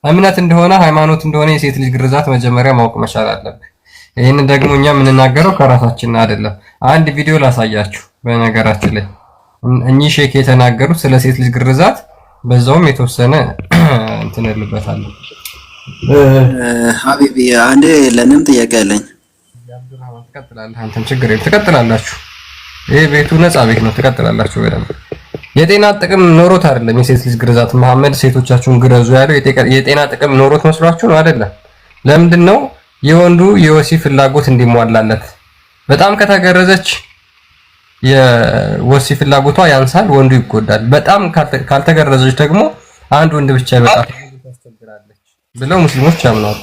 እምነት እንደሆነ ሃይማኖት እንደሆነ የሴት ልጅ ግርዛት መጀመሪያ ማወቅ መቻል አለብን። ይሄን ደግሞ እኛ የምንናገረው ከራሳችን አይደለም። አንድ ቪዲዮ ላሳያችሁ። በነገራችን ላይ እኚህ ሼክ የተናገሩት ስለ ሴት ልጅ ግርዛት በዛውም የተወሰነ እንትን ልበታለሁ። ሀቢቢ አንዴ ለኔም ጥያቄ አለኝ። ያብዱራህማን ትቀጥላለህ። አንተም ችግር የለም ትቀጥላላችሁ። ይሄ ቤቱ ነፃ ቤት ነው። ትቀጥላላችሁ። በደንብ የጤና ጥቅም ኖሮት አይደለም የሴት ልጅ ግርዛት። መሐመድ ሴቶቻችሁን ግረዙ ያለው የጤና ጥቅም ኖሮት መስሏችሁ ነው አይደለም። ለምንድን ነው የወንዱ የወሲብ ፍላጎት እንዲሟላለት። በጣም ከተገረዘች የወሲብ ፍላጎቷ ያንሳል፣ ወንዱ ይጎዳል። በጣም ካልተገረዘች ደግሞ አንድ ወንድ ብቻ ይበቃል ታስተምራለች ብለው ሙስሊሞች ያምናሉ።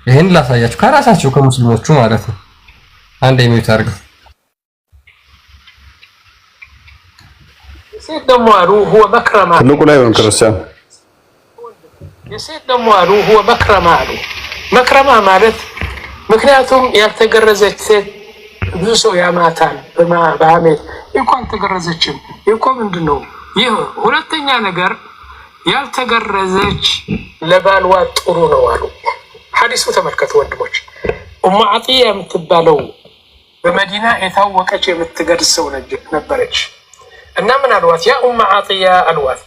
ይሄን ላሳያችሁ ከራሳቸው ከሙስሊሞቹ ማለት ነው። አንድ የሚዩት አድርገው የሴት ደግሞ አሉ هو መክረማ ትልቁ ላይ ነው ክርስቲያን የሴት ደግሞ አሉ هو መክረማ አሉ መክረማ ማለት ምክንያቱም ያልተገረዘች ሴት ብዙ ሰው ያማታል በሐሜት እንኳን ተገረዘችም እኮ ምንድነው ይህ ሁለተኛ ነገር ያልተገረዘች ለባልዋ ጥሩ ነው አሉ ሐዲሱ ተመልከቱ ወንድሞች ኡሙ አጢያ የምትባለው በመዲና የታወቀች የምትገርዝ ሰው ነበረች እና ምን አልዋት ያ ኡሙ አጢያ አልዋት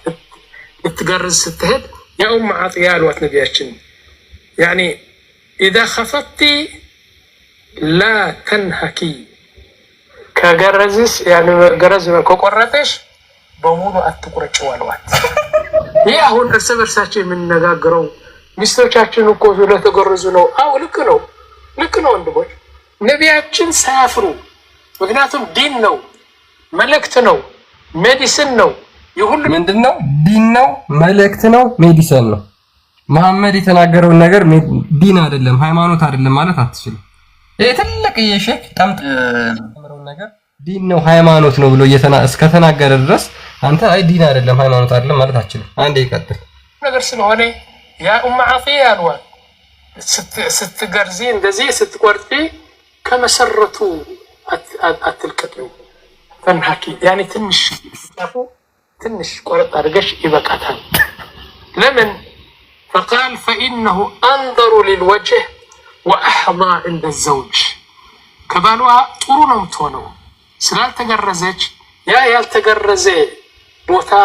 ልትገርዝ ስትሄድ ያ ኡሙ አጢያ አልዋት ነቢያችን يعني إذا خفضتي لا تنهكي كجرزس يعني جرز كقرتش بمونو أتقرأ والوات ይህ አሁን እርስ በርሳችን የምንነጋገረው ሚስቶቻችን እኮ ስለተገረዙ ነው። አዎ ልክ ነው ወንድሞች ነቢያችን ሳያፍሩ ምክንያቱም ዲን ነው መልእክት ነው ሜዲሲን ነው ይሁን ምንድነው ዲን ነው መልእክት ነው ሜዲሲን ነው መሐመድ የተናገረው ነገር ዲን አይደለም ሃይማኖት አይደለም ማለት አትችልም። ይሄ ትልቅ የሼክ ተምረው ነገር ዲን ነው ሃይማኖት ነው ብሎ እስከተናገረ ድረስ አንተ አይ ዲን አይደለም ሃይማኖት አይደለም ማለት አትችልም። አንዴ ይቀጥል ነገር ስለሆነ ያ ኡሙ አጢያ አልዋት ስትገርዚ እንደዚህ ስትቆርጪ ከመሰረቱ አትልቀጡ ፈንሐኪ ያኒ ትንሽ ቆረጥ አድርገሽ ይበቃታል። ለምን فقال فإنه أنظر للوجه وأحظى عند الزوج كبالوا طرو متونو سلال تجرزج يا يالتجرز بوتا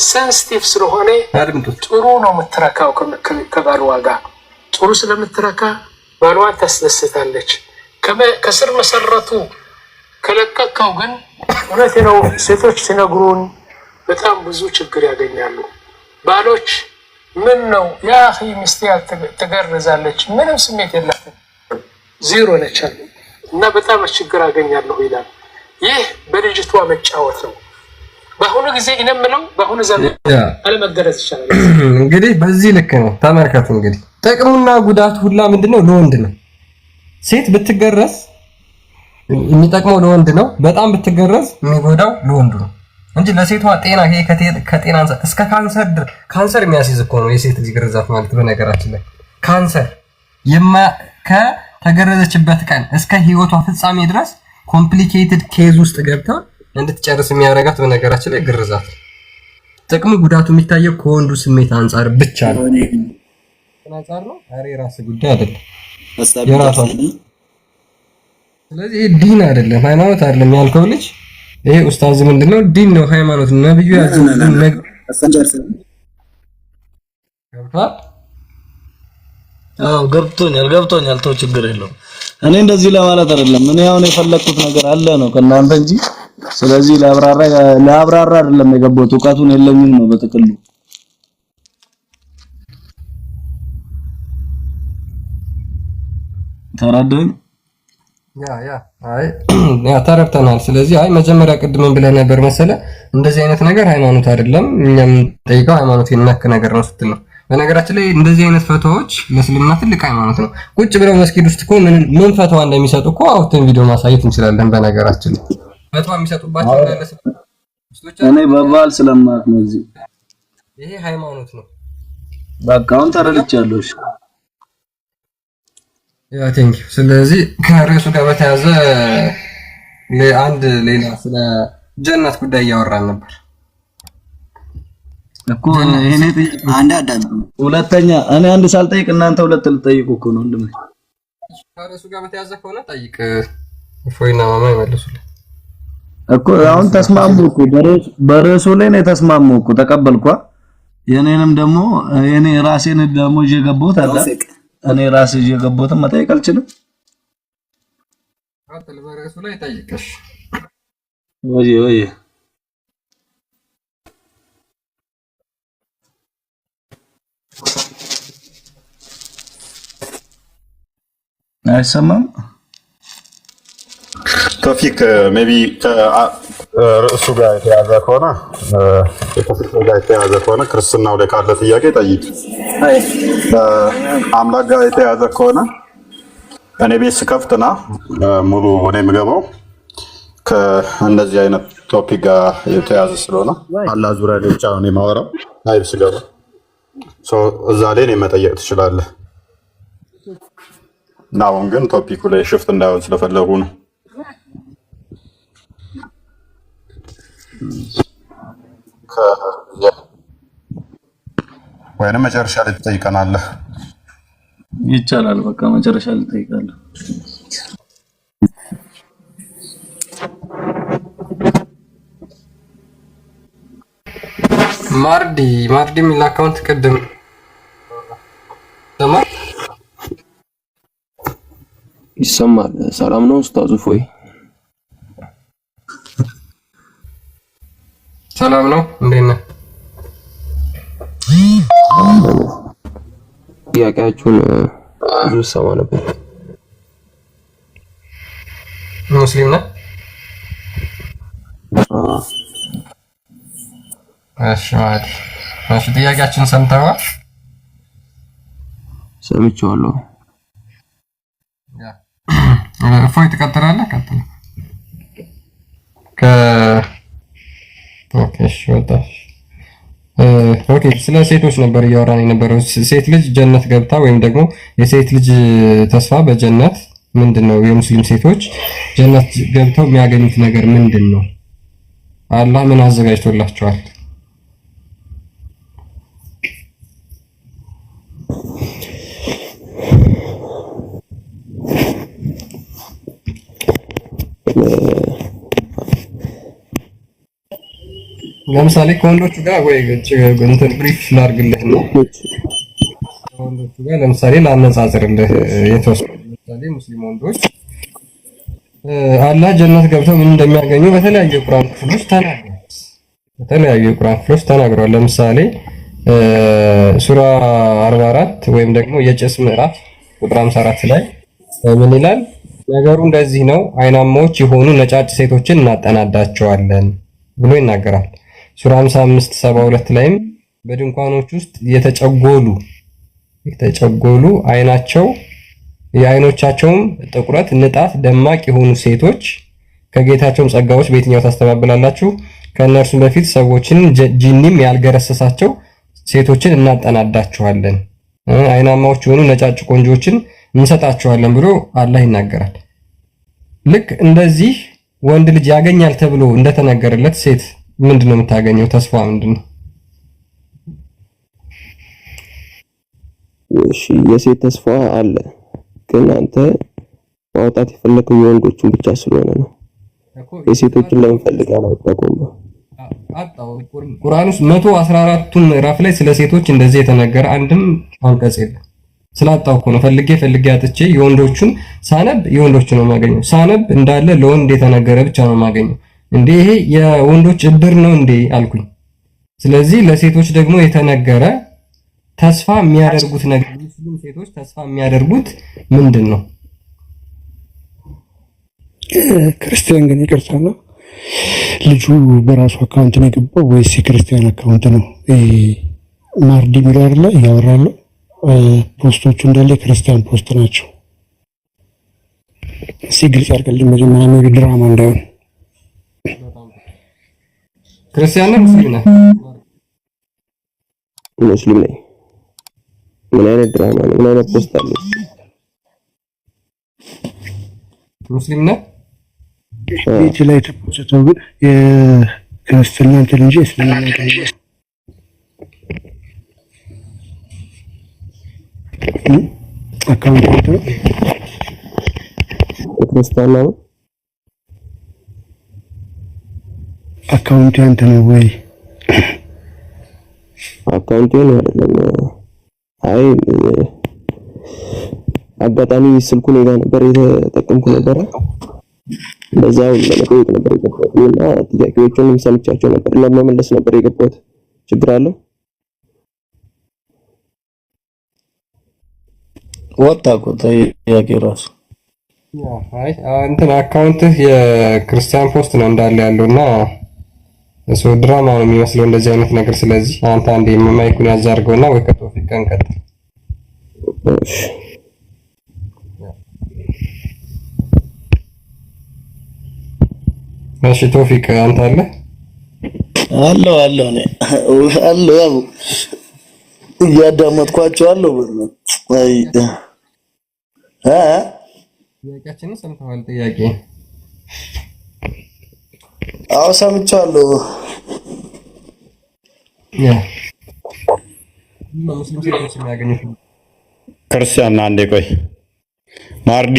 سنسيتيف ስለሆነ ጥሩ ነው መተረካው ከባልዋ ጋር ጥሩ ስለምትረካ ባልዋን ታስደስታለች። ከስር መሰረቱ ከለቀቀው ግን እውነት ነው ሴቶች ሲነግሩን በጣም ብዙ ችግር ያገኛሉ። ባሎች ምን ነው ያ አኺ ሚስቴ ተገርዛለች ምንም ስሜት የላትም ዜሮ ነች እና በጣም ችግር አገኛለሁ ይላል። ይህ በልጅቷ መጫወት ነው። በአሁኑ ጊዜ እነምለው በአሁኑ ዘመን አለመገረዝ ይችላል። እንግዲህ በዚህ ልክ ነው። ተመልከቱ እንግዲህ ጥቅሙና ጉዳቱ ሁላ ምንድነው? ለወንድ ነው። ሴት ብትገረዝ የሚጠቅመው ለወንድ ነው። በጣም ብትገረዝ የሚጎዳው ለወንዱ ነው እንጂ ለሴቷ ጤና ይሄ ከጤና እስከ ካንሰር የሚያስይዝ እኮ ነው የሴት ልጅ ግርዛት ማለት። በነገራችን ላይ ካንሰር ከተገረዘችበት ቀን እስከ ህይወቷ ፍጻሜ ድረስ ኮምፕሊኬትድ ኬዝ ውስጥ ገብታ እንድትጨርስ የሚያደርጋት በነገራችን ላይ ግርዛት። ጥቅሙ ጉዳቱ የሚታየው ከወንዱ ስሜት አንፃር ብቻ ነው። አንፃር ነው። አሬ ራስ ጉዳይ አይደለም የራሷ። ስለዚህ ዲን አይደለም ሃይማኖት አይደለም ያልከው ልጅ ይሄ ኡስታዝ ምንድነው? ዲን ነው ሃይማኖት ነው። ነብዩ ያዘዙን ነገር ገብቶኛል። ተው ችግር የለውም። እኔ እንደዚህ ለማለት አይደለም። እኔ አሁን የፈለኩት ነገር አለ ነው ከእናንተ እንጂ ስለዚህ ለአብራራ አይደለም የገባሁት። እውቀቱን የለኝም ነው በጥቅሉ። ተረዳኝ። ያ ተረድተናል። ስለዚህ መጀመሪያ ቅድም ብለህ ነበር መሰለ እንደዚህ አይነት ነገር ሃይማኖት አይደለም እኛም ጠይቀው ሃይማኖት የነክ ነገር ነው ስትል ነው። በነገራችን ላይ እንደዚህ አይነት ፈተዋዎች ለእስልምና ትልቅ ሃይማኖት ነው። ቁጭ ብለው መስጊድ ውስጥ እኮ ምን ፈተዋ እንደሚሰጡ እኮ አውጥተን ቪዲዮ ማሳየት እንችላለን። በነገራችን ላይ ፈተዋ የሚሰጡባቸው እኔ በባል ስለማት ነው። እዚህ ይሄ ሃይማኖት ነው። በቃ አሁን ተረድቻለሁ። እሺ ያ ቴንክ ዩ። ስለዚህ ከርዕሱ ጋር በተያያዘ ሌላ ስለ ጀነት ጉዳይ እያወራን ነበር። እኮ እኔ አንድ አዳም ሁለተኛ እኔ አንድ ሳልጠይቅ እናንተ ሁለት ልጠይቁ እኮ ነው እንደምን ከእሱ ጋር በተያዘ ከሆነ ጠይቅ። እፎይና ማማ ይመልሱልህ እኮ አሁን ተስማሙ እኮ በርዕሱ ላይ ነው የተስማሙ እኮ ተቀበልኳ። የኔንም ደግሞ የኔ ራሴን ደግሞ እየገባሁት አለ እኔ ራሴ እየገባሁት መጠየቅ አልችልም። አጥል በርዕሱ ላይ ጠይቅሽ ወይ አይሰማም። ቶፊክ ሜቢ ርዕሱ ጋር የተያዘ ከሆነ ክርስትናው ላይ ካለ ጥያቄ ጠይቅ። አምላክ ጋር የተያዘ ከሆነ እኔ ቤት ስከፍትና ሙሉ እኔ የምገባው ከእንደዚህ አይነት ቶፒክ ጋር የተያዘ ስለሆነ አላህ ዙሪያ ላይ ብቻ ነው የማወራው። ላይቭ ስገባ እዛ ላይ እኔ መጠየቅ ትችላለህ። እና አሁን ግን ቶፒኩ ላይ ሽፍት እንዳይሆን ስለፈለጉ ነው። ወይንም መጨረሻ ላይ ትጠይቀናለህ። ይቻላል። በቃ መጨረሻ ላይ ትጠይቃለህ። ማርዲ የሚል አካውንት ቅድም ይሰማል። ሰላም ነው ኡስታዝ ፎይ? ሰላም ነው። እንዴት ነህ? ጥያቄያችሁን ብዙ ሰማ ነበር። ሙስሊም ነህ? እሺ ጥያቄያችንን ሰምተዋል? ሰምቼዋለሁ። እፎይ ትቀጥላለህ? ቀጥል። ኦኬ ስለ ሴቶች ነበር እያወራን የነበረው። ሴት ልጅ ጀነት ገብታ ወይም ደግሞ የሴት ልጅ ተስፋ በጀነት ምንድነው? የሙስሊም ሴቶች ጀነት ገብተው የሚያገኙት ነገር ምንድነው? አላህ ምን አዘጋጅቶላቸዋል? ለምሳሌ ከወንዶቹ ጋር ወይ እንትን ብሪፍ ላድርግልህ ነው። ከወንዶቹ ጋር ለምሳሌ ላነጻጽርልህ የተወሰነ ለምሳሌ ሙስሊም ወንዶች አላህ ጀነት ገብተው ምን እንደሚያገኙ በተለያዩ የቁርአን ክፍሎች ተናግሯል። ለምሳሌ ሱራ 44 ወይም ደግሞ የጭስ ምዕራፍ ቁጥር 54 ላይ ምን ይላል? ነገሩ እንደዚህ ነው፣ አይናማዎች የሆኑ ነጫጭ ሴቶችን እናጠናዳቸዋለን ብሎ ይናገራል። ሱራ 55 72 ላይም በድንኳኖች ውስጥ የተጨጎሉ አይናቸው የአይኖቻቸውም ጥቁረት ንጣት ደማቅ የሆኑ ሴቶች ከጌታቸውም ጸጋዎች በየትኛው ታስተባብላላችሁ? ከእነርሱም በፊት ሰዎችን ጂኒም ያልገረሰሳቸው ሴቶችን እናጠናዳቸዋለን፣ አይናማዎች የሆኑ ነጫጭ ቆንጆችን እንሰጣቸዋለን ብሎ አላህ ይናገራል። ልክ እንደዚህ ወንድ ልጅ ያገኛል ተብሎ እንደተነገረለት ሴት ምንድነው የምታገኘው? ተስፋ ምንድነው? እሺ የሴት ተስፋ አለ፣ ግን አንተ ማውጣት የፈለከው የወንዶቹን ብቻ ስለሆነ ነው። የሴቶችን ለምን ፈልገህ አላወጣኸውም? አጣው። ቁርአን ውስጥ 114ቱም ምዕራፍ ላይ ስለ ሴቶች እንደዚህ የተነገረ አንድም አንቀጽ የለም። ስላጣው እኮ ነው ፈልጌ አጥቼ የወንዶቹን ሳነብ የወንዶቹን ነው የማገኘው። ሳነብ እንዳለ ለወንድ የተነገረ ብቻ ነው የማገኘው። እንዴ ይሄ የወንዶች እድር ነው እንዴ አልኩኝ። ስለዚህ ለሴቶች ደግሞ የተነገረ ተስፋ የሚያደርጉት ነገር ሙስሊም ሴቶች ተስፋ የሚያደርጉት ምንድን ነው? ክርስቲያን ግን ይቅርታ ነው ልጁ በራሱ አካውንት ነው የገባው ወይስ የክርስቲያን አካውንት ነው? ማርዲ የሚለው አይደለ እያወራለሁ። ፖስቶቹ እንዳለ የክርስቲያን ፖስት ናቸው። ግልጽ አድርግልኝ መጀመሪያ ነው ድራማ እንዳይሆን። ክርስቲያን ነህ? ሙስሊም ነህ? ሙስሊም ነኝ። ምን አይነት ድራማ ነው? ምን አይነት ፖስት አለ? ሙስሊም ነህ? እቺ ላይ ተፖስተው ግን የክርስትና እንትን እንጂ እስልምና አካውንት ነው ክርስቲያን ነው አካውንት ያንተ ነው ወይ? አካውንት ነው አይደለም። አይ አጋጣሚ ስልኩን ጋር ነበር የተጠቀምኩ ነበር። በዛው ለመጠየቅ ነበር የገባሁት እና ጥያቄዎቹንም ሰምቻቸው ነበር ለመመለስ ነበር የገባሁት። ችግር አለው? ወጣቆ ጥያቄ ራሱ አይ እንትን አካውንትህ የክርስቲያን ፖስት ነው እንዳለ ያለውና እሱ ድራማ ነው የሚመስለው እንደዚህ አይነት ነገር። ስለዚህ አንተ አንዴ ማይኩን ያዛርገውና ወይ ከቶፊቅ ጋር እንቀጥል። እሺ ቶፊቅ አንተ አለ እኔ አለ ያው እያዳመጥኳቸው አለው ነው። አይ ጥያቄያችንን ሰምተዋል? ጥያቄ አዎ ሰምቻለሁ። ያ ሙስሊም ሴቶች የሚያገኙት ክርስቲያን አንዴ ቆይ ማርዲ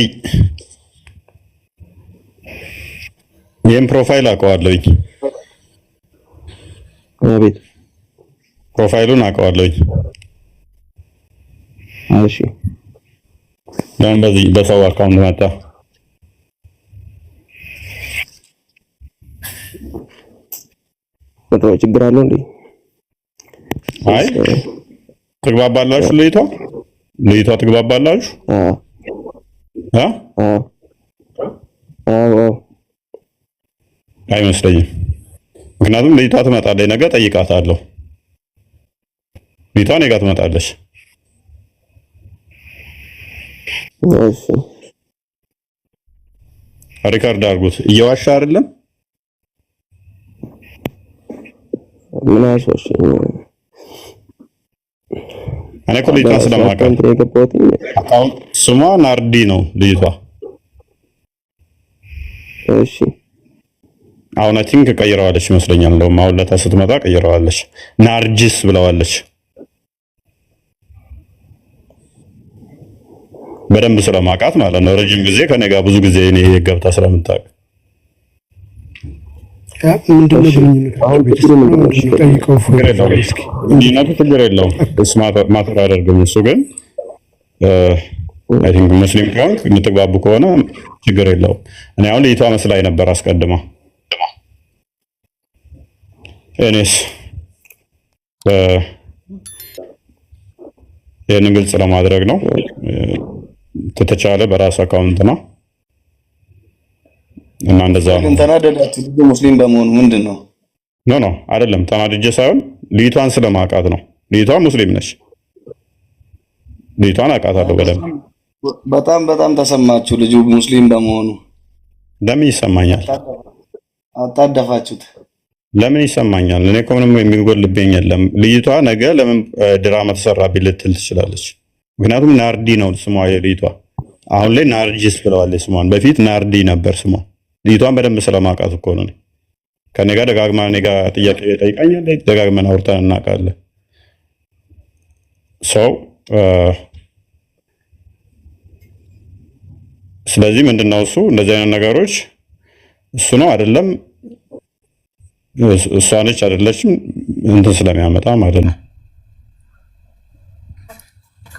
ይሄን ፕሮፋይል አውቀዋለሁኝ። አቤት ፕሮፋይሉን አውቀዋለሁኝ። እሺ ለምን በዚህ በሰው አካውንት መጣ? በጣም ችግር አለው እንዴ? አይ ትግባባላችሁ? ልይቷ ትግባባላችሁ? አዎ አይመስለኝም። ምክንያቱም ልይቷ ትመጣለች፣ ነገ ጠይቃታለሁ። ልይቷ ነገ ትመጣለች። እሺ ሪካርድ አድርጉት። እየዋሻ አይደለም። ምን አልሽ? እኔ እኮ ልይቷን ስለማውቃት አካውንት ስሟ ናርዲ ነው ልይቷ። እሺ አሁን አይ ቲንክ ቀይረዋለች ይመስለኛል። እንደውም አሁን ለታ ስትመጣ ቀይረዋለች። ናርጂስ ብለዋለች። በደንብ ስለማውቃት ማለት ነው። ረጅም ጊዜ ከኔ ጋር ብዙ ጊዜ እኔ ገብታ ስለምታውቅ ችግር የለውም። ማተር አያደርግም። እሱ ግን አይ ቲንክ ሙስሊም ከሆንክ የምትግባቡ ከሆነ ችግር የለውም። እኔ አሁን ልይቷ መስላኝ ነበር አስቀድማ። እኔስ ይህንን ግልጽ ለማድረግ ነው። ተተቻለ በራስ አካውንት ነው እና እንደዛ ነው። ተናደዳችሁ ሙስሊም በመሆኑ ምንድን ነው? ኖ አይደለም፣ ተናድጄ ሳይሆን ልይቷን ስለማውቃት ነው። ልይቷ ሙስሊም ነች። ልይቷን አውቃታለሁ በደንብ። በጣም ተሰማችሁ ልጁ ሙስሊም በመሆኑ? ለምን ይሰማኛል? አጣደፋችሁት? ለምን ይሰማኛል? እኔ እኮ ምንም የሚጎልብኝ የለም። ልይቷ ነገ ለምን ድራማ ተሰራብኝ ልትል ትችላለች። ምክንያቱም ናርዲ ነው ስሟ የልይቷ። አሁን ላይ ናርጂስ ብለዋለች ስሟን። በፊት ናርዲ ነበር ስሟ። ልይቷን በደንብ ስለማውቃት እኮ ነው። ከኔ ጋር ደጋግማ እኔ ጋር ጥያቄ ጠይቃኛለች። ደጋግመን አውርተን እናውቃለን። ሰው ስለዚህ ምንድነው እሱ እንደዚህ አይነት ነገሮች እሱ ነው አይደለም እሷ ነች አይደለችም እንትን ስለሚያመጣ ማለት ነው።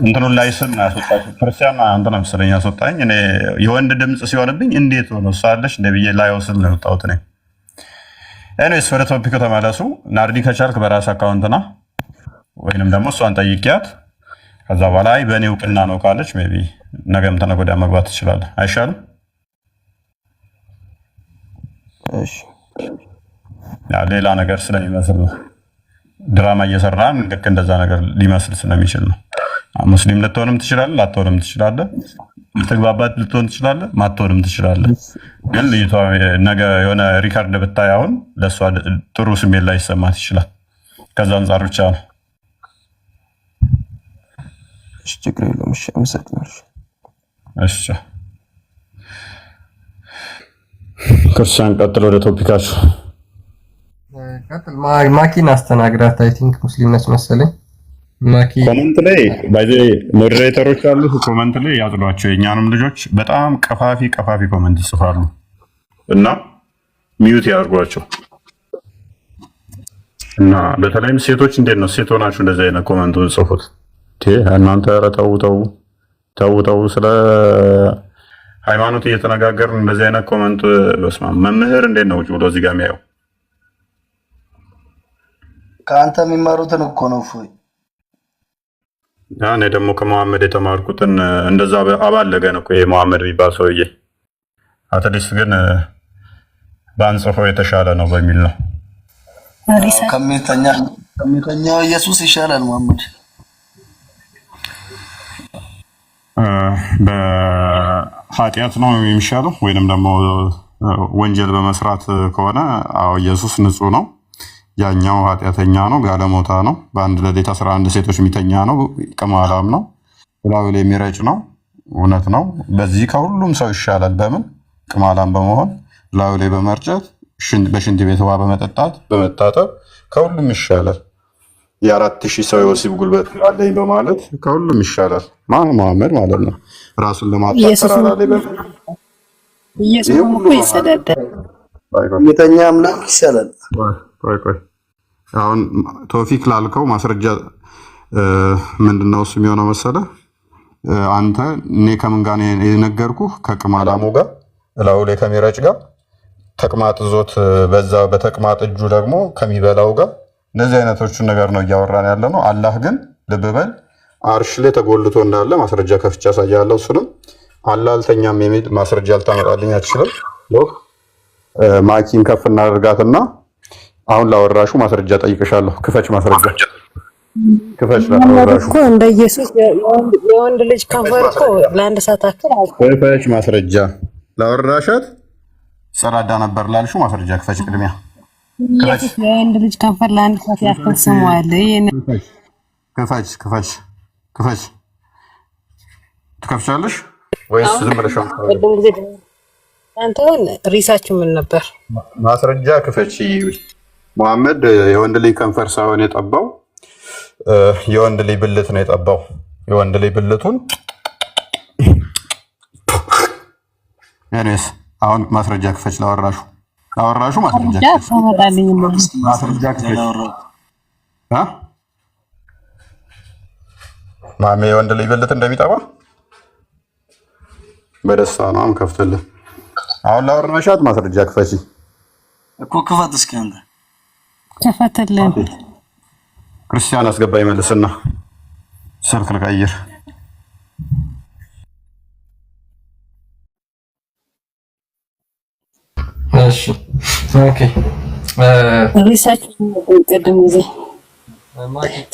እንትኑን ላይ ስም ያስወጣኝ ክርስቲያን አንተ ነው መሰለኝ ያስወጣኝ። እኔ የወንድ ድምጽ ሲሆንብኝ እንዴት ሆኖ እሷ አለች ነብዬ ላይ ወስል ነው የወጣሁት እኔ። እኔስ ወደ ቶፒክ ተመለሱ። ናርዲ ከቻልክ በራስ አካውንትና ወይንም ደግሞ እሷን ጠይቂያት። ከዛ በኋላ በእኔ እውቅና ነው ካለች ሜቢ ነገም ተነገ ወዲያ መግባት ትችላለህ። አይሻልም? እሺ ያ ሌላ ነገር ስለሚመስል ነው። ድራማ እየሰራን ልክ እንደዛ ነገር ሊመስል ስለሚችል ነው። ሙስሊም ልትሆንም ትችላለህ፣ ላትሆንም ትችላለህ። ልትግባባት ልትሆን ትችላለህ፣ ማትሆንም ትችላለህ። ግን ልጅቷ ነገ የሆነ ሪካርድ ብታይ አሁን ለእሷ ጥሩ ስሜት ላይ ይሰማት ይችላል። ከዛ አንጻር ብቻ ነው። እሺ ችግር የለውም። እሺ አመሰግናለሁ። እሺ ክርስቲያን ቀጥል ወደ ቶፒካችሁ ቀጥል። ማኪን አስተናግዳት። አይ ቲንክ ሙስሊም ነች መሰለኝ። ማኪ ኮመንት ላይ ባይዘ ሞዴሬተሮች አሉ። ኮመንት ላይ ያጽዷቸው። የኛንም ልጆች በጣም ቀፋፊ ኮመንት ይጽፋሉ እና ሚዩት ያርጓቸው። እና በተለይም ሴቶች እንዴት ነው ሴት ሆናችሁ እንደዚህ አይነት ኮመንት ጽፉት? እናንተ ኧረ ተው ስለ ሃይማኖት እየተነጋገርን እንደዚህ አይነት ኮመንት በስማ መምህር እንዴት ነው ብሎ እዚህ ጋር የሚያየው? ከአንተ የሚማሩትን እኮ ነው ፎይ። እኔ ደግሞ ከመሐመድ የተማርኩትን እንደዛ አባለገን እኮ ይሄ መሐመድ የሚባል ሰውዬ። አትሊስት ግን ባንጽፈው የተሻለ ነው በሚል ነው። ከሚተኛው ኢየሱስ ይሻላል መሐመድ። በኃጢአት ነው የሚሻለው ወይንም ደግሞ ወንጀል በመስራት ከሆነ አዎ ኢየሱስ ንጹህ ነው። ያኛው ኃጢአተኛ ነው፣ ጋለሞታ ነው፣ በአንድ ሌሊት 11 ሴቶች የሚተኛ ነው፣ ቅማላም ነው፣ ብላው ላይ የሚረጭ ነው። እውነት ነው። በዚህ ከሁሉም ሰው ይሻላል። በምን ቅማላም በመሆን ብላው ላይ በመርጨት በሽንት ቤት ውሃ በመጠጣት በመታጠብ ከሁሉም ይሻላል። የ4000 ሰው የወሲብ ጉልበት አለኝ በማለት ከሁሉም ይሻላል። መሐመድ ማለት ነው። ራሱን ለማጣጣር ኢየሱስ እኮ ይሰዳዳል። የተኛ አምላክ ይሻላል። ቆይ አሁን ቶፊክ ላልከው ማስረጃ ምንድነው እሱ የሚሆነው መሰለህ? አንተ እኔ ከምን ጋር የነገርኩህ ከቅማላሙ ጋር እላው ላይ ከሚረጭ ጋር ተቅማጥ ዞት በዛ በተቅማጥ እጁ ደግሞ ከሚበላው ጋር እንደዚህ አይነቶቹን ነገር ነው እያወራን ያለ ነው። አላህ ግን ልብ በል አርሽ ላይ ተጎልቶ እንዳለ ማስረጃ ከፍቻ ያሳያለሁ። እሱንም አላህ አልተኛም የሚል ማስረጃ አልታመጣልኝ አትችልም። ማኪን ከፍ እናደርጋትና አሁን ላወራሹ ማስረጃ ጠይቅሻለሁ። ክፈች ማስረጃ ክፈች ላወራሹ እኮ እንደ ኢየሱስ የወንድ ልጅ ከንፈር እኮ ለአንድ ሰዓት አክል ክፈች ማስረጃ ላወራሻት ጸዳዳ ነበር ላልሹ ማስረጃ ክፈች። ቅድሚያ ኢየሱስ የወንድ ልጅ ከንፈር ለአንድ ሰዓት ያክል ስሟል። ክፈች ትከፍቻለሽ ወይስ ዝም ብለሽ አንተን ሪሳችሁ ምን ነበር? ማስረጃ ክፈች። መሐመድ የወንድ ልጅ ከንፈር ሳይሆን የጠባው የወንድ ልጅ ብልት ነው የጠባው። የወንድ ልጅ ብልቱን ያኔስ አሁን ማስረጃ ክፈች። ላወራሹ ማስረጃ ክፈች። ማሜ የወንድ ልጅ ብልት እንደሚጠባ በደስታ ነው ከፍተልህ። አሁን ላወራሻት ማስረጃ ክፈች እኮ ክፈት። እስኪ አንተ ከፈተልን ክርስቲያን አስገባ ይመልስና ስልክ ልቀይር። እሺ ኦኬ። ሪሳችሁ ቀደም ጊዜ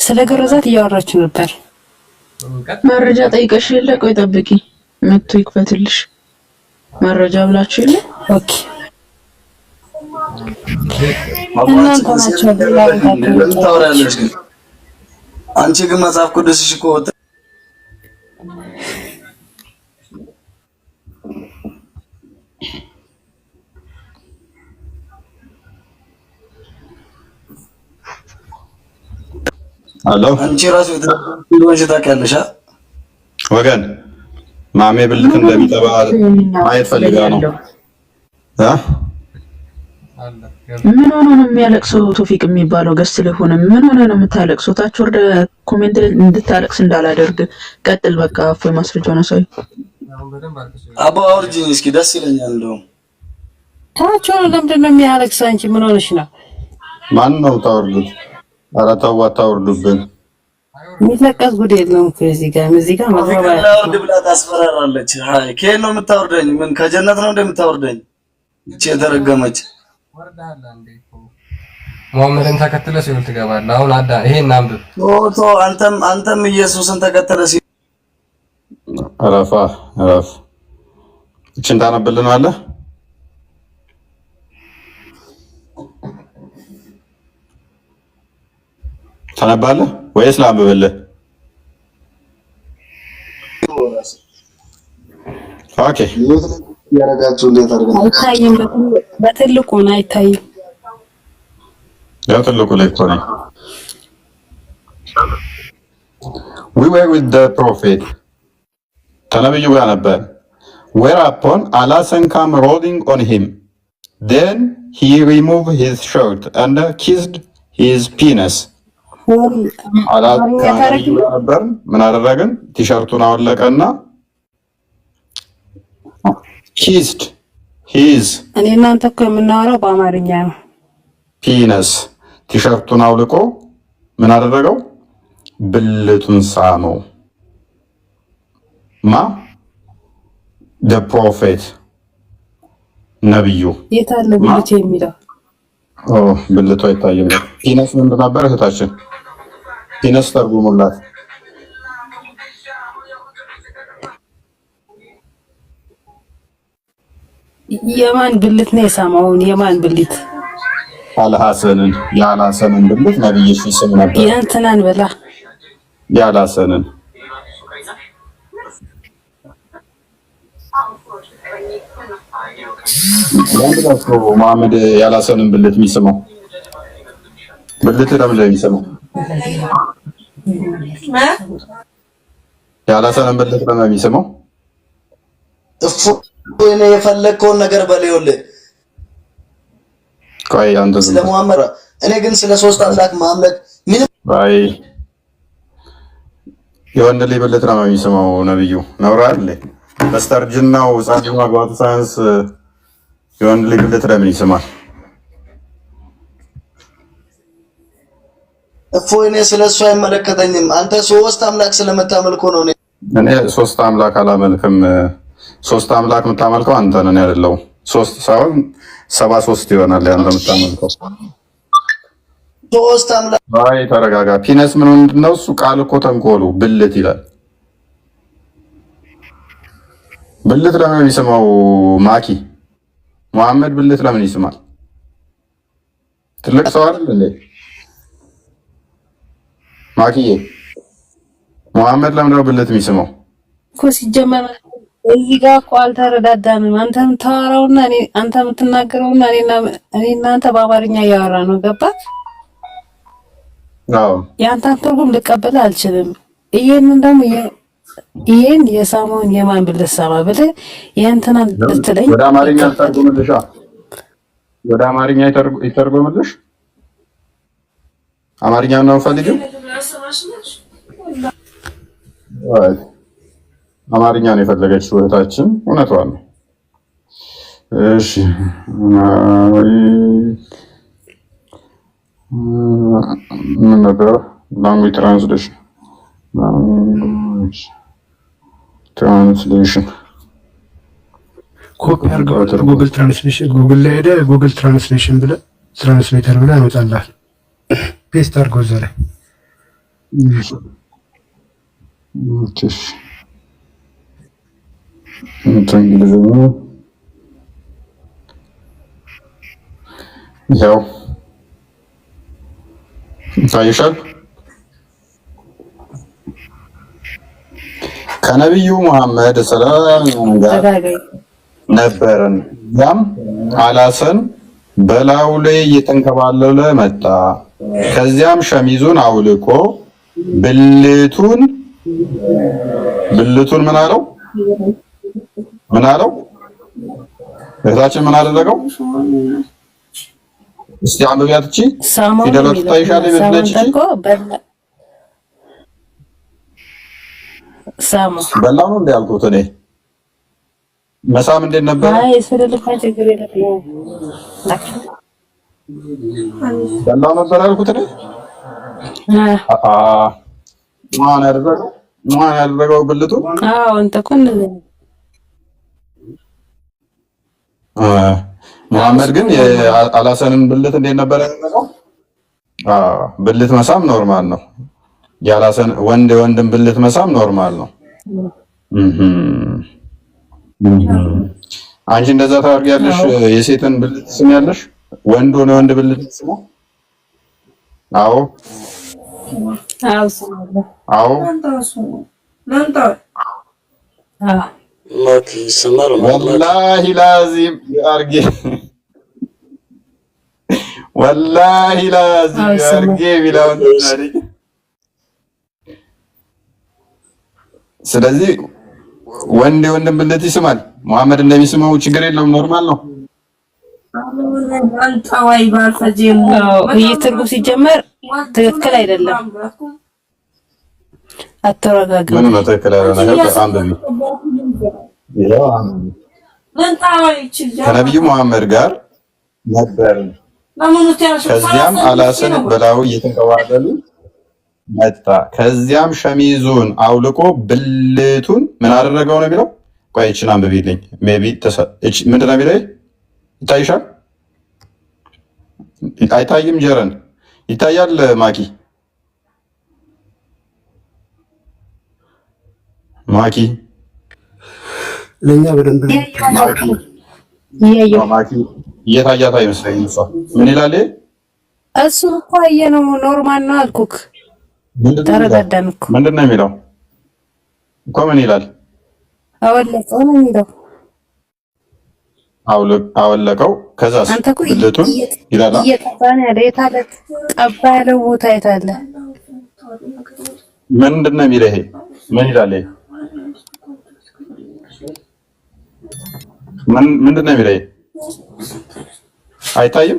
ስለ ግርዛት እያወራችሁ ነበር። መረጃ ጠይቀሽ የለ? ቆይ ጠብቂ መጥቶ ይክፈትልሽ። መረጃ ብላችሁ የለ? ኦኬ እናንተ ናችሁ ታወራለሽ። ግን አንቺ ግን መጽሐፍ ቅዱስሽ እኮ አሎ አንቺ ራሱ እንደሆነሽ ታውቂያለሽ ወገን። ማሜ ብልት እንደሚጠባ ማየት ፈልጋ ነው። ምን ሆኖ ነው የሚያለቅሰው? ቶፊቅ የሚባለው ገስት ላይ ሆነ ምን ሆነ ነው የምታለቅሰው? ታች ወርደ ኮሜንት ላይ እንድታለቅስ እንዳላደርግ ቀጥል። በቃ እፎይ ማስረጃውን አሳይ። አባ አውርጂኝ እስኪ ደስ ይለኛል። እንደውም ታች ወርደ ለምንድን ነው የሚያለቅሰው? አንቺ ምን ሆነሽ ነው? ማን ነው ታወርዱት? ኧረ ተው አታወርዱብን። የሚለቀስ ጉድ የለውም እኮ እዚህ ጋር ማግባባ አውርድ ብላ ታስፈራራለች። አይ ከየት ነው የምታወርደኝ? ምን ከጀነት ነው እንደምታወርደኝ? እቺ የተረገመች መሐመድን ተከትለ ሲል ትገባለህ። አሁን አዳ ይሄን አንብብ። ቶ አንተም ኢየሱስን ተከተለ ሲል አረፍ እቺን ታነብልናለህ? ታነባለህ ወይስ ላንብብልህ? ኦኬ ያረጋችሁ እንዴት አድርገን አይታይም። በትልቁ ነው አይታይም። ያው ትልቁ ላይ እኮ ነው። we were with the prophet ተነብዩ ጋር ነበር whereupon Allah came rolling on him then he removed his shirt and kissed his penis Allah ነበር ምን አደረገን ቲሸርቱን አወለቀና kissed his እኔ እናንተ እኮ የምናወራው በአማርኛ ነው penis ቲሸርቱን አውልቆ ምን አደረገው ብልቱን ሳመው ማ the prophet ነብዩ የታለ ብልቱ የሚለው ብልቱ አይታየም ፒነስ ምን ነበር እህታችን ፒነስ ተርጉሙላት የማን ብልት ነው የሳመውን የማን ብልት ያልሐሰንን ብልት ነብዩ ሲስም ነበር የእንትናን በላ ያልሐሰንን ለምንድነው መሐመድ ያልሐሰንን ብልት የሚስመው ብልት ለምን ነው የሚስመው ያልሐሰንን ብልት ለምን ነው የሚስመው እኔ የፈለከውን ነገር በለውልህ ቆይ አንተ ስለ ሙሐመድ እኔ ግን ስለ ሶስት አምላክ ማምለክ ምንም አይ የወንድ ልጅ ብልት ነው የሚስመው ነብዩ ነውር አይደል በስተርጅናው ጻድቁ ማግባቱ ሳይንስ የወንድ ልጅ ብልት ለምን ይስማል እኔ ስለሱ አይመለከተኝም አንተ ሶስት አምላክ ስለምታመልኩ ነው እኔ ሶስት አምላክ አላመልክም ሶስት አምላክ የምታመልከው አንተ ነህ ያለው ሶስት ሳይሆን 73 ይሆናል ያንተ የምታመልከው ሶስት አምላክ አይ ተረጋጋ ፒነስ ምን እንደው እሱ ቃል እኮ ተንኮሉ ብልት ይላል ብልት ለምን ይስማው ማኪ መሐመድ ብልት ለምን ይስማል ትልቅ ሰው አይደል እንዴ ማኪዬ መሐመድ ለምን ነው ብልት የሚስማው እኮ ሲጀመር እዚህ ጋር እኮ አልተረዳዳንም አንተም ታወራውና እኔ አንተ የምትናገረውና እኔና አንተ በአማርኛ እያወራ ነው ገባት አዎ ያንተን ትርጉም ልቀበል አልችልም ይሄንን ደግሞ ይሄን የሳሙን የማን ብልት ሳማ ብለህ ያንተናን ልትለኝ ወደ አማርኛ ተርጉምልሻ ወደ አማርኛ ይተርጉምልሽ አማርኛ ነው ፈልጊው አማርኛ ነው የፈለገችው እህታችን እውነቷን ነው እሺ ምን ነበር ላንጉዌጅ ትራንስሌሽን ኮፒ አድርገው ጉግል ትራንስሌሽን ጉግል ላይ ሄደ ጉግል ትራንስሌሽን ብለህ ትራንስሌተር ብለህ ያመጣልሃል ፔስት አድርገው እዛ ላይ እሺ እንግሊዝኛ ያው ታይሻል ከነብዩ መሐመድ ሰለላሁ ዐለይሂ ነበርን ያም አላሰን በላዩ ላይ እየተንከባለለ መጣ ከዚያም ሸሚዙን አውልቆ ብልቱን ምን አለው እህታችን ምን አደረገው እስቲ አንብቢያት እቺ ፊደሎች ታይሻለሽ በትለች ሳሙ በላው ነው እንዲያልኩት እኔ መሳም እንዴት ነበር አይ ስለልፋ ችግር የለም በላው ነበር ያልኩት እኔ ማን ያደረገው ብልቱ አዎ አንተ እኮ እንደዚህ መሐመድ ግን የአላሰንን ብልት እንዴት ነበር ያደረገው ብልት መሳም ኖርማል ነው ያላሰን ወንድን ብልት መሳም ኖርማል ነው አንቺ እንደዛ ታደርጊያለሽ የሴትን ብልት ስሚያለሽ ወንድ ብልት ስሙ አዎ والله لازم ارجع والله لازم ارجع بلا ስለዚህ ወንድ የወንድም ብልት ይስማል። መሐመድ እንደሚስመው ችግር የለውም፣ ኖርማል ነው። ይህ ትርጉም ሲጀመር ትክክል አይደለም። አተረጋጋ ምን ነው ትክክል አይደለም ነገር በጣም ከነብዩ መሐመድ ጋር ነበር። ከዚያም አላስን በላዩ እየተቀባበሉ መጣ። ከዚያም ሸሚዙን አውልቆ ብልቱን ምን አደረገው ነው የሚለው? ቆይ እቺን አንብቢልኝ። ሜቢ እቺ ምንድን ነው የሚለው? ይታይሻል? አይታይም? ጀረን ይታያል? ማኪ ማኪ ለኛ በደንብ ማኪ እየታያት አይመስለኝም። እሷ ምን ይላል? እሱ እኮ አየነው፣ ኖርማል ነው አልኩክ። ተረዳዳን እኮ። ምንድን ነው የሚለው እኮ? ምን ይላል? አወለቀው ነው የሚለው። አወለቀው። ከዛስ ብልቱን ይላል። እየቀባን ያለ የታለ? ቀባ ያለው ቦታ የታለ? ምንድን ነው የሚለው? ይሄ ምን ይላል? ይሄ ምንድን ነው የሚለው? አይታይም?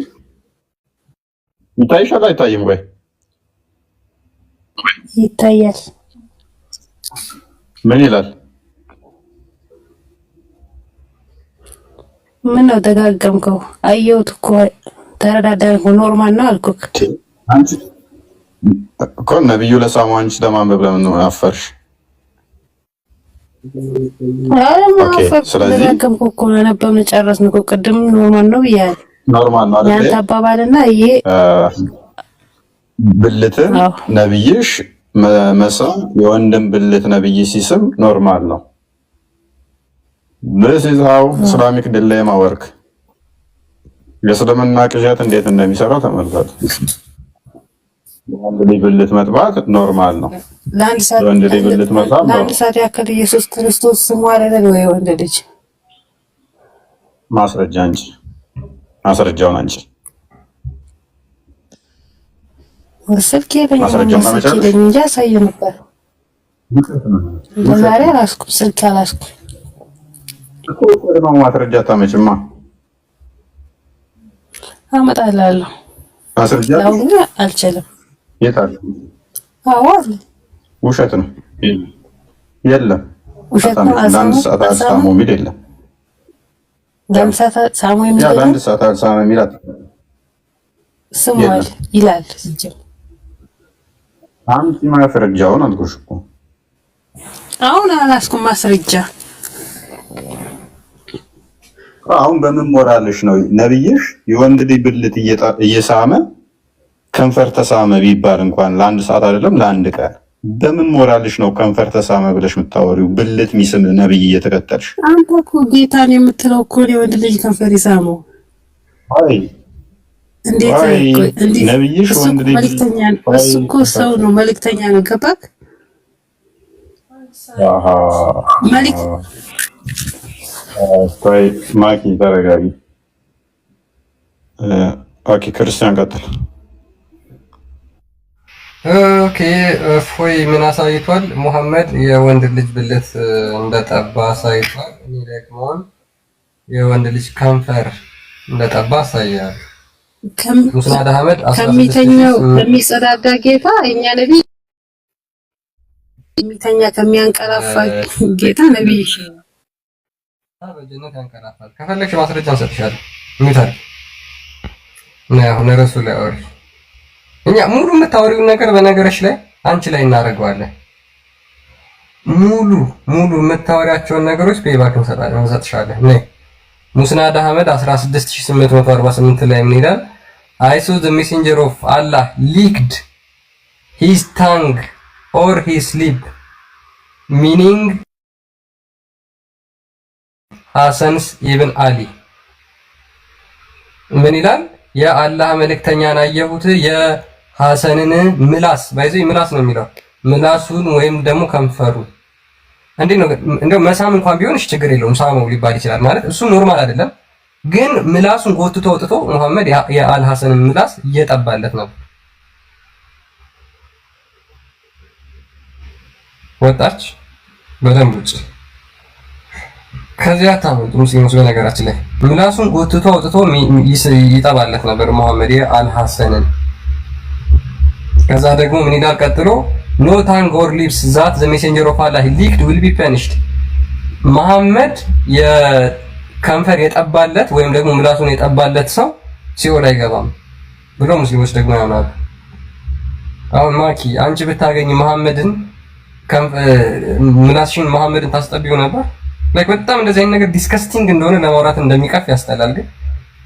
ይታይሻል? አይታይም? ወይ ይታያል። ምን ይላል? ምን ነው ደጋገምከው? አየሁት እኮ ተረዳዳን እኮ። ኖርማል ነው አልኩክ እኮ። ነብዩ ለሳሙ አንቺ ለማንበብ ለምን አፈርሽ? ስለዚህ ደጋገምኩ እኮ ነበብን ጨረስን እኮ። ቅድም ኖርማል ነው ብያለሁ። ኖርማል ነው አይደል? ያንተ አባባልና ይሄ ብልትን ነብይሽ መሳም የወንድም ብልት ነብይ ሲስም ኖርማል ነው። this is how Islamic dilemma work። የእስልምና ቅዠት እንዴት እንደሚሰራ ተመልከቱ። ወንድ ልጅ ብልት መጥባት ኖርማል ነው። ወንድ ልጅ ብልት መጥባት ለአንድ ሰዓት ያክል ኢየሱስ ክርስቶስ ስሙ አይደል ወይ? ወንድ ልጅ ማስረጃ እንጂ ማስረጃውን አንቺ ወስልኬ በእንጂ አሳየ ነበር። ዛሬ አላስኩም፣ ስልክ አላስኩም እኮ። ነው ማስረጃ ታመጭማ አመጣላለሁ። ማስረጃ አሁን አልችልም። የት አለ? አዎ ውሸት ነው። የለም ውሸት ነው። ለአንድ ሰዓት አልሳሙ የሚል የለም። ለአንድ ሰዓት ሳሙ የሚል የለም። ለአንድ ሰዓት አልሳሙ የሚል ስሟል ይላል ሲጀምር። አንቺ ማስረጃውን አልኩሽ እኮ። አሁን አላስኩም ማስረጃ። አሁን በምን ሞራልሽ ነው ነብይሽ የወንድ ልጅ ብልት እየሳመ ከንፈር ተሳመ ቢባል እንኳን ለአንድ ሰዓት አይደለም ለአንድ ቀን፣ በምን ሞራልሽ ነው ከንፈር ተሳመ ብለሽ የምታወሪው? ብልት ሚስም ነብይ እየተከተልሽ አንተ እኮ ጌታን የምትለው እኮ የወንድ ልጅ ከንፈር ይሳመው። አይ እንዴት ነብይሽ ወንድ ልጅ መልእክተኛ ነው። እሱ እኮ ሰው ነው፣ መልእክተኛ ነው። ገባክ? ማኪ ተረጋጊ። ኦኬ ክርስቲያን ቀጥል። ኦኬ እፎይ ምን አሳይቷል? ሙሐመድ የወንድ ልጅ ብልት እንደጠባ አሳይቷል። እኔ ደግሞ የወንድ ልጅ ከንፈር እንደጠባ አሳያለሁ። ሙስናድ አህመድ ከሚተኛው ከሚጸዳዳ ጌታ እኛ ነብይ የሚተኛ ከሚያንቀላፋ ጌታ ነብይ በጀነት ያንቀላፋል። ከፈለግሽ ማስረጃ እንሰጥሻለን። ምታል እና አሁን ረሱል ላይ አውሪ። እኛ ሙሉ የምታወሪውን ነገር በነገርሽ ላይ አንቺ ላይ እናደርገዋለን። ሙሉ የምታወሪያቸውን ነገሮች ፔይባክ እንሰጥሻለን። ነይ ሙስናድ አህመድ 16848 ላይ ምን ይላል? I saw the messenger of Allah licked his tongue or his lip, meaning ሐሰንስ ኢብን አሊ። ምን ይላል? የአላህ መልእክተኛን አየሁት የሐሰንን ምላስ ባይዘይ ምላስ ነው የሚለው ምላሱን ወይም ደግሞ ከንፈሩ እንዴት ነው እንደው መሳም እንኳን ቢሆን ችግር የለውም ሳመው ሊባል ይችላል ማለት እሱ ኖርማል አይደለም። ግን ምላሱን ጎትቶ ወጥቶ መሐመድ የአልሐሰንን ምላስ እየጠባለት ነው። ወጣች በደንብ ውጪ። ከዚያ ታመጡ ሙስሊሞች በነገራችን ላይ ምላሱን ጎትቶ አውጥቶ ይጠባለት ነበር መሐመድ አልሐሰንን። ከዛ ደግሞ ምን ይላል ቀጥሎ ኖ ታንግ ኦር ሊፕስ ዛት ዘ ሜሴንጀር ኦፍ አላህ ሊክድ ዊል ቢ ፐኒሽድ። መሐመድ የከንፈር የጠባለት ወይም ደግሞ ምላሱን የጠባለት ሰው ሲኦል አይገባም ብሎ ሙስሊሞች ደግሞ ያምናሉ። አሁን ማኪ አንቺ ብታገኝ መሐመድን ምላስሽን መሐመድን ታስጠቢው ነበር? ላይክ በጣም እንደዚህ አይነት ነገር ዲስከስቲንግ እንደሆነ ለማውራት እንደሚቀፍ ያስጠላል። ግን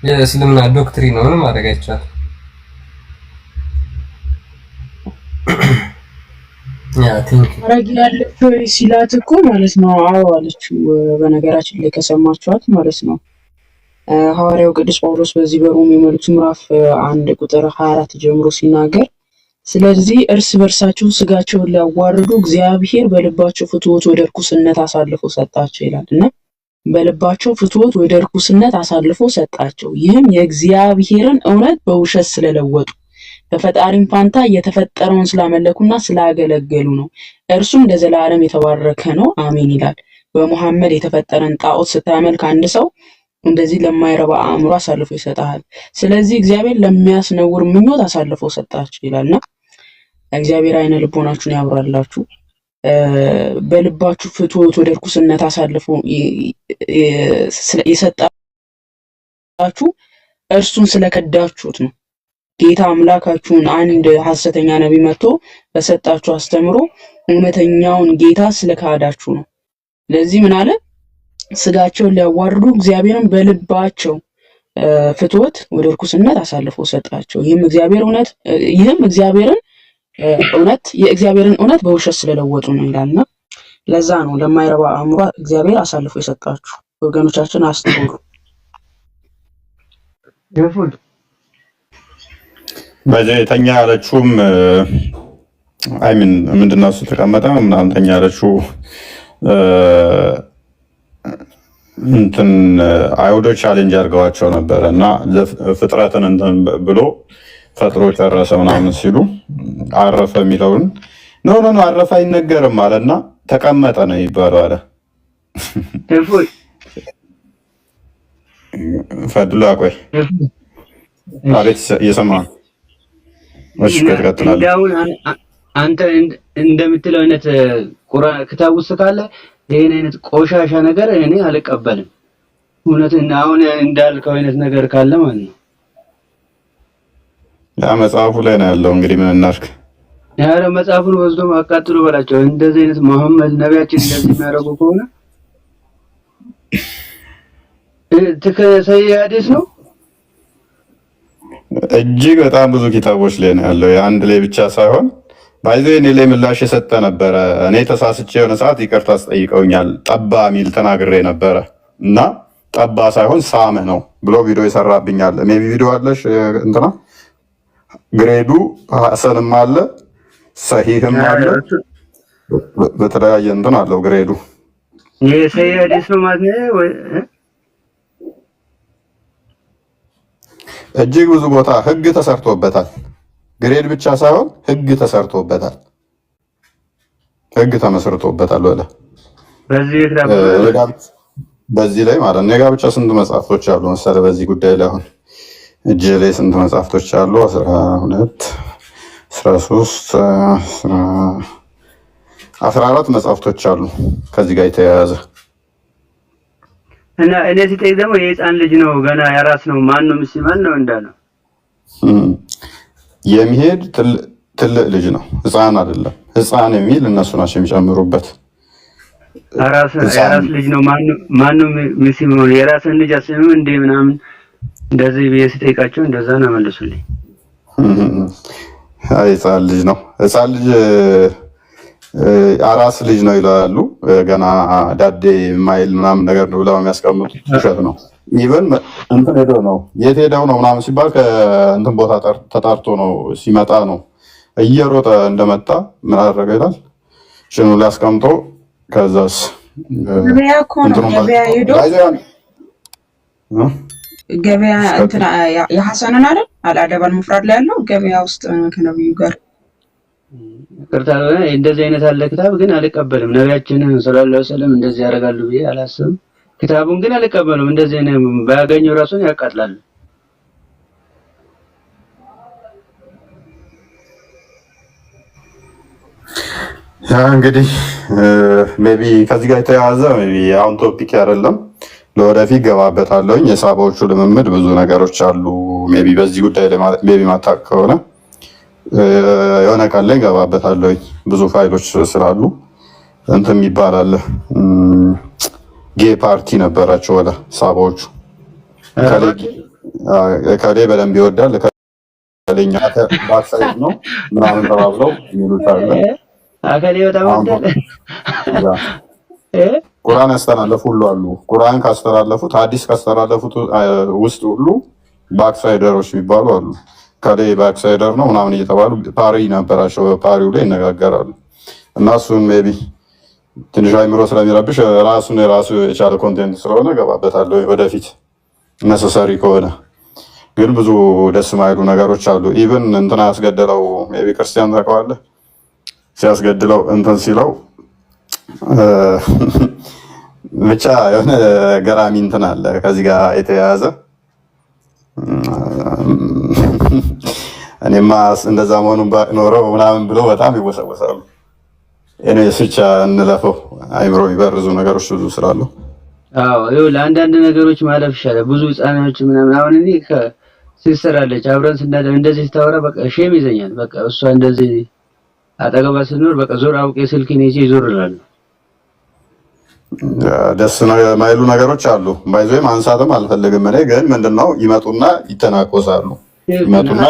የእስልምና ዶክትሪን ነው፣ ምንም ማድረግ አይቻልም። አረግ ያለችው ሲላት እኮ ማለት ነው። አዎ አለችው። በነገራችን ላይ ከሰማችኋት ማለት ነው ሐዋርያው ቅዱስ ጳውሎስ በዚህ በሮሜ መልእክቱ ምዕራፍ 1 ቁጥር 24 ጀምሮ ሲናገር ስለዚህ እርስ በርሳቸው ስጋቸውን ሊያዋርዱ እግዚአብሔር በልባቸው ፍትወት ወደ ርኩስነት አሳልፎ ሰጣቸው ይላል እና በልባቸው ፍትወት ወደ ርኩስነት አሳልፎ ሰጣቸው። ይህም የእግዚአብሔርን እውነት በውሸት ስለለወጡ በፈጣሪም ፋንታ የተፈጠረውን ስላመለኩና ስላገለገሉ ነው። እርሱም ለዘላለም የተባረከ ነው፣ አሜን ይላል። በመሐመድ የተፈጠረን ጣዖት ስታመልክ አንድ ሰው እንደዚህ ለማይረባ አእምሮ አሳልፎ ይሰጣል። ስለዚህ እግዚአብሔር ለሚያስነውር ምኞት አሳልፎ ሰጣችሁ ይላልና እግዚአብሔር አይነ ልቦናችሁን ያብራላችሁ። በልባችሁ ፍትወት ወደ ርኩስነት አሳልፎ የሰጣችሁ እርሱን ስለከዳችሁት ነው። ጌታ አምላካችሁን አንድ ሐሰተኛ ነቢይ መጥቶ በሰጣችሁ አስተምሮ እውነተኛውን ጌታ ስለካዳችሁ ነው። ለዚህ ምን አለ? ስጋቸውን ሊያዋርዱ እግዚአብሔርን በልባቸው ፍትወት ወደ ርኩስነት አሳልፎ ሰጣቸው። ይህም የእግዚአብሔርን እውነት በውሸት ስለለወጡ ነው ይላልና ለዛ ነው ለማይረባ አእምሮ እግዚአብሔር አሳልፎ የሰጣችሁ። ወገኖቻችን አስተውሉ። በዘይተኛ ያለችውም አይምን ምንድነው እሱ ተቀመጠ ምናምን ተኛ ያለችው እንትን አይሁዶች ቻሌንጅ አድርገዋቸው ነበረ እና ፍጥረትን እንትን ብሎ ፈጥሮ ጨረሰ ምናምን ሲሉ አረፈ የሚለውን ኖ አረፈ አይነገርም አለና ተቀመጠ ነው ይባለው አለ። ፈድላ ቆይ አቤት እየሰማ እሺ ከተከተላለ አንተ እንደምትለው አይነት ቁርአን ክታብ ውስጥ ካለ ይሄን አይነት ቆሻሻ ነገር እኔ አልቀበልም። እውነትና አሁን እንዳልከው አይነት ነገር ካለ ማለት ነው ያ መጽሐፉ ላይ ነው ያለው። እንግዲህ ምን እናድርግ? ያረ መጽሐፉን ወስዶ አቃጥሎ በላቸው። እንደዚህ አይነት መሐመድ ነቢያችን እንደዚህ የሚያደርጉ ከሆነ ተከሰይ ሐዲስ ነው። እጅግ በጣም ብዙ ኪታቦች ላይ ነው ያለው። የአንድ ላይ ብቻ ሳይሆን ባይዘይ እኔ ላይ ምላሽ የሰጠ ነበረ። እኔ ተሳስቼ የሆነ ሰዓት ይቅርታ አስጠይቀውኛል። ጠባ ሚል ተናግሬ ነበረ እና ጠባ ሳይሆን ሳመ ነው ብሎ ቪዲዮ ይሰራብኛል። ሜቢ ቪዲዮ አለሽ እንትና ግሬዱ ሐሰንም አለ ሰሂህም አለ በተለያየ እንትን አለው ግሬዱ። ይሄ ሰሂህ ሐዲስ ነው ማለት ነው ወይ? እጅግ ብዙ ቦታ ህግ ተሰርቶበታል። ግሬድ ብቻ ሳይሆን ህግ ተሰርቶበታል፣ ህግ ተመስርቶበታል። ወለ በዚህ ላይ ማለት ነው የጋብቻ ስንት መጽሐፍቶች አሉ መሰለህ? በዚህ ጉዳይ ላይ አሁን እጅ ላይ ስንት መጽሐፍቶች አሉ? 12 13 14 መጽሐፍቶች አሉ ከዚህ ጋር የተያያዘ እና እኔ ሲጠይቅ ደግሞ የህፃን ልጅ ነው ገና ያራስ ነው ማን ነው ምስማን ነው እንዳለው የሚሄድ ትልቅ ልጅ ነው፣ ህፃን አይደለም። ህፃን የሚል እነሱ ናቸው የሚጨምሩበት። ያራስ ልጅ ነው ማን ነው ምስማን የራስን ልጅ አስምም እንደ ምናምን እንደዚህ ሲጠይቃቸው እንደዛ ነው መልሱልኝ። ህፃን ልጅ ነው፣ ህፃን ልጅ አራስ ልጅ ነው ይላሉ። ገና ዳዴ ማይል ምናምን ነገር ነው ብለው የሚያስቀምጡት ውሸት ነው። ኢቨን እንትን ሄዶ ነው የት ሄደው ነው ምናምን ሲባል ከእንትን ቦታ ተጣርቶ ነው ሲመጣ ነው እየሮጠ እንደመጣ ምን አደረገ ይላል። ሽኑ ሊያስቀምጦ ከዛስ ገበያ እኮ ነው ገበያ ሄዶ ገበያ እንትና የሐሰንን አይደል አልአደባል ሙፍራድ ላይ ያለው ገበያ ውስጥ ከነብዩ ጋር ቅርታ እንደዚህ አይነት አለ ክታብ ግን አልቀበልም። ነቢያችን ሰለላሁ ዐለይሂ ወሰለም እንደዚህ ያደርጋሉ ብዬ አላስብም። ክታቡን ግን አልቀበልም። እንደዚህ ነው ባያገኘው ራሱን ያቃጥላል። ያ እንግዲህ ሜቢ ከዚህ ጋር የተያያዘ አሁን ቶፒክ አይደለም፣ ለወደፊት ገባበታለሁኝ። የሳባዎቹ ልምምድ ብዙ ነገሮች አሉ። ሜቢ በዚህ ጉዳይ ላይ ሜቢ ማታቅ ከሆነ የሆነ ቀን ላይ ገባበታለሁኝ። ብዙ ፋይሎች ስላሉ እንትን ይባላል። ጌ ፓርቲ ነበራቸው ወደ ሳባዎቹ ከሌ በደንብ ይወዳል ከሌኛ ባክሳይድ ነው ምናምን ተባብለው የሚሉት አለ። አከሌ በጣም ወዳለ ቁርአን ያስተላለፉ ሁሉ አሉ። ቁርአን ካስተላለፉት ሐዲስ ካስተላለፉት ውስጥ ሁሉ ባክሳይደሮች የሚባሉ አሉ። ከሌ ባክሳይደር ነው ምናምን እየተባሉ ፓሪ ነበራቸው። ፓሪው ላይ ይነጋገራሉ። እና እሱን ሜቢ ትንሽ አይምሮ ስለሚረብሽ የራሱ የቻለ ኮንቴንት ስለሆነ ገባበታለሁ ወደፊት ነሰሰሪ ከሆነ። ግን ብዙ ደስ ማይሉ ነገሮች አሉ። ኢቭን እንትና ያስገደለው ሜቢ ክርስቲያን ታውቀዋለህ? ሲያስገድለው እንትን ሲለው ብቻ የሆነ ገራሚ እንትን አለ ከዚህ ጋር የተያያዘ። እኔማ እንደዛ መሆኑን ባኖረው ምናምን ብለው በጣም ይወሰወሳሉ። እኔ ብቻ እንለፈው። አይምሮ የሚበርዙ ነገሮች ብዙ ስላሉ አዎ ይኸው ለአንዳንድ ነገሮች ማለፍ ይሻላል። ብዙ ህፃናቶች ምናምን አሁን እኔ ሲሰራለች አብረን ስናደር እንደዚህ ስታወራ በቃ ሼም ይዘኛል። በቃ እሷ እንደዚህ አጠገባ ስኖር በቃ ዞር አውቄ ስልኬን ይዤ ዞር እላለሁ። ደስ ነው የማይሉ ነገሮች አሉ። ባይዞ ማንሳትም አልፈልግም። እኔ ግን ምንድነው ይመጡና ይተናኮሳሉ። ይመጡና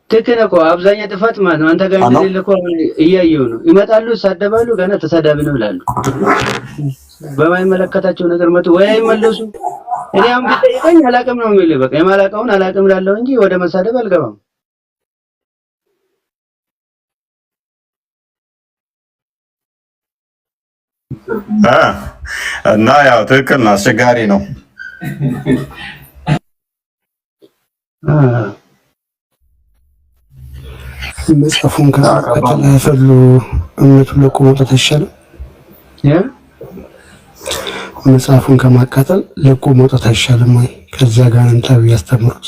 ትክክል እኮ አብዛኛው ጥፋት ማለት ነው። አንተ ጋር እንደሌለ እኮ እያየሁ ነው። ይመጣሉ፣ ይሳደባሉ፣ ገና ተሳዳቢ ነው ይላሉ። በማይመለከታቸው ነገር መጡ ወይ አይመለሱ። እኔ አሁን ብትጠይቀኝ አላውቅም ነው የሚልህ። በቃ የማላውቀውን አላውቅም እላለሁ እንጂ ወደ መሳደብ አልገባም። እና ያው ትክክል ነው። አስቸጋሪ ነው። መጽሐፉን ከማቃጠል ፈሉ እምነቱን ለቆ መውጣት አይሻልም? መጽሐፉን ከማቃጠል ለቆ መውጣት አይሻልም ወይ? ከዚያ ጋር እንታው ያስተምሩት።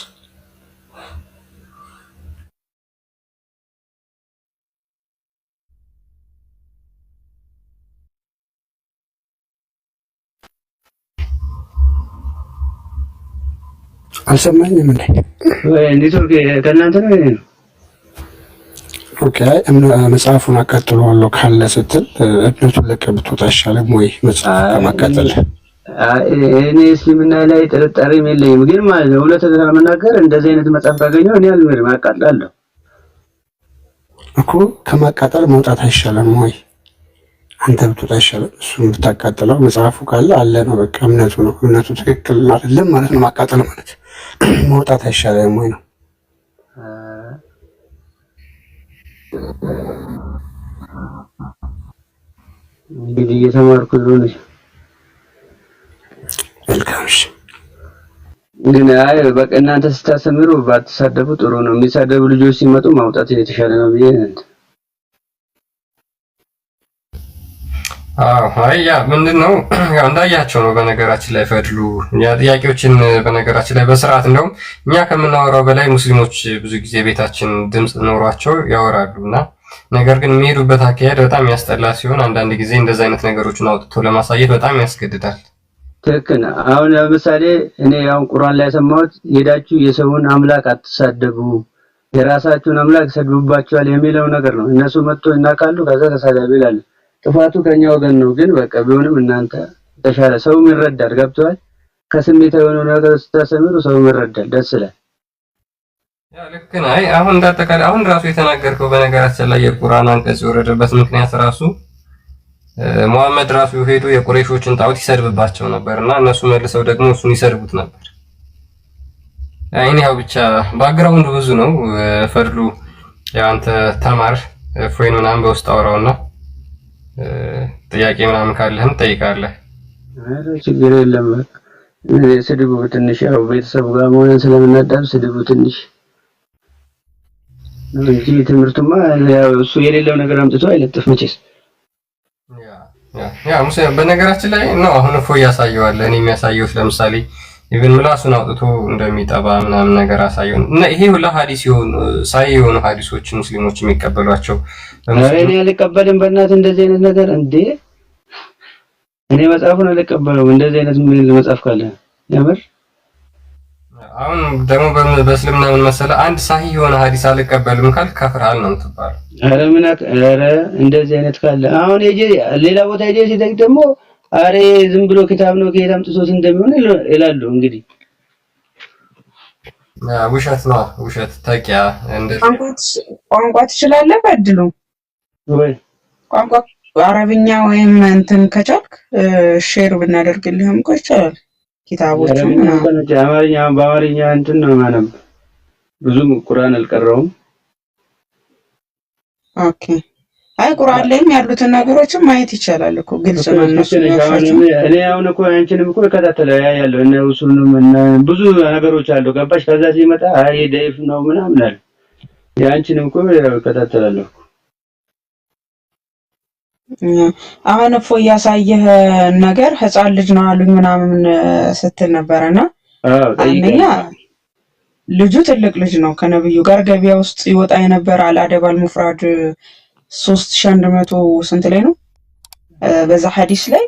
አልሰማኝም እንዴ? ኔትወርክ ከእናንተ ነው ወይ ነው? ኦኬ መጽሐፉን አቃጥለዋለሁ ካለ ስትል እምነቱን ለቀህ ብትወጣ አይሻልም ወይ? መጽሐፍ ከማቃጠል እኔ እስልምና ላይ ጥርጣሬም የለኝም፣ ግን ማለት ነው እውነት ለመናገር እንደዚህ አይነት መጽሐፍ ካገኘሁ እኔ አልምርም፣ አቃጥላለሁ እኮ። ከማቃጠል መውጣት አይሻልም ወይ? አንተ ብትወጣ አይሻልም? እሱን ብታቃጥለው መጽሐፉ ካለ አለ ነው በቃ። እምነቱ ነው፣ እምነቱ ትክክል አይደለም ማለት ነው። ማቃጠል ማለት መውጣት አይሻልም ወይ ነው? እንግዲህ እየተማርኩ ነው። መልካምሽ ግን አይ በቃ እናንተ ስታስተምሩ ባትሳደቡ ጥሩ ነው። የሚሳደቡ ልጆች ሲመጡ ማውጣት የተሻለ ነው ብዬ እንት ያ ምንድነው ያው እንዳያቸው ነው። በነገራችን ላይ ፈድሉ ያ ጥያቄዎችን በነገራችን ላይ በስርዓት እንደውም እኛ ከምናወራው በላይ ሙስሊሞች ብዙ ጊዜ ቤታችን ድምጽ ኖሯቸው ያወራሉና ነገር ግን የሚሄዱበት አካሄድ በጣም ያስጠላ ሲሆን አንዳንድ ጊዜ እንደዛ አይነት ነገሮችን አውጥቶ ለማሳየት በጣም ያስገድዳል። ትክክል። አሁን ለምሳሌ እኔ አሁን ቁርአን ላይ ሰማሁት ሄዳችሁ የሰውን አምላክ አትሳደቡ፣ የራሳችሁን አምላክ ሰድቡባችኋል የሚለው ነገር ነው። እነሱ መጥቶ እናካሉ ከዛ ተሳዳቢ ይላል። ጥፋቱ ከኛ ወገን ነው። ግን በቃ ቢሆንም እናንተ ተሻለ ሰው ይረዳል። ገብቷል። ከስሜት የሆነ ነገር ስታሰምሩ ሰው ይረዳል። ደስ ይላል። ያ ልክ ነህ። አሁን እንዳጠቃላይ አሁን ራሱ የተናገርከው በነገራችን ላይ የቁርአን አንቀጽ የወረደበት ምክንያት ራሱ ሙሐመድ ራሱ ሄዶ የቁረይሾችን ጣዖት ይሰድብባቸው ነበርና እነሱ መልሰው ደግሞ እሱን ይሰድቡት ነበር። ያው ብቻ ባክግራውንዱ ብዙ ነው። ፈድሉ ያው አንተ ተማር ፎይን ምናምን በውስጥ አውራውና ጥያቄ ምናምን ካለህም ጠይቃለህ። አረ ችግር የለም። ስድቡ ትንሽ ያው ቤተሰብ ጋር መሆንን ስለምናዳም ስድቡ ትንሽ እንጂ ትምህርቱማ ያው እሱ የሌለው ነገር አምጥቶ አይለጥፍ መቼስ። ያ ሙሴ በነገራችን ላይ ነው አሁን እኮ ያሳየዋል። እኔ የሚያሳየው ለምሳሌ ኢቭን ምላሱን አውጥቶ እንደሚጠባ ምናምን ነገር አሳየው እና ይሄ ሁላ ሐዲስ ይሁን ሳይ የሆኑ ሐዲሶች ሙስሊሞች የሚቀበሏቸው እኔ አልቀበልም። በእናትህ እንደዚህ አይነት ነገር እንዴ! እኔ መጽሐፉን አልቀበለውም። እንደዚህ አይነት ምን መጽሐፍ ካለ ያምር። አሁን ደግሞ በእስልምና ምን መሰለህ አንድ ሳሂህ የሆነ ሐዲስ አልቀበልም ካል ካፍርሃል ነው የምትባለው። ኧረ እንደዚህ አይነት ካለ አሁን ሌላ ቦታ ሄጄ ሲጠይቅ ደግሞ አሬ ዝም ብሎ ክታብ ነው ከየት አምጥቶት እንደሚሆን ይላሉ። እንግዲህ ውሸት ነው ውሸት ተቂያ እንደዚህ ቋንቋ ትችላለህ በድሉ ወይ ቋንቋ አረብኛ ወይም እንትን ከቻልክ ሼር ብናደርግልህም እኮ ይቻላል። ኪታቦቹ አማርኛ በአማርኛ እንትን ነው ማለት ብዙም ቁርአን አልቀረውም። ኦኬ አይ ቁርአን ላይም ያሉትን ነገሮችን ማየት ይቻላል እኮ ግልጽ ነው። እኔ አሁን እኮ አንቺንም እኮ እከታተለው ያለው እነ እሱንም ብዙ ነገሮች አሉ ገባሽ። ከዛ ሲመጣ አይ ደይፍ ነው ምናምን አለ። ያንቺንም እኮ እከታተላለሁ። አሁን እፎ ያሳየህ ነገር ህፃን ልጅ ነው አሉኝ ምናምን ስትል ነበርና አንደኛ ልጁ ትልቅ ልጅ ነው። ከነብዩ ጋር ገበያ ውስጥ ይወጣ የነበረ አልአደባል ሙፍራድ 3100 ስንት ላይ ነው? በዛ ሐዲስ ላይ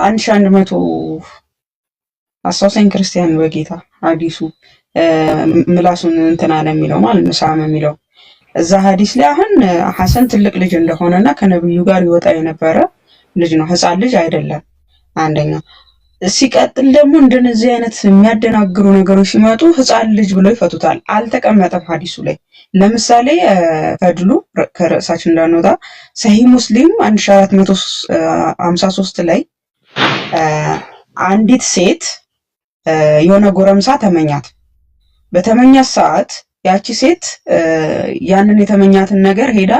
1100 አሳውሰን ክርስቲያን በጌታ ሐዲሱ ምላሱን እንትና ነው የሚለው ማለት ነው ሳም የሚለው እዛ ሐዲስ ላይ አሁን ሐሰን ትልቅ ልጅ እንደሆነና ከነብዩ ጋር ይወጣ የነበረ ልጅ ነው፣ ህፃን ልጅ አይደለም። አንደኛ ሲቀጥል ደግሞ እንደነዚህ አይነት የሚያደናግሩ ነገሮች ሲመጡ ህፃን ልጅ ብሎ ይፈቱታል። አልተቀመጠም ሐዲሱ ላይ። ለምሳሌ ፈድሉ ከርዕሳችን እንዳንወጣ ሰሂህ ሙስሊም 1453 ላይ አንዲት ሴት የሆነ ጎረምሳ ተመኛት። በተመኛት ሰዓት ያቺ ሴት ያንን የተመኛትን ነገር ሄዳ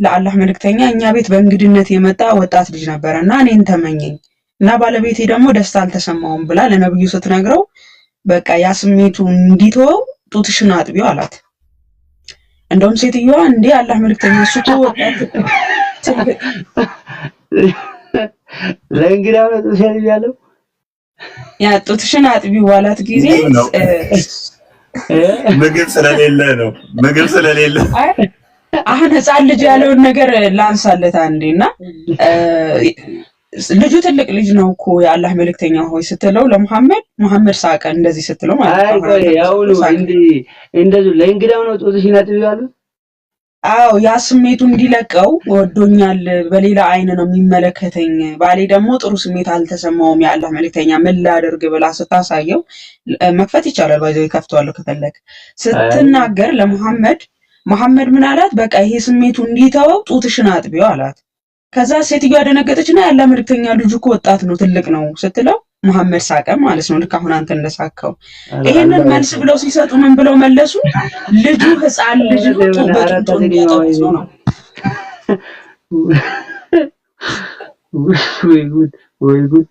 ለአላህ መልእክተኛ እኛ ቤት በእንግድነት የመጣ ወጣት ልጅ ነበረና እኔን ተመኘኝ እና ባለቤቴ ደግሞ ደስታ አልተሰማውም ብላ ለነብዩ ስትነግረው በቃ ያ ስሜቱ እንዲተወው ጡትሽን አጥቢው አላት። እንደውም ሴትዮዋ እንዴ አላህ መልእክተኛ እሱ እኮ ወጣት ለእንግዳ ነው ያለው ያ ጡትሽን አጥቢው ባላት ጊዜ ምግብ ስለሌለ ነው። ምግብ ስለሌለ አሁን ህፃን ልጅ ያለውን ነገር ላንሳለት አንዴና ልጁ ትልቅ ልጅ ነው እኮ የአላህ መልእክተኛ ሆይ ስትለው ለሙሐመድ ሳቀ። እንደዚህ ስትለው ማለት ነው። አይ ያውሉ እንደዚህ ለእንግዳው ነው ጡትሽን አጥቢው ያሉት። አዎ ያ ስሜቱ እንዲለቀው ወዶኛል፣ በሌላ አይን ነው የሚመለከተኝ፣ ባሌ ደግሞ ጥሩ ስሜት አልተሰማውም፣ የአላህ መልእክተኛ ምን ላደርግ ብላ ስታሳየው መክፈት ይቻላል። ባይዘው ይከፍተዋል ከፈለክ ስትናገር ለሙሐመድ ምን አላት? በቃ ይሄ ስሜቱ እንዲተወው ጡትሽን አጥቢው አላት። ከዛ ሴትዮዋ ደነገጠችና የአላህ መልእክተኛ ልጁ እኮ ወጣት ነው ትልቅ ነው ስትለው ሙሐመድ ሳቀ ማለት ነው። ልክ አሁን አንተ እንደሳከው ይሄንን መልስ ብለው ሲሰጡ ምን ብለው መለሱ? ልጁ ህፃን ልጅ ነው በጡት እንዲያጠቡ ነው። ወይ ጉድ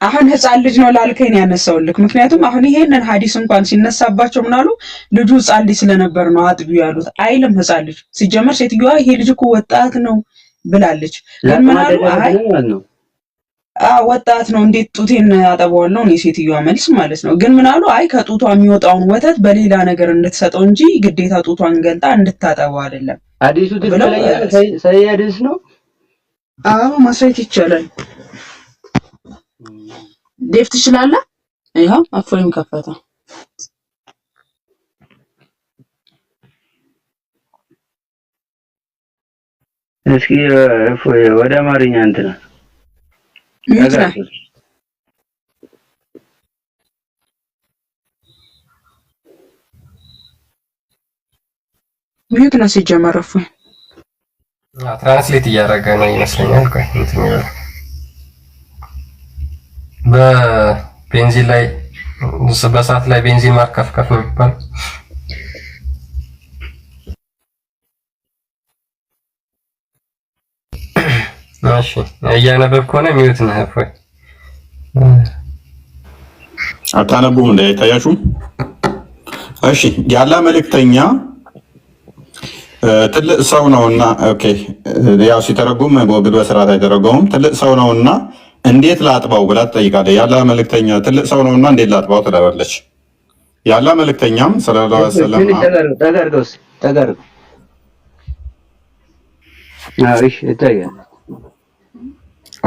አሁን ህፃን ልጅ ነው ላልከኝ ያነሳውልክ። ምክንያቱም አሁን ይሄንን ሐዲስ እንኳን ሲነሳባቸው ምናሉ ልጁ ህፃን ልጅ ስለነበር ነው አጥቢው ያሉት። አይልም ህፃን ልጅ ሲጀመር ሴትዮዋ ይሄ ልጅ እኮ ወጣት ነው ብላለች። ግን ምናሉ አይ ወጣት ነው እንዴት ጡቴን አጠባዋለሁ ነው የሴትዮዋ መልስ ማለት ነው። ግን ምናሉ አይ ከጡቷ የሚወጣውን ወተት በሌላ ነገር እንድትሰጠው እንጂ ግዴታ ጡቷን ገልጣ እንድታጠባው አይደለም። ሐዲሱ ትክክለኛ ሰሂህ ሐዲስ ነው። አዎ ማሳየት ይቻላል። ዴፍ ትችላለህ? ይሄው አፎይም ከፈታ እስኪ ወደ አማርኛ እንትና ሚዩት ነው ሲጀመር እፎይ ትራንስሌት እያደረገ ነው ይመስለኛል። ቆይ እንትን ይላል በቤንዚን ላይ በሰዓት ላይ ቤንዚን ማርከፍከፍ ነው የሚባለው። እሺ እያነበብክ ከሆነ ሚዩት ነህ እፎይ። አታነቡም እንደ አይታያችሁም? እሺ ያላ መልእክተኛ ትልቅ ሰው ነውና፣ ኦኬ ያው ሲተረጉም ጎግል በስርዓት አይተረጉምም። ትልቅ ሰው ነውና እንዴት ላጥባው ብላ ትጠይቃለች። ያላ መልእክተኛ ትልቅ ሰው ነውና እንዴት ላጥባው ትላለች። ያላ መልእክተኛም ሰለላሁ ዐለይሂ ወሰለም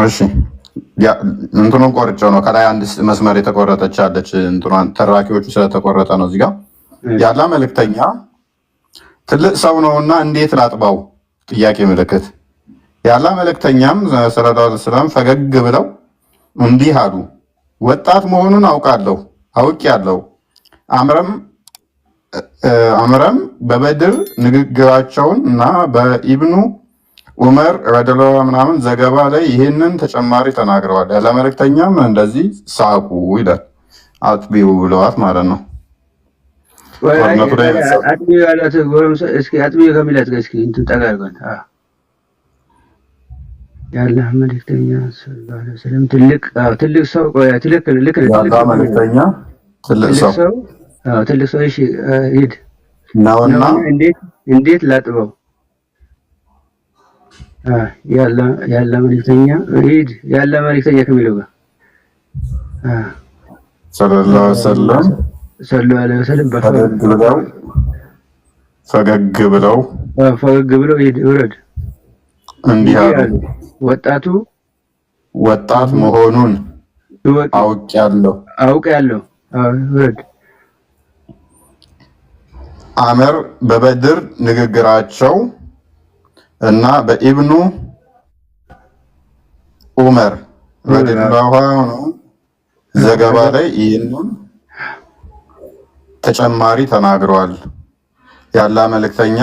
እሺ እንትኑን ቆርጬው ነው ከላይ አንድ መስመር የተቆረጠች አለች። እንትኗን ተራኪዎቹ ስለተቆረጠ ነው እዚህ ጋር ያላ መልእክተኛ ትልቅ ሰው ነውና እንዴት ላጥባው ጥያቄ ምልክት። ያላ መልእክተኛም ሰለላሁ ዐለይሂ ወሰለም ፈገግ ብለው እንዲህ አሉ፣ ወጣት መሆኑን አውቄያለሁ። አምረም በበድር ንግግራቸውን እና በኢብኑ ዑመር ረዲየላሁ ምናምን ዘገባ ላይ ይህንን ተጨማሪ ተናግረዋል። ያላ መልእክተኛም እንደዚህ ሳቁ ይላል። አጥቢው ብለዋት ማለት ነው። አጥቢው ከሚላት እስኪ እንትን ጠጋርገን ያላ መልእክተኛ ሰለላሁ ዐለይሂ ወሰለም ትልቅ ሰው ያላ መልእክተኛ ትልቅ ሰው እሺ ሂድ ነውና እንዴት ላጥበው? ያላ መልእክተኛ ሂድ ያላ መልእክተኛ ከሚለው ጋር ሰለላሁ ዐለይሂ ወሰለም ፈገግ ብለው ሂድ ውረድ እንዲህ አሉ፣ ወጣት መሆኑን አውቄያለሁ። ውረድ አመር በበድር ንግግራቸው እና በኢብኑ ዑመር ረዲየላሁ ዐንሁ ዘገባ ላይ ይህንን ተጨማሪ ተናግረዋል። ያላ መልእክተኛ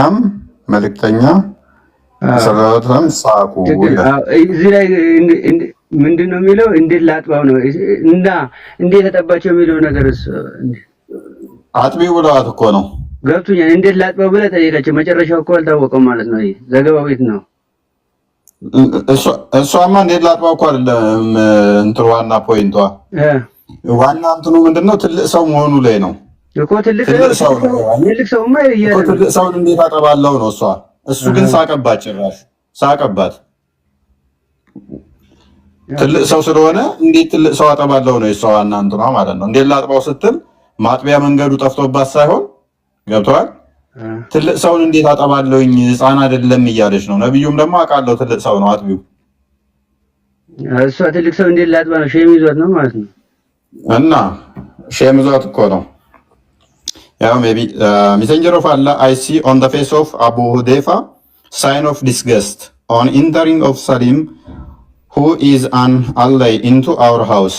ሰለላሁ ዐለይሂ ወሰለም ሳቁ ይላል። እዚህ ላይ ምንድነው የሚለው? እንዴት ላጥባው ነው እና እንዴት ተጠባቸው የሚለው ነገርስ አጥቢው ብለዋት እኮ ነው። ገብቶኛል። እንዴት ላጥባው ብለህ ጠየቀችው። መጨረሻው እኮ አልታወቀም ማለት ነው። ይሄ ዘገባው የት ነው? እሷማ እንዴት ላጥባው እኮ አይደለም እንትኑ ዋና ፖይንቷ ዋና እንትኑ ምንድነው? ትልቅ ሰው መሆኑ ላይ ነው እኮ። ትልቅ ሰውማ ትልቅ ሰውን እንዴት አጠባለው ነው እሷ። እሱ ግን ሳቀባት፣ ጭራሽ ሳቀባት። ትልቅ ሰው ስለሆነ እንዴት ትልቅ ሰው አጠባለው ነው የሷ ዋና እንትኗ ማለት ነው። እንዴት ላጥባው ስትል ማጥቢያ መንገዱ ጠፍቶባት ሳይሆን ገብቷል። ትልቅ ሰውን እንዴት አጠባለውኝ ህፃን አይደለም እያለች ነው። ነብዩም ደግሞ አውቃለሁ ትልቅ ሰው ነው አጥቢው። እሷ ትልቅ ሰው እንዴት ላጥባ ነው? ሼም ይዟት ነው ማለት ነው። እና ሼም ይዟት እኮ ነው። ያው ሜቢ messenger of Allah I see on the face of Abu Hudayfa sign of disgust on entering of Salim who is an ally into our house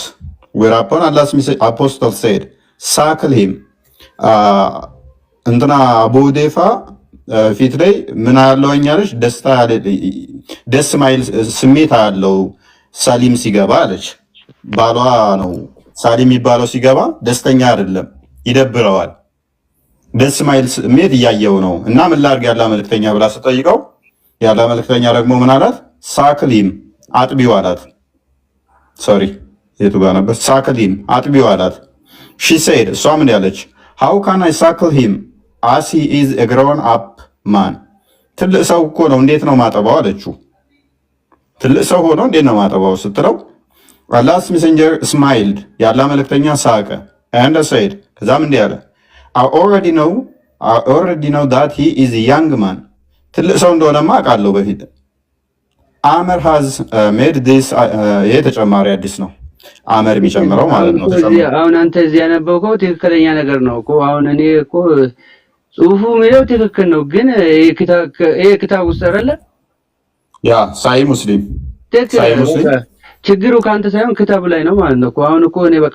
whereupon Allah's apostle said sackle him እንትና አቡ ሁዴፋ ፊት ላይ ምን አለውኝ አለች። ደስ ማይል ስሜት አለው ሳሊም ሲገባ አለች። ባሏ ነው ሳሊም የሚባለው ሲገባ ደስተኛ አይደለም፣ ይደብረዋል። ደስ ማይል ስሜት እያየው ነው እና ምን ላድርግ ያላ መልእክተኛ ብላ ስጠይቀው ያላ መልእክተኛ ደግሞ ምን አላት? ሳክሊም አጥቢው አላት። ሶሪ የቱ ጋር ነበር? ሳክሊም አጥቢው አላት። ሺ ሴድ እሷ ምን ያለች? how can I sackle him as he is a grown up man? ትልቅ ሰው እኮ ነው እንዴት ነው ማጠባው አለችው። ትልቅ ሰው ሆኖ እንዴት ነው ማጠባው ስትለው Allah's messenger smiled ያላ መልእክተኛ ሳቀ and said ከዛም እንዲህ አለ I already know that he is a young man ትልቅ ሰው እንደሆነማ አውቃለሁ በፊት አመር has made this ይሄ ተጨማሪ አዲስ ነው አመር የሚጨምረው ማለት ነው። አሁን አንተ እዚህ ያነበብከው ትክክለኛ ነገር ነው እኮ። አሁን እኔ እኮ ጽሁፉ የሚለው ትክክል ነው፣ ግን ይሄ ክታብ ውስጥ አይደለ? ያ ሳይ ሙስሊም ችግሩ ከአንተ ሳይሆን ክታቡ ላይ ነው ማለት ነው እኮ። አሁን እኮ እኔ በቃ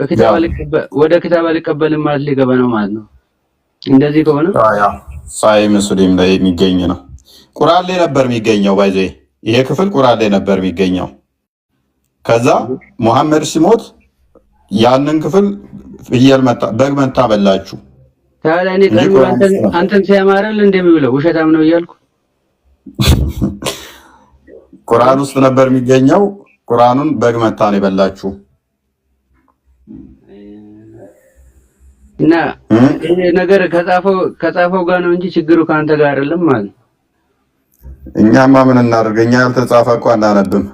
ወደ ክታብ አልቀበልም ማለት ሊገባ ነው ማለት ነው። እንደዚህ ከሆነ ሳይ ሙስሊም ላይ የሚገኝ ነው። ቁርአን ላይ ነበር የሚገኘው። ባይዘ ይሄ ክፍል ቁርአን ላይ ነበር የሚገኘው። ከዛ ሙሐመድ ሲሞት ያንን ክፍል ፍየል መታ በግ መታ በላችሁ። ታዲያ እኔ አንተን ሲያማረል እንደሚብለው ውሸታም ነው እያልኩ ቁርአን ውስጥ ነበር የሚገኘው። ቁርአኑን በግ መታ ነው የበላችሁ። እና ይሄ ነገር ከጻፈው ጋር ነው እንጂ ችግሩ ካንተ ጋር አይደለም ማለት። እኛማ ምን እናድርግ? እኛ ያልተጻፈ እኮ አናነብም።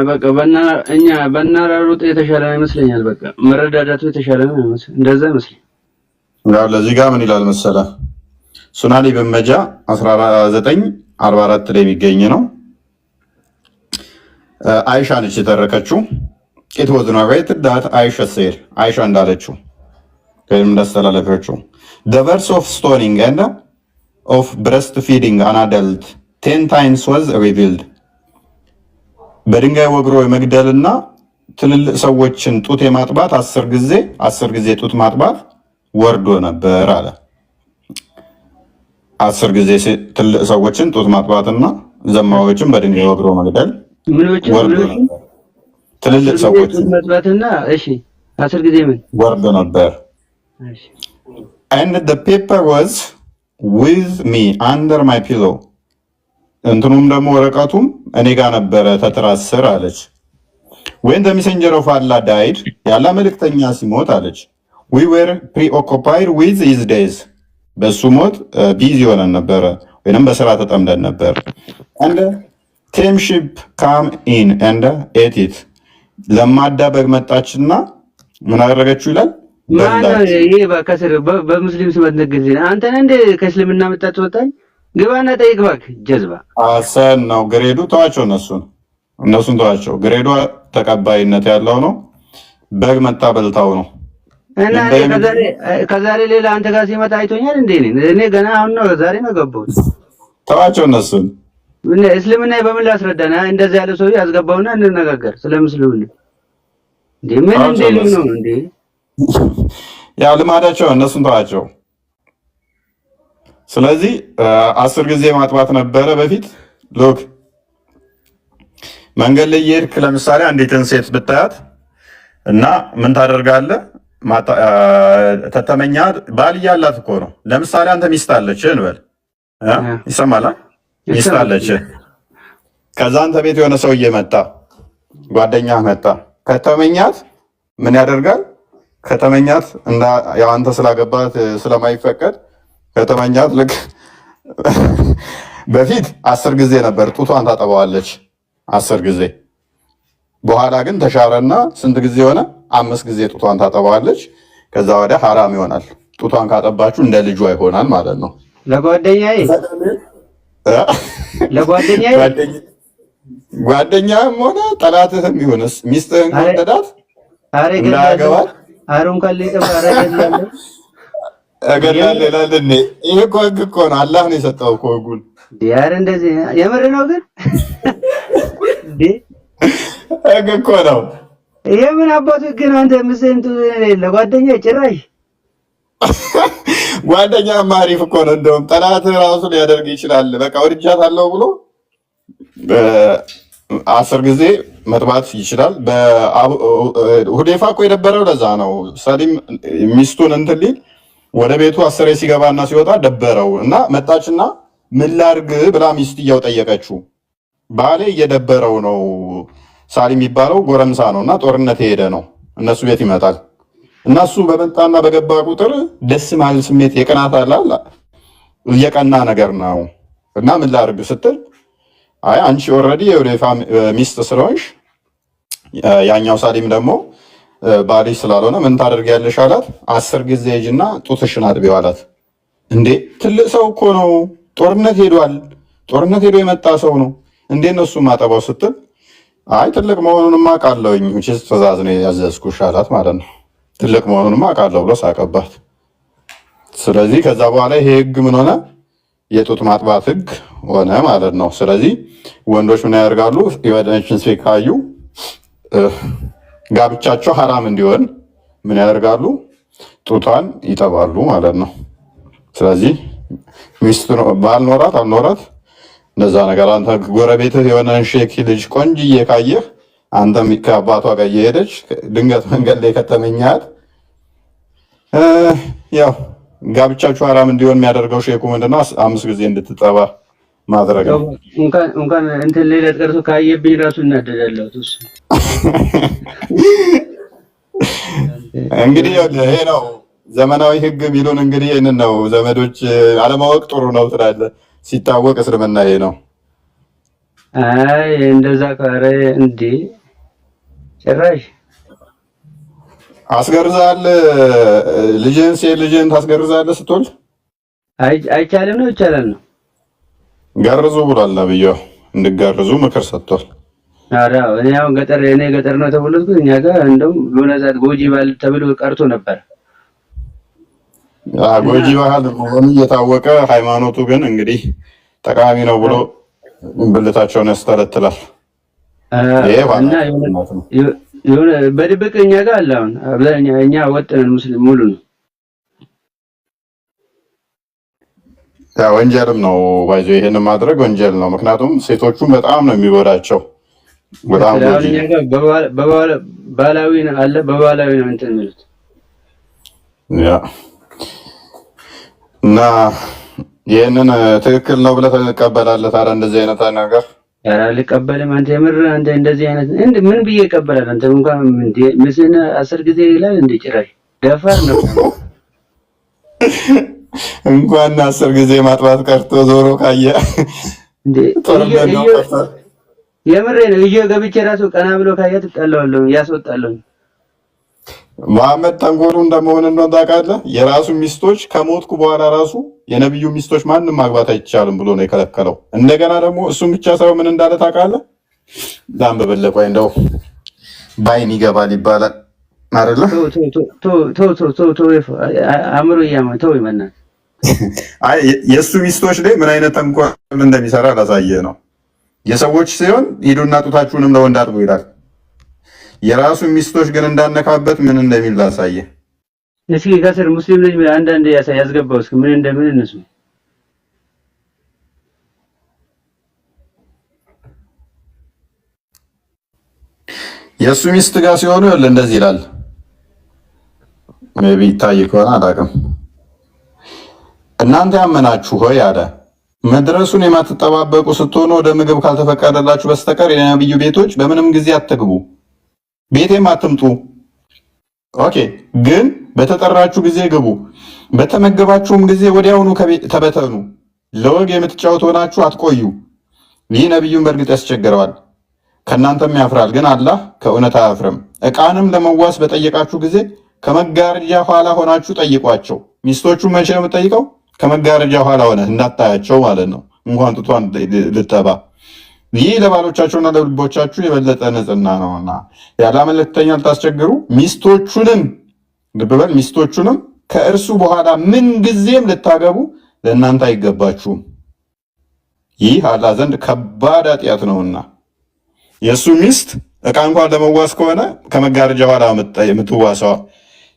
በቃ እኛ በእናራሩጥ የተሻለ ይመስለኛል። በቃ መረዳዳቱ የተሻለ ነው ይመስል እንደዛ ይመስል። ያው ለዚህ ጋር ምን ይላል መሰለህ? ሱናን ኢብን መጃ 1944 ላይ የሚገኝ ነው። አይሻ ነች የተረከችው። it was narrated that Aisha said አይሻ እንዳለችው ከምን እንዳስተላለፈችው the verse of stoning and of breastfeeding an adult 10 times was revealed በድንጋይ ወግሮ የመግደልና ትልልቅ ሰዎችን ጡት የማጥባት 10 ጊዜ ጡት ማጥባት ወርዶ ነበር አለ። 10 ጊዜ ትልልቅ ሰዎችን ጡት ማጥባትና ዘማዎችን በድንጋይ ወግሮ መግደል ወርዶ ነበር። ትልልቅ ሰዎችን ማጥባትና እሺ 10 ጊዜ ምን ወርዶ ነበር። እሺ and the paper was with me under my pillow እንትኑም ደግሞ ወረቀቱም እኔ ጋር ነበረ ተትራስር አለች። when the messenger of Allah died ያላ መልእክተኛ ሲሞት አለች we were preoccupied with his days በሱ ሞት ቢዚ ሆነን ነበረ ወይንም በስራ ተጠምደን ነበር and came sheep come in and ate it ለማዳ በግ መጣችና ምን አደረገችው ይላል ማነው ይሄ በከስር በሙስሊም ስመት ንግዚ አንተ ነህ እንደ ከእስልምና መጣች ወጣኝ ግባና ጠይቅ እባክህ ጀዝባ አሰን ነው ግሬዱ ተዋቸው እነሱን ተዋቸው ግሬዱ ተቀባይነት ያለው ነው በግ መጣ በልታው ነው እና ከዛሬ ሌላ አንተ ጋር ሲመጣ አይቶኛል እንዴ እኔ ገና አሁን ነው ዛሬ ነው ገባሁት ተዋቸው እነሱን ምን እስልምና በምን ላስረዳና እንደዚህ ያለ ሰው ያስገባውና እንነጋገር ስለምስልምና እንዴ ምን እንዴ ነው እንዴ ያው ልማዳቸው እነሱን ተዋቸው። ስለዚህ 10 ጊዜ ማጥባት ነበረ በፊት ሎክ መንገድ ላይ እየሄድክ ለምሳሌ አንዲትን ሴት ብታያት እና ምን ታደርጋለህ ተተመኛት ባል ያላት እኮ ነው። ለምሳሌ አንተ ሚስት አለች እንበል ይሰማል ሚስት አለች ከዛ አንተ ቤት የሆነ ሰውዬ መጣ ጓደኛህ መጣ ከተመኛት ምን ያደርጋል ከተመኛት እና ያው አንተ ስላገባት ስለማይፈቀድ ከተመኛት ልክ በፊት 10 ጊዜ ነበር ጡቷን ታጠባዋለች 10 ጊዜ በኋላ ግን ተሻረና ስንት ጊዜ ሆነ 5 ጊዜ ጡቷን ታጠባዋለች ከዛ ወዲያ حرام ይሆናል ጡቷን ካጠባችሁ እንደ ልጇ ይሆናል ማለት ነው ጓደኛም ሆነ ጠላትህም ይሁንስ ሚስትህን ከወደዳት እንዳያገባት አሩን ከለይተው አረጋግላለ አገላለ ለለኔ ይሄ እኮ ህግ እኮ ነው አላህ ነው የሰጠው እኮ ህጉን ዲያር እንደዚህ የምር ነው ግን ህግ እኮ ነው የምን አባቱ ህግ ነው አንተ ምሰንቱ ለጓደኛ ጭራሽ ጓደኛ ማሪፍ እኮ ነው እንደውም ጠላት ራሱ ሊያደርግ ይችላል በቃ ወርጃታለሁ ብሎ 10 ጊዜ መጥባት ይችላል ሁዴፋ እኮ የደበረው ለዛ ነው ሰሊም ሚስቱን እንትን ሊል ወደ ቤቱ 10 ሲገባና ሲወጣ ደበረው እና መጣችና ምን ላድርግ ብላ ሚስትየው ጠየቀችው ባሌ እየደበረው ነው ሳሊም የሚባለው ጎረምሳ ነውና ጦርነት ሄደ ነው እነሱ ቤት ይመጣል እና እሱ በመጣና በገባ ቁጥር ደስ ማል ስሜት የቀናት አላላ የቀና ነገር ነው እና ምን ላድርግ ስትል አይ አንቺ ኦሬዲ የሁዴፋ ሚስት ስለሆንሽ ያኛው ሳሊም ደግሞ ባሊ ስላልሆነ ምን ታደርጊያለሽ አላት 10 ጊዜ ሂጂና ጡትሽን አጥቢው አላት እንዴ ትልቅ ሰው እኮ ነው ጦርነት ሄዶ የመጣ ሰው ነው እንዴ ነው እሱ ማጠባው ስትል አይ ትልቅ መሆኑንማ አውቃለሁኝ እቺስ ትእዛዝ ነው ያዘዝኩሽ አላት ማለት ነው ትልቅ መሆኑንማ አውቃለሁ ብሎ ሳቀባት ስለዚህ ከዛ በኋላ ይሄ ህግ ምን ሆነ የጡት ማጥባት ህግ ሆነ ማለት ነው ስለዚህ ወንዶች ምን ያደርጋሉ የወደነችን ሲካዩ ጋብቻቸው حرام እንዲሆን ምን ያደርጋሉ ጡቷን ይጠባሉ ማለት ነው ስለዚህ ሚስት ነው ባልኖራት አልኖራት ለዛ ነገር አንተ ጎረቤትህ የሆነን ሼክ ልጅ ቆንጅዬ ካየህ አንተም ከአባቷ ጋር እየሄደች ድንገት መንገድ ላይ ከተመኛት ያው ጋብቻችሁ حرام እንዲሆን የሚያደርገው ሼኩ ምንድነው 5 ጊዜ እንድትጠባ ማድረግ ነው እንኳን እንትን ሌላ ተቀርሶ ካየብኝ ራሱ እናደዳለሁ እንግዲህ ይሄ ነው ዘመናዊ ህግ ቢሉን እንግዲህ ይህንን ነው። ዘመዶች አለማወቅ ጥሩ ነው ትላለህ። ሲታወቅ እስልምና ይሄ ነው። አይ እንደዛ ካረ እንዴ ጭራሽ አስገርዛል። ልጅን ሴት ልጅን ታስገርዛለህ ስትወልድ? አይቻልም ነው ይቻላል ነው? ገርዙ ብሏል ነብዩ። እንድገርዙ ምክር ሰጥቷል። ኧረ እኔ አሁን ገጠር ነው ተወለድኩት። እኛ ጋር እንደውም የሆነ ሰዓት ጎጂ ባህል ተብሎ ቀርቶ ነበር። ጎጂ ባህል መሆኑ እየታወቀ ሃይማኖቱ ግን እንግዲህ ጠቃሚ ነው ብሎ ብልታቸውን ያስተለትላል። እና የሆነ በድብቅ እኛ ጋር አለ። አሁን አብዛኛው እኛ ወጥነን ሙስሊም ሙሉ ነው። ወንጀልም ነው ባይዞ ይሄን ማድረግ ወንጀል ነው። ምክንያቱም ሴቶቹን በጣም ነው የሚጎዳቸው። በጣም ባህላዊ ነው አለ በባህላዊ ነው እንትን የሚሉት ያ እና ይሄንን ትክክል ነው ብለህ ትቀበላለህ? ታዲያ እንደዚህ አይነት ነገር ኧረ አልቀበልም። አንተ የምር አንተ እንደዚህ አይነት ምን ብዬ እቀበላለሁ? አንተ እንኳን እንደ ምስን 10 ጊዜ ይላል እንደ ጭራሽ ደፋር ነው። እንኳን 10 ጊዜ ማጥባት ቀርቶ ዞሮ ካየ እንዴ የምሬ ነው። ገብቼ ራሱ ቀና ብሎ ካየ ትጣላዋለሁ፣ ያስወጣለሁ። መሐመድ ተንኮሉ እንደመሆን ነው ታውቃለህ። የራሱ ሚስቶች ከሞትኩ በኋላ ራሱ የነብዩ ሚስቶች ማንም ማግባት አይቻልም ብሎ ነው የከለከለው። እንደገና ደግሞ እሱም ብቻ ሳይሆን ምን እንዳለ ታውቃለህ? ላንብብልህ፣ ቆይ እንደው ባይን ይገባል ይባላል አይደለ? አምሮ ተው ይመናል። አይ የእሱ ሚስቶች ላይ ምን አይነት ተንኮል እንደሚሰራ ላሳየህ ነው። የሰዎች ሲሆን ሂዱና ጡታችሁንም ለወንድ አጥቡ ይላል። የራሱ ሚስቶች ግን እንዳነካበት ምን እንደሚል ላሳየህ። እስኪ ከስር ሙስሊም ልጅ አንዳንድ ያስገባው እስኪ ምን እንደምን እነሱ የእሱ ሚስት ጋር ሲሆኑ ይኸውልህ እንደዚህ ይላል። ሜቢ ይታይ ከሆነ አላውቅም። እናንተ ያመናችሁ ሆይ አለ መድረሱን የማትጠባበቁ ስትሆኑ ወደ ምግብ ካልተፈቀደላችሁ በስተቀር የነብዩ ቤቶች በምንም ጊዜ አትግቡ፣ ቤቴም አትምጡ። ኦኬ፣ ግን በተጠራችሁ ጊዜ ግቡ፣ በተመገባችሁም ጊዜ ወዲያውኑ ተበተኑ። ለወግ የምትጫወቱ ሆናችሁ አትቆዩ። ይህ ነብዩን በእርግጥ ያስቸግረዋል፣ ከእናንተም ያፍራል። ግን አላህ ከእውነት አያፍርም። ዕቃንም ለመዋስ በጠየቃችሁ ጊዜ ከመጋረጃ ኋላ ሆናችሁ ጠይቋቸው። ሚስቶቹ መቼ ነው የምትጠይቀው? ከመጋረጃ ኋላ ሆነ እንዳታያቸው ማለት ነው። እንኳን ጡቷን ልጠባ። ይህ ለባሎቻቸውና ለልቦቻችሁ የበለጠ ንጽሕና ነውና ያለ መልእክተኛ ልታስቸግሩ ሚስቶቹንም ልብ በል ሚስቶቹንም ከእርሱ በኋላ ምን ጊዜም ልታገቡ ለእናንተ አይገባችሁም። ይህ አላህ ዘንድ ከባድ ኃጢአት ነውና። የእሱ ሚስት ዕቃ እንኳን ለመዋስ ከሆነ ከመጋረጃ ኋላ የምትዋሰዋ፣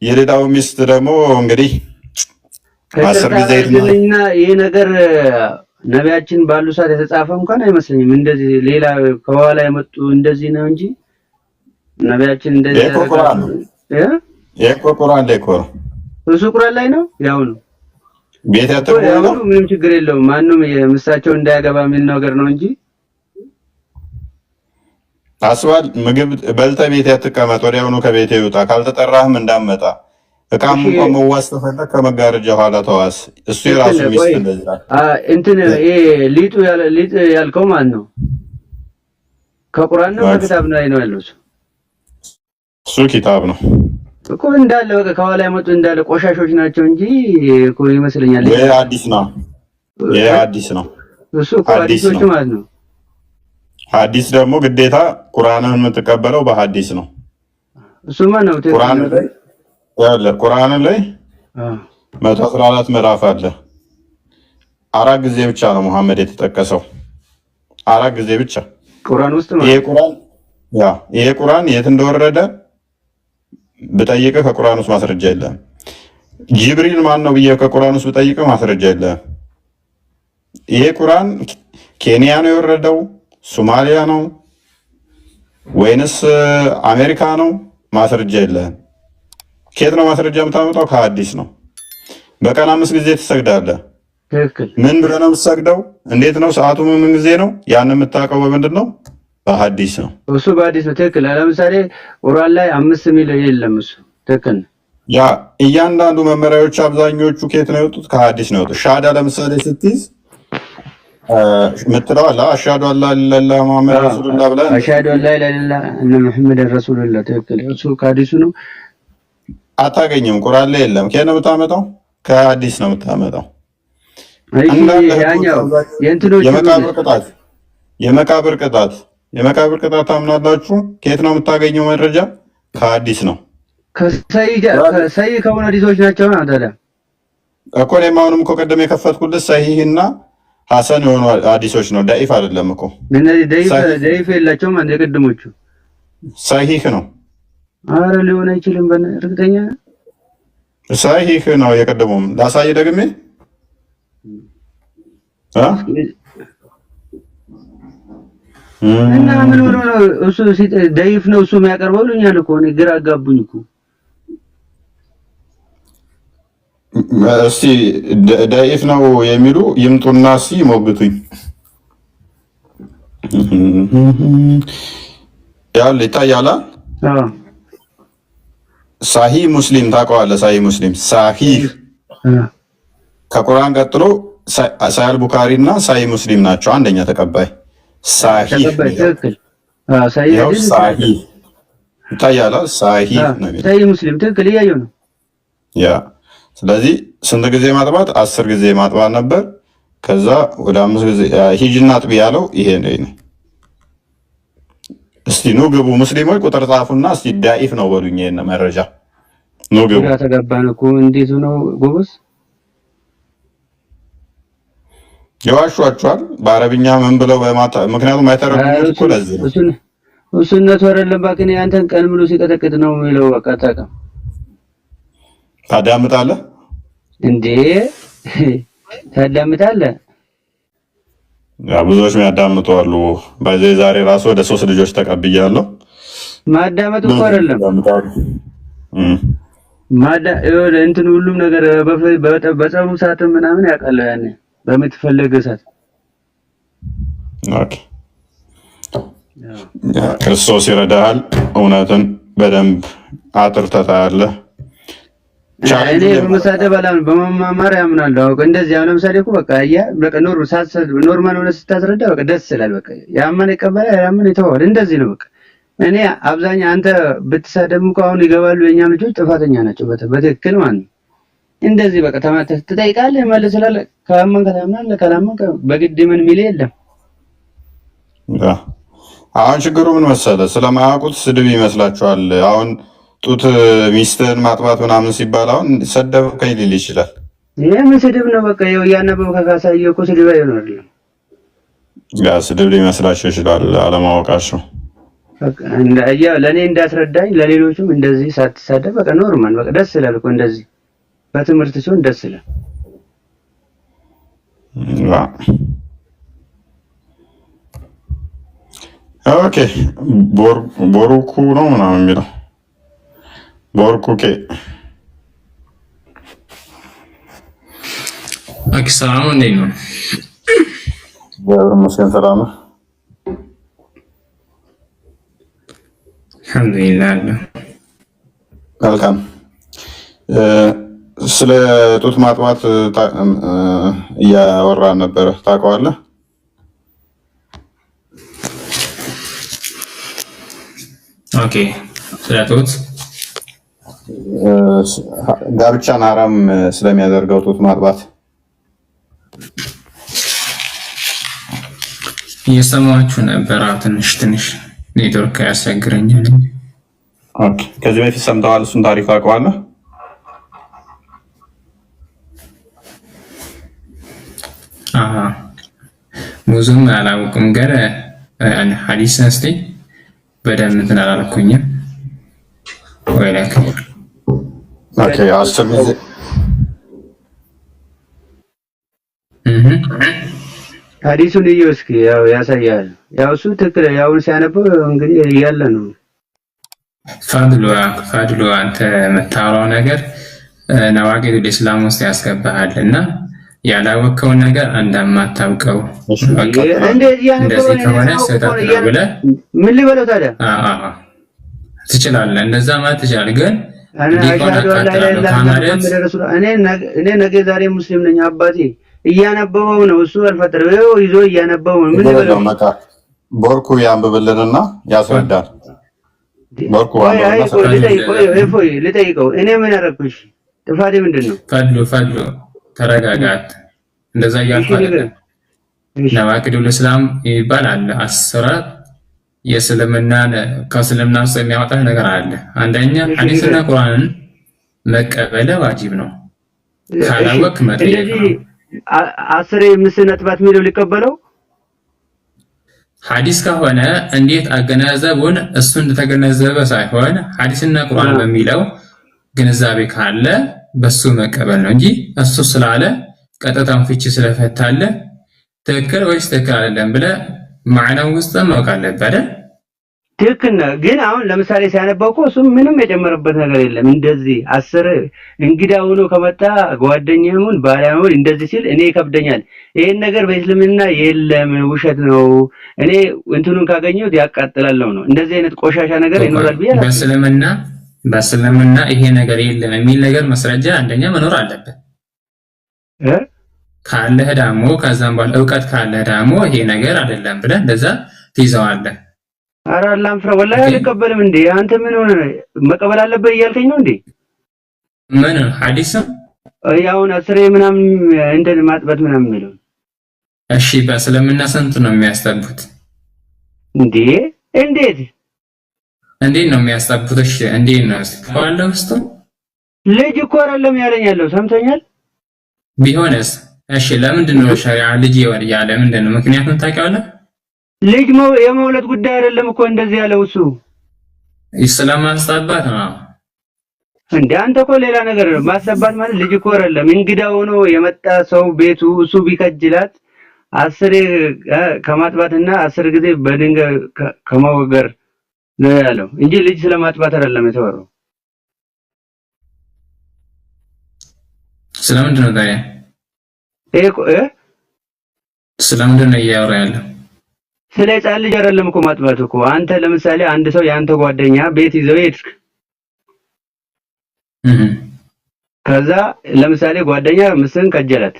የሌላው ሚስት ደግሞ እንግዲህ 10 ጊዜ እና ይሄ ነገር ነቢያችን ባሉ ሰዓት የተጻፈ እንኳን አይመስለኝም። እንደዚህ ሌላ ከኋላ የመጡ እንደዚህ ነው እንጂ ነቢያችን እንደዚህ ቁርአን ላይ እኮ ነው። እሱ ቁርአን ላይ ነው። ያው ነው ቤት ያተቀበሉ ምንም ችግር የለውም። ማንም የምሳቸው እንዳያገባ የሚል ነገር ነው እንጂ አስዋል ምግብ በልተህ ቤት ያትቀመጥ፣ ወዲያውኑ ከቤት ይውጣ፣ ካልተጠራህም እንዳመጣ። ዕቃም እንኳን መዋስ ተፈለግ ከመጋረጃ ኋላ ተዋስ። እሱ የራሱ ሚስት እንደዛ እንትን ሊጡ ያልከው ማን ነው? ከቁርአን ነው ከኪታብ ላይ ነው ያለው? እሱ ኪታብ ነው እኮ እንዳለ በቃ ከኋላ የመጡ እንዳለ ቆሻሾች ናቸው እንጂ እኮ ይመስለኛል። ይሄ አዲስ ነው። እሱ እኮ አዲሶች ማለት ነው። ሐዲስ ደግሞ ግዴታ ቁርአንን የምትቀበለው በሐዲስ ነው። እሱማ ነው ቁርአን ላይ 114 ምዕራፍ አለ። 4 ጊዜ ብቻ ነው መሐመድ የተጠቀሰው፣ 4 ጊዜ ብቻ ቁርአን ውስጥ ነው። ይሄ ቁርአን የት እንደወረደ ብጠይቅህ ከቁርአን ውስጥ ማስረጃ የለም። ጅብሪል ማን ነው ብዬ ከቁርአን ውስጥ ብጠይቅህ ማስረጃ የለም። ይሄ ቁርአን ኬንያ ነው የወረደው? ሶማሊያ ነው ወይንስ አሜሪካ ነው? ማስረጃ የለም። ከየት ነው ማስረጃ የምታመጣው? ከሐዲስ ነው። በቀን 5 ጊዜ ትሰግዳለህ። ትክክል። ምን ብለህ ነው የምትሰግደው? እንዴት ነው? ሰዓቱ ምን ጊዜ ነው? ያን የምታውቀው በምንድን ነው? በሐዲስ ነው። እሱ በሐዲስ ነው። ትክክል። ለምሳሌ ቁርአን ላይ 5 ሚል የለም። እሱ ትክክል። ያ እያንዳንዱ መመሪያዎች አብዛኞቹ ከየት ነው የወጡት? ከሐዲስ ነው የወጡት። ሻሃዳ ለምሳሌ ስትይዝ ምትለው አላ አሽሃዱ አላ ኢላሀ ሙሐመድ ረሱሉላህ ብለህ አሽሃዱ አላ ኢላሀ ኢላላህ እነ ሙሐመድ ረሱሉላህ ትክክል። እሱ ከሐዲሱ ነው አታገኝም። ቁርአን ላይ የለም። ከየት ነው የምታመጣው? ከሐዲስ ነው የምታመጣው። ያኛው የእንትኖቹ የመቃብር ቅጣት ታምናላችሁ? ከየት ነው የምታገኘው መረጃ? ከሐዲስ ነው። ከሰይ ከሆነ ሐዲሶች ናቸው ታዲያ እኮ እኔም አሁንም እኮ ቀደም የከፈትኩልህ ሰሂህና ሐሰን የሆኑ ሐዲሶች ነው። ዳኢፍ አይደለም እኮ እነዚህ ዳኢፍ የላቸውም። አንድ የቀድሞቹ ሰሂህ ነው። አረ ሊሆን አይችልም። በእርግጠኛ ሰሂህ ነው። የቀደሙም ላሳይ ደግሜ እና ምን ሆኖ ነው እሱ ዳኢፍ ነው እሱ የሚያቀርበው ልኛል እኮ እኔ ግራ አጋቡኝ እኮ። እስቲ ዳኢፍ ነው የሚሉ ይምጡና እስቲ ሞግቱኝ። ያው ይታያል። ሳሂህ ሙስሊም ታውቀዋለህ? ሳሂህ ሙስሊም ሳሂህ ከቁርአን ቀጥሎ ሳሂህ ቡኻሪ እና ሳሂህ ሙስሊም ናቸው አንደኛ ተቀባይ። ሳሂህ ትክክል። ሳሂህ ይታያል። ሳሂህ ነው ሳሂህ ሙስሊም ትክክል እያየሁ ነው። ያ ስለዚህ ስንት ጊዜ ማጥባት? 10 ጊዜ ማጥባት ነበር። ከዛ ወደ 5 ጊዜ ሂጅና አጥቢ ያለው ይሄ ነው። እስቲ ኑ ግቡ ሙስሊሞች ቁጥር ጻፉና እስቲ ዳኢፍ ነው በሉኝ። ይሄን መረጃ ኑ ግቡ። ተገባን እኮ እንዴት ነው ጎበዝ? ይዋሿቸዋል በአረብኛ ምን ብለው ምክንያቱም አይተረጉሙት እኮ ለዚህ ነው። እሱነቱ አይደለም ባክን ያንተን ቀን ሙሉ ሲቀጠቅጥ ነው የሚለው። በቃ ታውቃለህ። ታዳምጣለህ እንዴ? ታዳምጣለህ? ያ ብዙዎች የሚያዳምጡ አሉ። በዚህ ዛሬ ራሱ ወደ 3 ልጆች ተቀብያለሁ። ማዳመጥ እኮ አይደለም እንትን ሁሉም ነገር በጸቡ ሰዓት ምናምን ያውቃል። ያኔ በምትፈልግ ሰዓት ኦኬ ክርስቶስ ይረዳሃል። እውነትን በደንብ አጥርተህ ታያለህ። እኔ በመሳደብ አላምንም፣ በመማማር ያምናለሁ። አውቀ እንደዚህ አሁን ለምሳሌ እኮ በቃ በቃ ኖርማል ሆነ ስታስረዳ በቃ ደስ ይላል። በቃ ያመነ ይቀበላል፣ ያመነ ይተዋል። እንደዚህ ነው በቃ። እኔ አብዛኛው አንተ ብትሳደብ እንኳን አሁን ይገባሉ የኛም ልጆች ጥፋተኛ ናቸው በትክክል ማለት ነው። እንደዚህ በቃ ትጠይቃለህ፣ መልስላለህ። ካመንክ ታምናለህ፣ ካላመንክ በግድ ምን የሚል የለም። አሁን ችግሩ ምን መሰለህ? ስለማያውቁት ስድብ ይመስላችኋል። አሁን ጡት ሚስትህን ማጥባት ምናምን ሲባል አሁን ሰደብከኝ ሊል ይችላል። ይሄ ምን ስድብ ነው? በቃ ይኸው እያነበብክ ካሳየህ እኮ ስድብ አይሆንም። ያ ስድብ ሊመስላቸው ይችላል አለማወቃቸው። በቃ ለእኔ እንዳስረዳኝ ለሌሎችም እንደዚህ ሳትሳደብ በቃ ኖርማል በቃ ደስ ይላል እኮ እንደዚህ በትምህርት ሲሆን ደስ ይላል። ኦኬ ቦሩኩ ነው ምናምን የሚለው ቦርኩኬ ሰላም እንዴት ነው? ሙስሊም ሰላም ነው። አልሐምዱሊላህ። መልካም። ስለ ጡት ማጥባት እያወራን ነበረ። ታውቀዋለህ? ኦኬ ስለ ጡት ጋብቻን ሐራም ስለሚያደርገው ጡት ማጥባት እየሰማችሁ ነበር። ትንሽ ኔትወርክ ያስቸግረኛል። ኦኬ ከዚህ በፊት ሰምተዋል? እሱን ታሪክ ታውቀዋለህ? ብዙም አላውቅም፣ ግን ሐዲስን እስቲ በደንብ እንትን አላልኩኝም። ኦኬ 10 ጊዜ ሐዲሱን ይኸው እስኪ ያው ያሳያል። ያው እሱ ትክክል ያው ሲያነበው እንግዲህ እያለ ነው። ፋድሉ አንተ የምታወራው ነገር ነዋቂዱል ኢስላም ውስጥ ያስገባሃል እና ያላወቀውን ነገር እንደማታውቀው እንደዚህ ከሆነ ስህተት ነው ብለህ ምን ልበለው ታዲያ? ትችላለህ፣ እንደዛ ማለት ትችላለህ። ግን አሽሃዱ አን ላ ኢላሃ ኢለላህ ሙሐመድ ረሱል እኔ ነገ ዛሬ ሙስሊም ነኝ አባቴ እያነበበው ነው እሱ አልፈጠረው ይዞ እያነበበው ነው ምን ይበለው ቦርኩ ያንብብልንና ያስረዳል ቦርኩ ልጠይቀው እኔ ምን አደረኩሽ ጥፋቴ ምንድነው ፈድሉ ተረጋጋት እንደዛ ያልኩ አይደለም ነዋቂዱል እስላም ይባላል አስራት የእስልምና ከእስልምና ውስጥ የሚያወጣ ነገር አለ አንደኛ ሐዲስና ቁርአንን መቀበል ዋጅብ ነው ካላወቅ መጠየቅ ነው አስሬ ምስነጥባት ሚለው ሊቀበለው ሐዲስ ከሆነ እንዴት አገናዘቡን እሱ እንደተገነዘበ ሳይሆን ሐዲስና ቁርአን በሚለው ግንዛቤ ካለ በሱ መቀበል ነው እንጂ እሱ ስላለ ቀጥታውን ፍቺ ስለፈታለ ትክክል ወይስ ትክክል አይደለም ብለህ ማዕናው ውስጥ ማወቅ አለብህ አይደል? ትክክል ነው። ግን አሁን ለምሳሌ ሲያነባው እኮ እሱ ምንም የጨመረበት ነገር የለም። እንደዚህ 10 እንግዳ ሆኖ ከመጣ ጓደኛውን ባሪያውን እንደዚህ ሲል እኔ ይከብደኛል። ይሄን ነገር በእስልምና የለም ውሸት ነው። እኔ እንትኑን ካገኘሁት ያቃጥላለው ነው። እንደዚህ አይነት ቆሻሻ ነገር ይኖራል ብዬ በእስልምና ይሄ ነገር የለም የሚል ነገር መስረጃ አንደኛ መኖር አለበት። ካለህ ደግሞ ከዛም በኋላ ዕውቀት ካለህ ደግሞ ይሄ ነገር አይደለም ብለህ እንደዛ ትይዘዋለህ። ኧረ አላምፍራ ወላሂ አልቀበልም እንዴ አንተ ምን ሆነ መቀበል አለበት እያልከኝ ነው እንዴ? ምን ሐዲስ ያውን 10 ምናምን እንደ ማጥበት ምናምን ነው። እሺ በእስልምና ስንት ነው የሚያስጠቡት እንዴ? እንዴት ነው የሚያስጠቡት? እሺ እንዴት ነው ባለው ውስጥ ልጅ እኮ አይደለም ያለኝ ያለው ሰምተኛል። ቢሆንስ እሺ ለምንድን ነው ሸሪዓ ልጅ ያለ ምንድን ነው ምክንያቱም ታውቃለህ? ልጅ የመውለድ ጉዳይ አይደለም እኮ እንደዚህ ያለው እሱ ኢስላም ማስጠባት ነው እንዴ? አንተ እኮ ሌላ ነገር ነው ማስጠባት ማለት ልጅ እኮ አይደለም። እንግዳ ሆኖ የመጣ ሰው ቤቱ እሱ ቢከጅላት 10 ከማጥባትና 10 ጊዜ በድንጋይ ከመወገር ነው ያለው እንጂ ልጅ ስለማጥባት አይደለም የተወራው። ስለምንድን ነው ታዲያ ስለምንድን ነው እያወራ ያለው? ስለ ሕፃን ልጅ አይደለም እኮ ማጥባት እኮ። አንተ ለምሳሌ አንድ ሰው ያንተ ጓደኛ ቤት ይዘው ሄድክ። ከዛ ለምሳሌ ጓደኛ ምስን ከጀላት።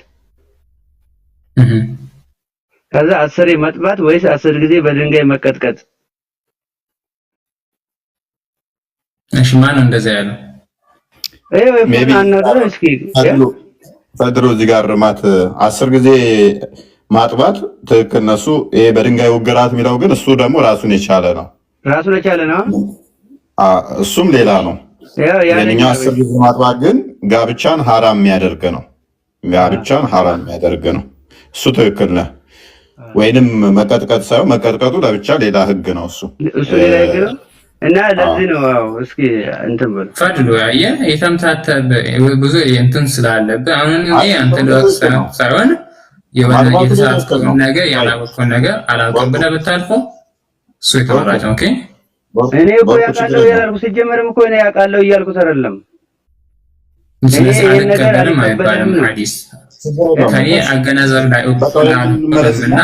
ከዛ 10 ማጥባት ወይስ 10 ጊዜ በድንጋይ መቀጥቀጥ? እሺ ማን ነው እንደዛ ያለው? ፈድሮ እዚህ ጋር ማት 10 ጊዜ ማጥባት ትክክል ነሱ። ይሄ በድንጋይ ውግራት የሚለው ግን እሱ ደግሞ ራሱን የቻለ ነው። እሱም ሌላ ነው። የኛ 10 ጊዜ ማጥባት ግን ጋብቻን ሐራም የሚያደርግ ነው። እሱ ትክክል ነው። ወይንም መቀጥቀጥ ሳይሆን መቀጥቀጡ ለብቻ ሌላ ህግ ነው። እሱ ሌላ ህግ ነው እና ለዚህ ነው እስኪ እንትን በል ፈድሎ ያየ የተምታተበ ብዙ እንትን ስላለበት አሁን እኔ አንተ ለወቅት ሳይሆን የሆነ የተሳትከው ነገር ያላወቅከው ነገር አላውቅም ብለህ ብታልፈው እሱ የተወራጭ ኦኬ። እኔ እኮ ያውቃለሁ ያልኩ ሲጀመርም እኮ እኔ ያውቃለሁ እያልኩት አይደለም። ስለዚህ አልቀበልም አይባልም ሐዲስ ከኔ አገናዘብ ላይ ኦክላልና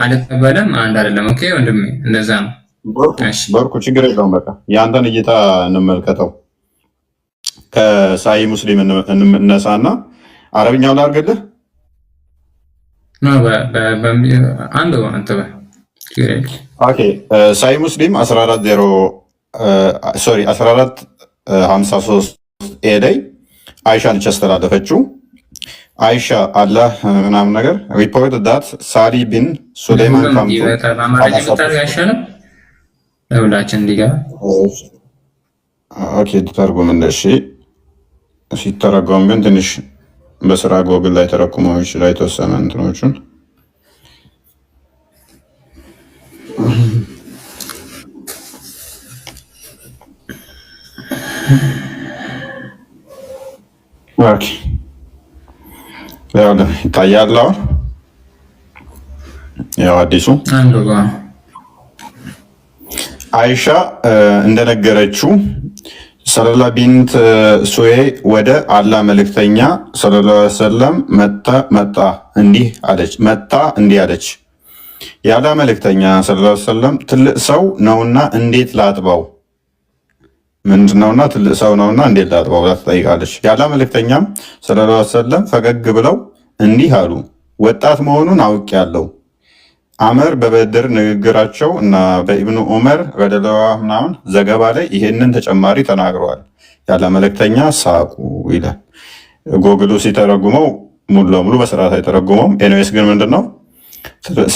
አልቀበልም አንድ አይደለም። ኦኬ ወንድሜ እንደዛ ነው። በርኩ ችግር የለውም። በቃ የአንተን እይታ እንመልከተው። ከሳሂህ ሙስሊም እንነሳና አረብኛው ላድርግልህ አንዱ አንተ ኦኬ። ሳሂህ ሙስሊም 1453 ኤ ላይ አይሻ ነች ያስተላለፈችው። አይሻ አላህ ምናምን ነገር ሪፖርት ዳት ሳሊ ቢን ሱሌይማን ለሁላችን እንዲገባ ኦኬ ተርጉም እንደሺ ሲተረጎም ግን ትንሽ በስራ ጎግል ላይ ተረኩመው ይችላል የተወሰነ እንትኖቹን ኦኬ ያው ይታያል። ያው አዲሱ አይሻ እንደነገረችው ሰለላ ቢንት ሱዌ ወደ አላህ መልእክተኛ ሰለላሁ ዐለይሂ ወሰለም መጣ እንዲህ አለች፣ የአላህ መልእክተኛ ሰለላሁ ዐለይሂ ወሰለም ትልቅ ሰው ነውና እንዴት ላጥባው? ምንድነውና ትልቅ ሰው ነውና እንዴት ላጥባው ብላ ትጠይቃለች። ያለ መልእክተኛም ሰለላሁ ዐለይሂ ወሰለም ፈገግ ብለው እንዲህ አሉ፣ ወጣት መሆኑን አውቄያለሁ። አመር በበድር ንግግራቸው እና በኢብኑ ዑመር ረዲየላሁ ምናምን ዘገባ ላይ ይሄንን ተጨማሪ ተናግረዋል። ያለ መልእክተኛ ሳቁ ይላል። ጎግሉ ሲተረጉመው ሙሉ ለሙሉ በስርዓት አይተረጉመውም። ኤኒዌይስ ግን ምንድነው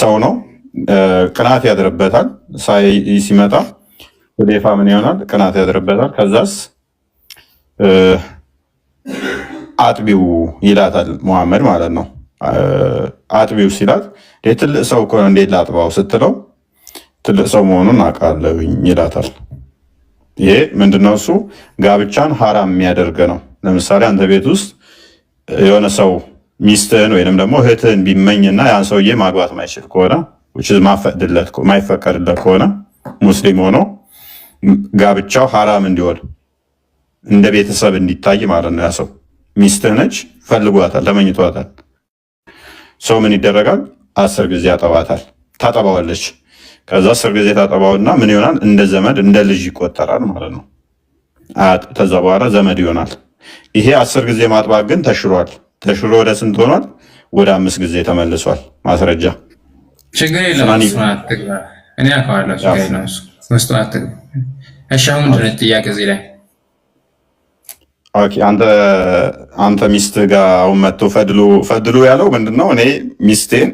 ሰው ነው፣ ቅናት ያድርበታል። ሲመጣ ሁዴፋ ምን ይሆናል? ቅናት ያድርበታል። ከዛስ አጥቢው ይላታል ሙሐመድ ማለት ነው። አጥቢው ሲላት ትልቅ ሰው እኮ ነው እንዴት ላጥባው ስትለው ትልቅ ሰው መሆኑን አውቃለሁኝ ይላታል። ይሄ ምንድነው? እሱ ጋብቻን ሐራም የሚያደርግ ነው። ለምሳሌ አንተ ቤት ውስጥ የሆነ ሰው ሚስትህን ወይንም ደግሞ እህትህን ቢመኝና ያን ሰውዬ ማግባት ማይችል ከሆነ ማይፈቀድለት ከሆነ ሙስሊም ሆኖ ጋብቻው ሐራም እንዲሆን እንደ ቤተሰብ እንዲታይ ማለት ነው። ያ ሰው ሚስትህ ነች፣ ፈልጓታል፣ ተመኝቷታል። ሰው ምን ይደረጋል? 10 ጊዜ ያጠባታል፣ ታጠባዋለች። ከዛ 10 ጊዜ ታጠባውና ምን ይሆናል? እንደ ዘመድ እንደ ልጅ ይቆጠራል ማለት ነው። ከዛ በኋላ ዘመድ ይሆናል። ይሄ 10 ጊዜ ማጥባት ግን ተሽሯል። ተሽሮ ወደ ስንት ሆኗል? ወደ 5 ጊዜ ተመልሷል። ማስረጃ ችግር የለም። እኔ አውቀዋለሁ። ችግር የለም። ውስጡ አትግባ። እሺ አሁን ምንድን ነው ጥያቄ እዚህ ላይ? ኦኬ አንተ ሚስት ጋር አሁን መጥቶ ፈድሉ ያለው ምንድነው? እኔ ሚስቴን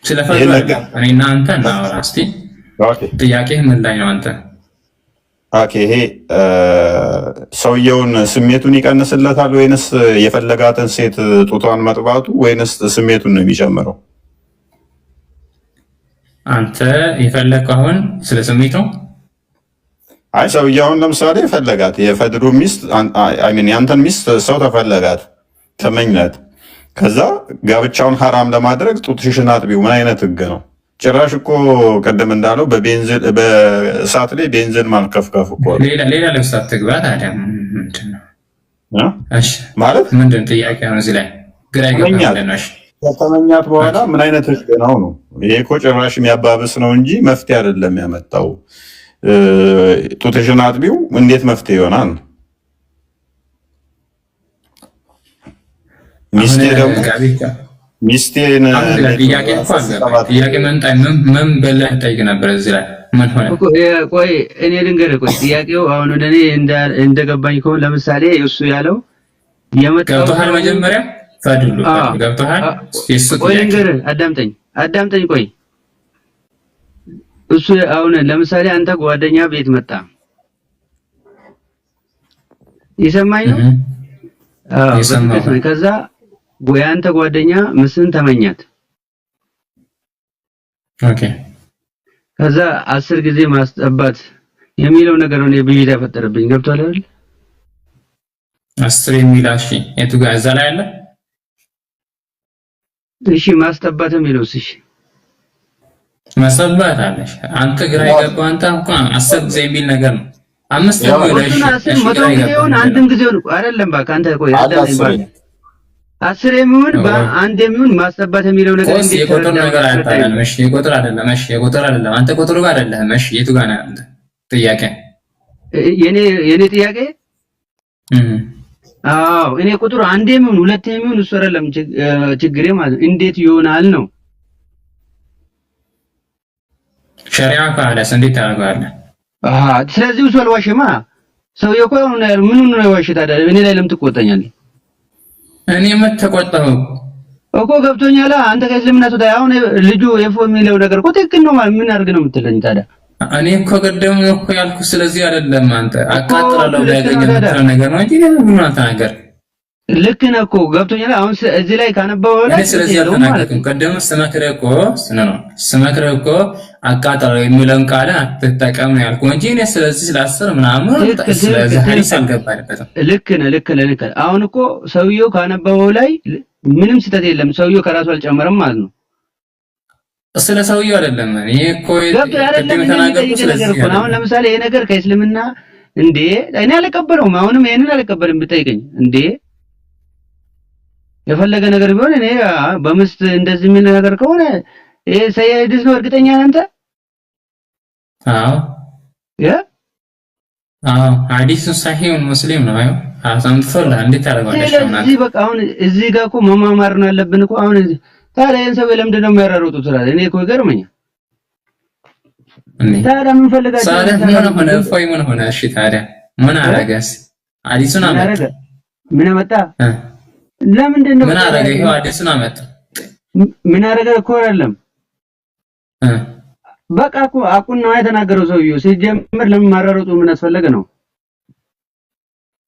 ስለፈድሉ እኔና አንተ እናወራ እስቲ። ጥያቄ ምን ላይ ነው አንተ? ኦኬ ይሄ ሰውየውን ስሜቱን ይቀንስለታል ወይንስ የፈለጋትን ሴት ጡቷን መጥባቱ ወይንስ ስሜቱን ነው የሚጨምረው? አንተ የፈለግከው አሁን ስለ ስሜት ነው? አይ ሰውየውን ለምሳሌ ፈለጋት፣ የፈድሉ ሚስት ያንተን ሚስት ሰው ተፈለጋት፣ ተመኝለት። ከዛ ጋብቻውን ሐራም ለማድረግ ጡትሽን አጥቢው ምን አይነት ህግ ነው? ጭራሽ እኮ ቅድም እንዳለው በእሳት ላይ ቤንዚን ማርከፍከፍ እኮ ሌላ ለብሳት ትግባ። ታዲያ ምንድን ነው ማለት ምንድን ጥያቄ ነው እዚህ ላይ ግራ ይገባኛል። ከተመኛት በኋላ ምን አይነት ህግ ነው ነው? ይሄ እኮ ጭራሽ የሚያባብስ ነው እንጂ መፍትሄ አይደለም ያመጣው። ጡትሽን አጥቢው እንዴት መፍትሄ ይሆናል? ሚስቴ ደግሞ ሚስቴን ጥያቄ ምን በላይ ጠይቅ ነበር እዚህ ላይ ምን ሆነ? ቆይ እኔ ልንገርህ። ቆይ ጥያቄው አሁን ወደ እኔ እንደገባኝ ከሆነ ለምሳሌ እሱ ያለው ገብቶሃል? መጀመሪያ ፈድሉ ገብቶሃል? ቆይ ልንገርህ፣ አዳምጠኝ። ቆይ እሱ አሁን ለምሳሌ አንተ ጓደኛ ቤት መጣ፣ ይሰማኝ ነው? አዎ። ከዛ ያንተ ጓደኛ ምስን ተመኛት። ኦኬ። ከዛ 10 ጊዜ ማስጠባት የሚለው ነገር ነው ብዬ ተፈጠረብኝ። ገብቷል አይደል? 10 የሚላሽ የቱ ጋር እዛ ላይ አለ? እሺ ማስጠባት የሚለው እሺ ማስጠባት አለሽ አንተ ግራ ይገባው። አንተ እንኳን 10 ጊዜ የሚል ነገር ነው። 5 ነው ይላሽ መቶ ጊዜውን አንድም ጊዜውን አይደለም። በቃ አንተ ቆይ አይደለም 10 የሚሆን በአንድ የሚሆን ማስጠባት የሚለው ነገር እንዴት የቁጥር ነገር አይደለም? እሺ የቁጥር አይደለም። እሺ የቁጥር አይደለም። አንተ ቁጥሩ ጋር አይደለም። እሺ የቱ ጋር ነው አንተ ጥያቄ? የኔ ጥያቄ አዎ እኔ ቁጥሩ አንድ የሚሆን ሁለት የሚሆን እሱ አይደለም ችግሬ ማለት እንዴት ይሆናል ነው። ሸሪዓ ካለስ እንዴት ታደርጋለህ? ስለዚህ እሱ አልዋሽማ። ሰውዬው እኮ ምኑን ነው የዋሽት አይደል? እኔ ላይ ለምን ትቆጣኛለህ? እኔ የምትቆጣው እኮ ገብቶኛል። አንተ ከእስልምና ተወጣ። አሁን ልጁ የፎ የሚለው ነገር እኮ ትክክል ነው ማለት ምን አድርግ ነው የምትለኝ ታዲያ? እኔ እኮ ቀደም እኮ ያልኩህ ስለዚህ አይደለም። አንተ አቃጥላለሁ ያገኘው ነገር ነው እንጂ ምን አልተናገርም። ልክ ነህ እኮ ገብቶኛል። አሁን እዚህ ላይ ካነበበው ላይ ስለዚህ አልተናገርኩም። ቀደም ስመክርህ እኮ አቃጥላለሁ የሚለውን ቃል አትጠቀም ነው ያልኩህ እንጂ እኔ ስለዚህ ስለ10 ምናምን ስለዚህ ሐዲስ አልገባኝበትም። ልክ ነህ። አሁን እኮ ሰውየው ካነበበው ላይ ምንም ስህተት የለም። ሰውየው ከራሱ አልጨመረም ማለት ነው። ስለ ሰውየው አይደለም። እኔ እኮ ቅድም የተናገርኩት ስለዚህ ነው። አሁን ለምሳሌ ይሄ ነገር ከእስልምና እንዴ እኔ አልቀበለውም። አሁንም ይሄንን አልቀበልም ብትጠይቀኝ እንዴ የፈለገ ነገር ቢሆን እኔ በምስት እንደዚህ ምን ነገር ከሆነ ይሄ ሰይድስ ነው። እርግጠኛ ነህ አንተ? አዎ ሐዲሱ ሰሂህ ሙስሊም ነው። አዩ አሳምጥቶላ እንዴት ታደርጋለሽ? እዚህ በቃ አሁን እዚህ ጋር እኮ መማማር ነው ያለብን እኮ አሁን ታዲያ ይሄን ሰው ለምንድን ነው የሚያራሩጡት? ስላለ እኔ እኮ ይገርመኛል። ታዲያ ምን ፈልጋችሁ? ታዲያ ምን ሆነ? እፎይ ምን ሆነ? እሺ ታዲያ ምን አረገስ? ሐዲሱን አመጣ። ምን አመጣ? ለምንድን ነው ምን አረገ? ይሄው ሐዲሱን አመጣ። ምን አረገ እኮ አይደለም በቃ እኮ አቁን ነው የተናገረው ሰውዬው። ሲጀምር ለምን ማራራጡ ምን አስፈለገ ነው?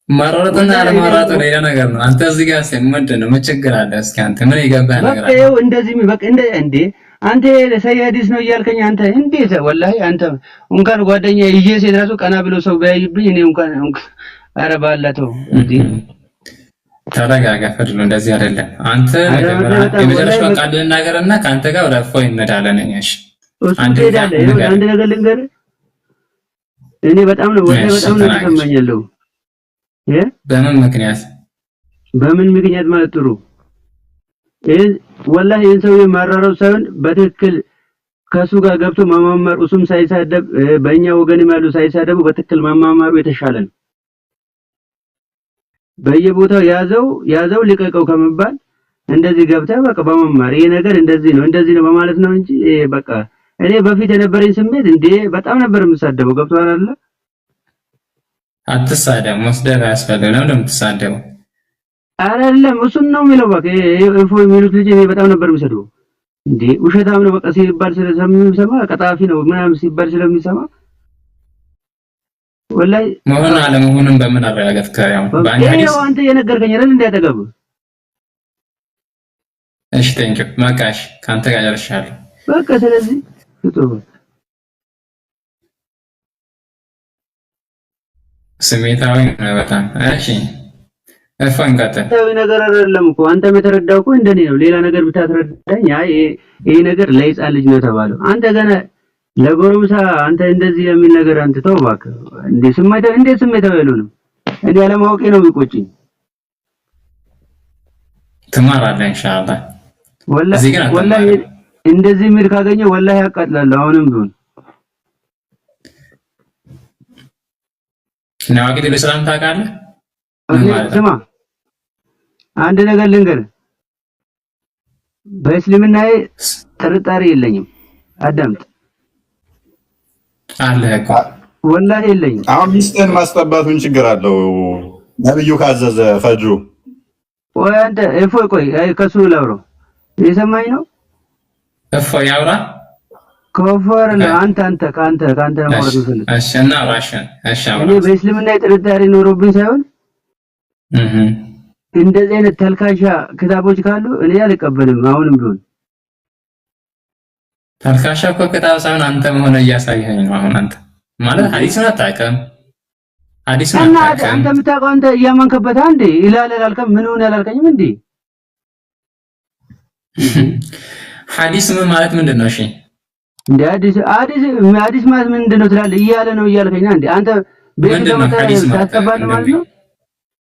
ማራራጡና አለማራራጡ ሌላ ነገር ነው። አንተ እዚህ ጋር ምንድን ነው ምን ችግር አለ? እስኪ አንተ ምን ይገባህ ነገር አለ? በቃ ይኸው እንደዚህ በቃ እንደ አንተ ሰሂህ ሐዲስ ነው እያልከኝ አንተ እንዴት? ወላሂ አንተ እንኳን ጓደኛ ይዤ ሴት ራሱ ቀና ብሎ ሰው ቢያይብኝ እኔ እንኳን ኧረ ባላተው እንዴ ተረጋጋ። ፈድሎ እንደዚህ አይደለም። አንተ የመጨረሻው ቃል ልናገርና ከአንተ ጋር ወደ እፎይ እንሄዳለን። እሺ አንድ ነገር ልንገርህ። እኔ በጣም ነው የተሰማኝ ያለው። በምን ምክንያት ማለት ጥሩ ወላሂ ይሄን ሰው የማራራው ሳይሆን በትክክል ከሱ ጋር ገብቶ ማማማር እሱም ሳይሳደብ በእኛ ወገንም ያሉ ሳይሳደቡ በትክክል ማማማሩ የተሻለ ነው። በየቦታው ያዘው ልቀቀው ከመባል እንደዚህ ገብተህ በቃ በመማር ይሄ ነገር እንደዚህ ነው በማለት ነው እንጂ በቃ እኔ በፊት የነበረኝ ስሜት እንዴ በጣም ነበር የምሳደበው። ገብቶሃል አይደል? አትሳደብ፣ መስደብ አያስፈልግም። ለምን እንደምትሳደበው አይደለም እሱን ነው የሚለው። በቃ እፎይ የሚሉት ልጅ እኔ በጣም ነበር የምሰድበው። እንዴ ውሸታም ነው በቃ ሲባል ስለሰማ ቀጣፊ ነው ምናምን ሲባል ስለሚሰማ ወላሂ መሆን አለመሆኑን በምን አረጋገጥክ? ያው ባንዲስ አንተ የነገርከኝ አይደል እንዲያጠገብ። እሺ ቴንኪው ማቃሽ ካንተ ጋር ጨርሻለሁ። በቃ ስለዚህ ስሜታዊ ነው በጣም። እሺ እፈንቀተ ነገር አይደለም እኮ አንተም የተረዳው እኮ እንደኔ ነው። ሌላ ነገር ብታስረዳኝ ይሄ ነገር ለሕፃን ልጅ ነው ተባለው። አንተ ገና ለጎረምሳ አንተ እንደዚህ የሚል ነገር አንተ ተው እባክህ። እንዴት ስሜታዊ ያልሆነም እኔ አለማወቄ ነው የሚቆጭኝ። ትማራለህ ኢንሻአላህ። ወላሂ እንደዚህ የሚል ካገኘው ወላሂ ያቃጥላለሁ። አሁንም ቢሆን ነዋቂት ለሰላም ታውቃለህ? ስማ አንድ ነገር ልንገርህ፣ በእስልምናዬ ጥርጣሬ የለኝም። አዳምጥ አለ እኮ ወላሂ የለኝም። አሁን ሚስጥን ማስጠባት ምን ችግር አለው? ነብዩ ካዘዘ ፈጅሩ ወይ አንተ እፎይ ቆይ ከሱ ላውራው የሰማኝ ነው። እፎይ ያውራ ኮፈር አንተ ካንተ ነው ማለት ነው። እሺ እና ራሽን እሺ አውራ። እኔ በእስልምናዬ ጥርጣሬ ኖሮብኝ ሳይሆን እንደዚህ አይነት ተልካሻ ክታቦች ካሉ እኔ አልቀበልም። አሁንም ቢሆን ተልካሻ እኮ ክታብ ሳይሆን አንተ መሆነ እያሳየኸኝ ነው። አሁን አንተ ማለት ሐዲስን አታውቅም። አንተ የምታውቀው አንተ እያመንከበት አንዴ ይላል አላልከም? ምን ሆነ አላልከኝም እንዴ? ሐዲስ ምን ማለት ምንድን ነው? እሺ እንዴ ሐዲስ ማለት ምንድን ነው ትላለህ? እያለ ነው እያልከኝ አንዴ አንተ ቤት ታስቀባለህ ማለት ነው።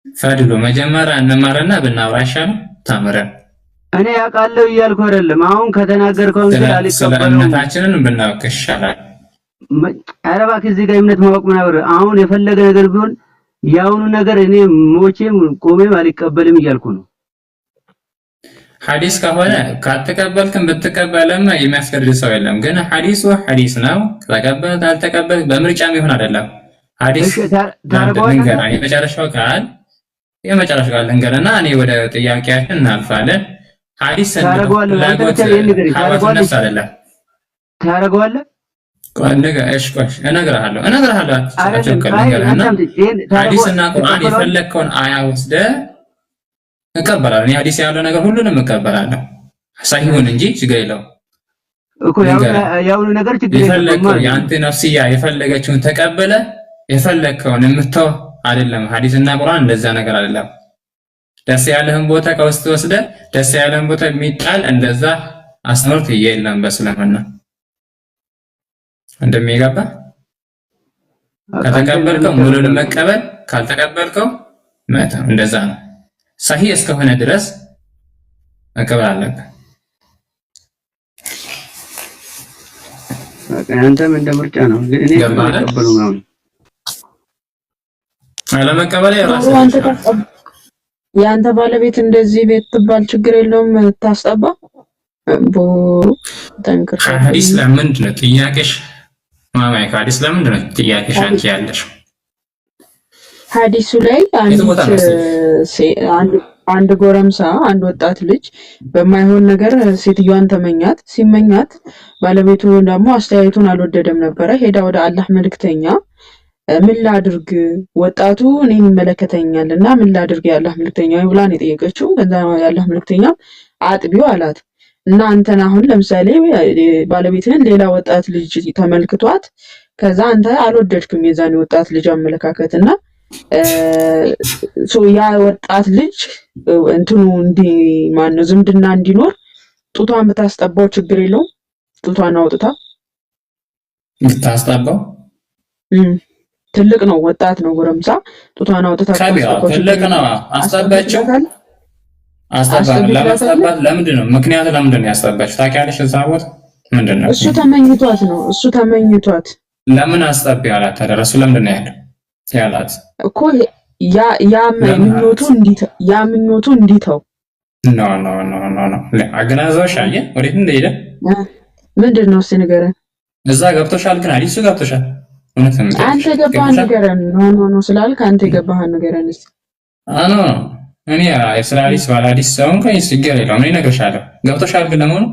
ፈድሎ መጀመሪያ እንማርና ብናወራ ይሻላል። ተምረን እኔ ያውቃለሁ እያልኩ አይደለም። አሁን ከተናገርከው እንጂ አልቀበለውም። እምነታችንን ብናውቅ ይሻላል። ኧረ እባክህ እዚህ ጋር እምነት ማወቅ ምናምን አሁን የፈለገ ነገር ቢሆን ያውኑ ነገር እኔ ሞቼም ቆሜም አልቀበልም እያልኩ ነው። ሐዲስ ከሆነ ካልተቀበልክም ብትቀበልም የሚያስገድድ ሰው የለም። ግን ሐዲሱ ሐዲስ ነው። ተቀበል አልተቀበል በምርጫም ይሆን አይደለም። ሐዲስ የመጨረሻው ቃል ልንገርና እኔ ወደ ጥያቄያችን እናልፋለን። ሐዲስ ታረጋዋለህ አይደለም? ታረጋዋለህ? እነግርሃለሁ። ሐዲስና ቁርአን የፈለግከውን አያ ወስደህ እቀበላለሁ። እኔ ሐዲስ ያለው ነገር ሁሉንም እቀበላለሁ። ሳይሆን እንጂ ችግር የለውም እኮ ያው ነገር ችግር የለውም። የአንተ ነፍስያ የፈለገችውን ተቀበለ የፈለግከውን የምተው አይደለም። ሐዲስና ቁርአን እንደዛ ነገር አይደለም። ደስ ያለህን ቦታ ከውስጥ ወስደ ደስ ያለህን ቦታ የሚጣል እንደዛ አስተምሮት የለም በእስልምና እንደሚገባ። ከተቀበልከው ሙሉን መቀበል፣ ካልተቀበልከው መተው። እንደዛ ነው። ሰሂህ እስከሆነ ድረስ መቀበል አለብህ። አንተም እንደ ምርጫ ነው። እኔ ተቀበሉ ነው አለመቀበል የራስ ያንተ ባለቤት እንደዚህ ቤት ትባል ችግር የለውም ታስጠባ ተንከር ሐዲስ ለምንድን ነው ጥያቄሽ? ማማይ ሐዲስ ለምንድን ነው ጥያቄሽ አንቺ ያለሽ? ሐዲሱ ላይ አንድ ጎረምሳ አንድ ወጣት ልጅ በማይሆን ነገር ሴትዮዋን ተመኛት። ሲመኛት ባለቤቱ ደግሞ አስተያየቱን አልወደደም ነበረ። ሄዳ ወደ አላህ መልእክተኛ ምን ላድርግ ወጣቱ እኔን ይመለከተኛል እና ምን ላድርግ የአላህ መልእክተኛ ብላ ነው የጠየቀችው። ከዛ የአላህ መልእክተኛ አጥቢው አላት እና አንተን አሁን ለምሳሌ ባለቤትህን ሌላ ወጣት ልጅ ተመልክቷት ከዛ አንተ አልወደድክም የዛኔ ወጣት ልጅ አመለካከት እና ያ ወጣት ልጅ እንትኑ ማነው ዝምድና እንዲኖር ጡቷን ብታስጠባው ችግር የለውም? ጡቷን አውጥታ ብታስጠባው ትልቅ ነው ወጣት ነው ጎረምሳ ጡቷን አውጥታ ትልቅ ነው አስጠባቸው ለማስጠባት ለምንድን ነው ምክንያቱ ለምንድን ነው ያስጠባቸው ታውቂያለሽ? እዛ ቦታ ምንድን ነው እሱ ተመኝቷት ለምን አስጠቢ አላት ተደረሱ ለምንድን ነው ያላት እኮ ያ ምኞቱ እንዲተው ኖ አገናዛሽ አየ ወዴት እንደሄደ ምንድን ነው እስኪ ንገረን። እዛ ገብቶሻል ግን አዲሱ ገብቶሻል አንተ የገባህን ንገረን። ኖ ስላልክ አንተ የገባህን ንገረን እስኪ። እኔ እስራኤልስ ባላዲስ ሰውን ከይስ ይገር የለው እኔ እነግርሻለሁ። ገብቶሻል ግን ለመሆኑ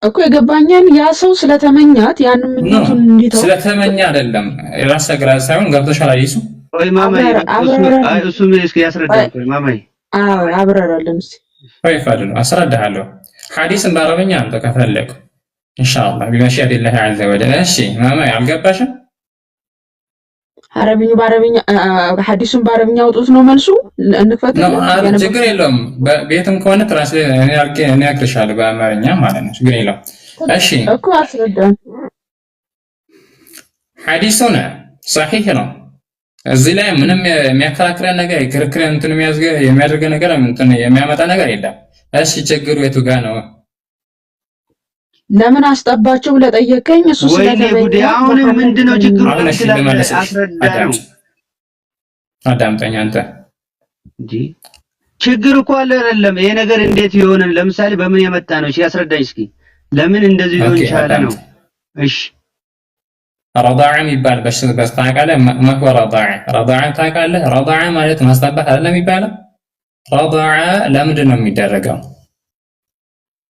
እኮ የገባኛን ያ ሰው ስለተመኛት ያንን ምኞቱን እንዲተው ስለተመኛ አይደለም ራስ ግራ ሳይሆን ገብቶሻል አዲሱ ወይ ማማይ እሱ ምን እስኪ ያስረዳኝ ወይ ማማይ አብራራለን እስኪ ወይ ፈድሉ አስረዳሃለሁ። ሐዲስን በአረብኛ አንተ ከፈለክ ኢንሻአላህ ቢመሽአቲላህ ዐዘ ወጀል። እሺ ማማይ አልገባሽም? በአረብኛ ሐዲሱን በአረብኛ አውጡት ነው መልሱ። እንክፈት ነው ችግር የለውም። ቤትም ከሆነ ትራንስሌት እኔ አክርሻለሁ በአማርኛ ማለት ነው። ችግር የለውም። እሺ እኮ አስረዳን። ሐዲሱን صحيح ነው። እዚህ ላይ ምንም የሚያከራክረን ነገር ክርክር እንትን የሚያደርገ ነገር እንትን የሚያመጣ ነገር የለም። እሺ ችግሩ የቱ ጋር ነው? ለምን አስጠባቸው ብለህ ጠየቀኝ። እሱ ስለተበየ አሁን ምንድነው ችግሩ? አዳምጠኝ አንተ እንጂ ችግር እኮ አለ አይደለም። ይሄ ነገር እንዴት ይሆናል? ለምሳሌ በምን የመጣ ነው? እሺ ያስረዳኝ እስኪ። ለምን እንደዚህ ሊሆን ይችላል ነው? እሺ ረዳዓ የሚባል በስተቃለ መክወ ረዳዓ ታውቃለህ? ረዳዓ ማለት ማስጠባት አይደለም የሚባለው። ረዳዓ ለምንድን ነው የሚደረገው?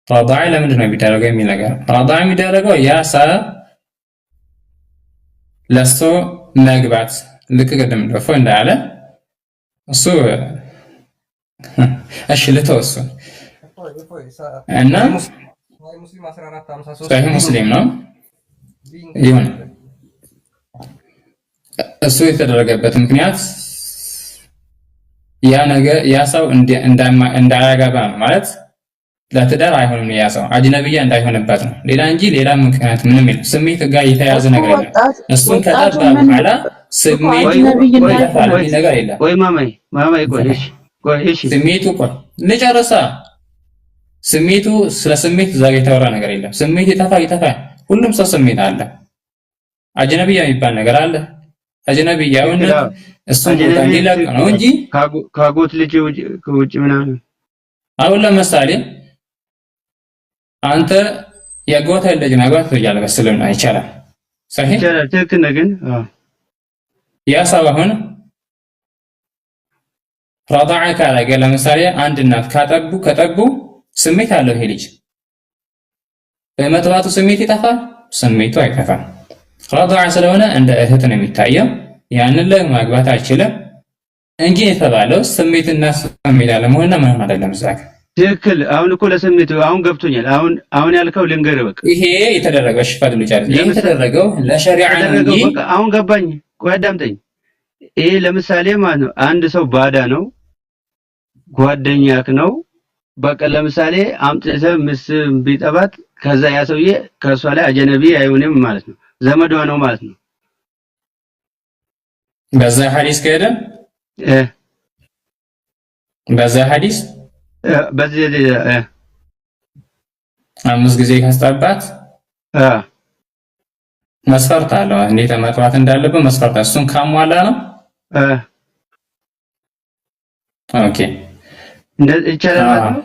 ረዳዓ ለምንድን ነው የሚደረገው የሚል ነገር ረዳዓ የሚደረገው ያ ሰው ለሱ መግባት ልክ ቅድም ደፎ እንዳለ እሱ እሺ ልተወሱ እና ሰሂህ ሙስሊም ነው ይሁን እሱ የተደረገበት ምክንያት ያ ነገር ያ ሰው እንዳያገባ ነው ማለት ለትዳር አይሆንም ያ ሰው አጅነብያ እንዳይሆንበት ነው። ሌላ እንጂ ሌላ ምክንያት ምንም የለም። ስሜት ጋር የተያዘ ነገር የለም። እሱን ከጠባ በኋላ ስሜቱ ነገር የለም። ወይ ማማይ ቆይ ስሜቱ ቆይ ልጨርሳ። ስሜቱ ስለ ስሜት እዛ ጋር የተወራ ነገር የለም። ስሜት ይጠፋ። ሁሉም ሰው ስሜት አለ። አጅነብያ የሚባል ነገር አለ። አጅነብያውን እሱን ቦታ ሊለቅ ነው እንጂ ካጎት ልጅ ውጭ ምናምን አሁን ለምሳሌ አንተ የጎታ ልጅ ማግባት ትችላለህ። በእስልምና ይቻላል። ሰሂህ ይቻላል። ትክክል ነው። ግን ያ ሰው አሁን ረዳዓ ካረገ ለምሳሌ አንድ እናት ከጠቡ ስሜት አለው ይሄ ልጅ በመጥባቱ ስሜት ይጠፋል? ስሜቱ አይጠፋም። ረዳዓ ስለሆነ እንደ እህት ነው የሚታየው። ያንን ላይ ማግባት አይችልም እንጂ የተባለው ስሜትና ስሜት አለመሆንና ምንም አይደለም። ዛክ ትክክል። አሁን እኮ ለስሜቱ አሁን ገብቶኛል። አሁን ያልከው ልንገርህ በቃ ይሄ የተደረገው ሽፋድ ልጅ አይደል? ይሄ የተደረገው ለሸሪዓ ነው እንጂ አሁን ገባኝ። ቆይ አዳምጠኝ። ይሄ ለምሳሌ ማለት ነው አንድ ሰው ባዳ ነው ጓደኛክ ነው በቃ ለምሳሌ አምጥተህ ምስ ቢጠባት ከዛ ያ ሰውዬ ከሷ ላይ አጀነቢ አይሆንም ማለት ነው። ዘመዷ ነው ማለት ነው። በዛ ሐዲስ ከሄደ በዛ ሐዲስ በዚህ አምስት ጊዜ ካስጠባት መስፈርት አለው። እንዴት መጥባት እንዳለበት መስፈርት እሱን ካሟላ ነው ኦኬ ይቻላል ማለት ነው።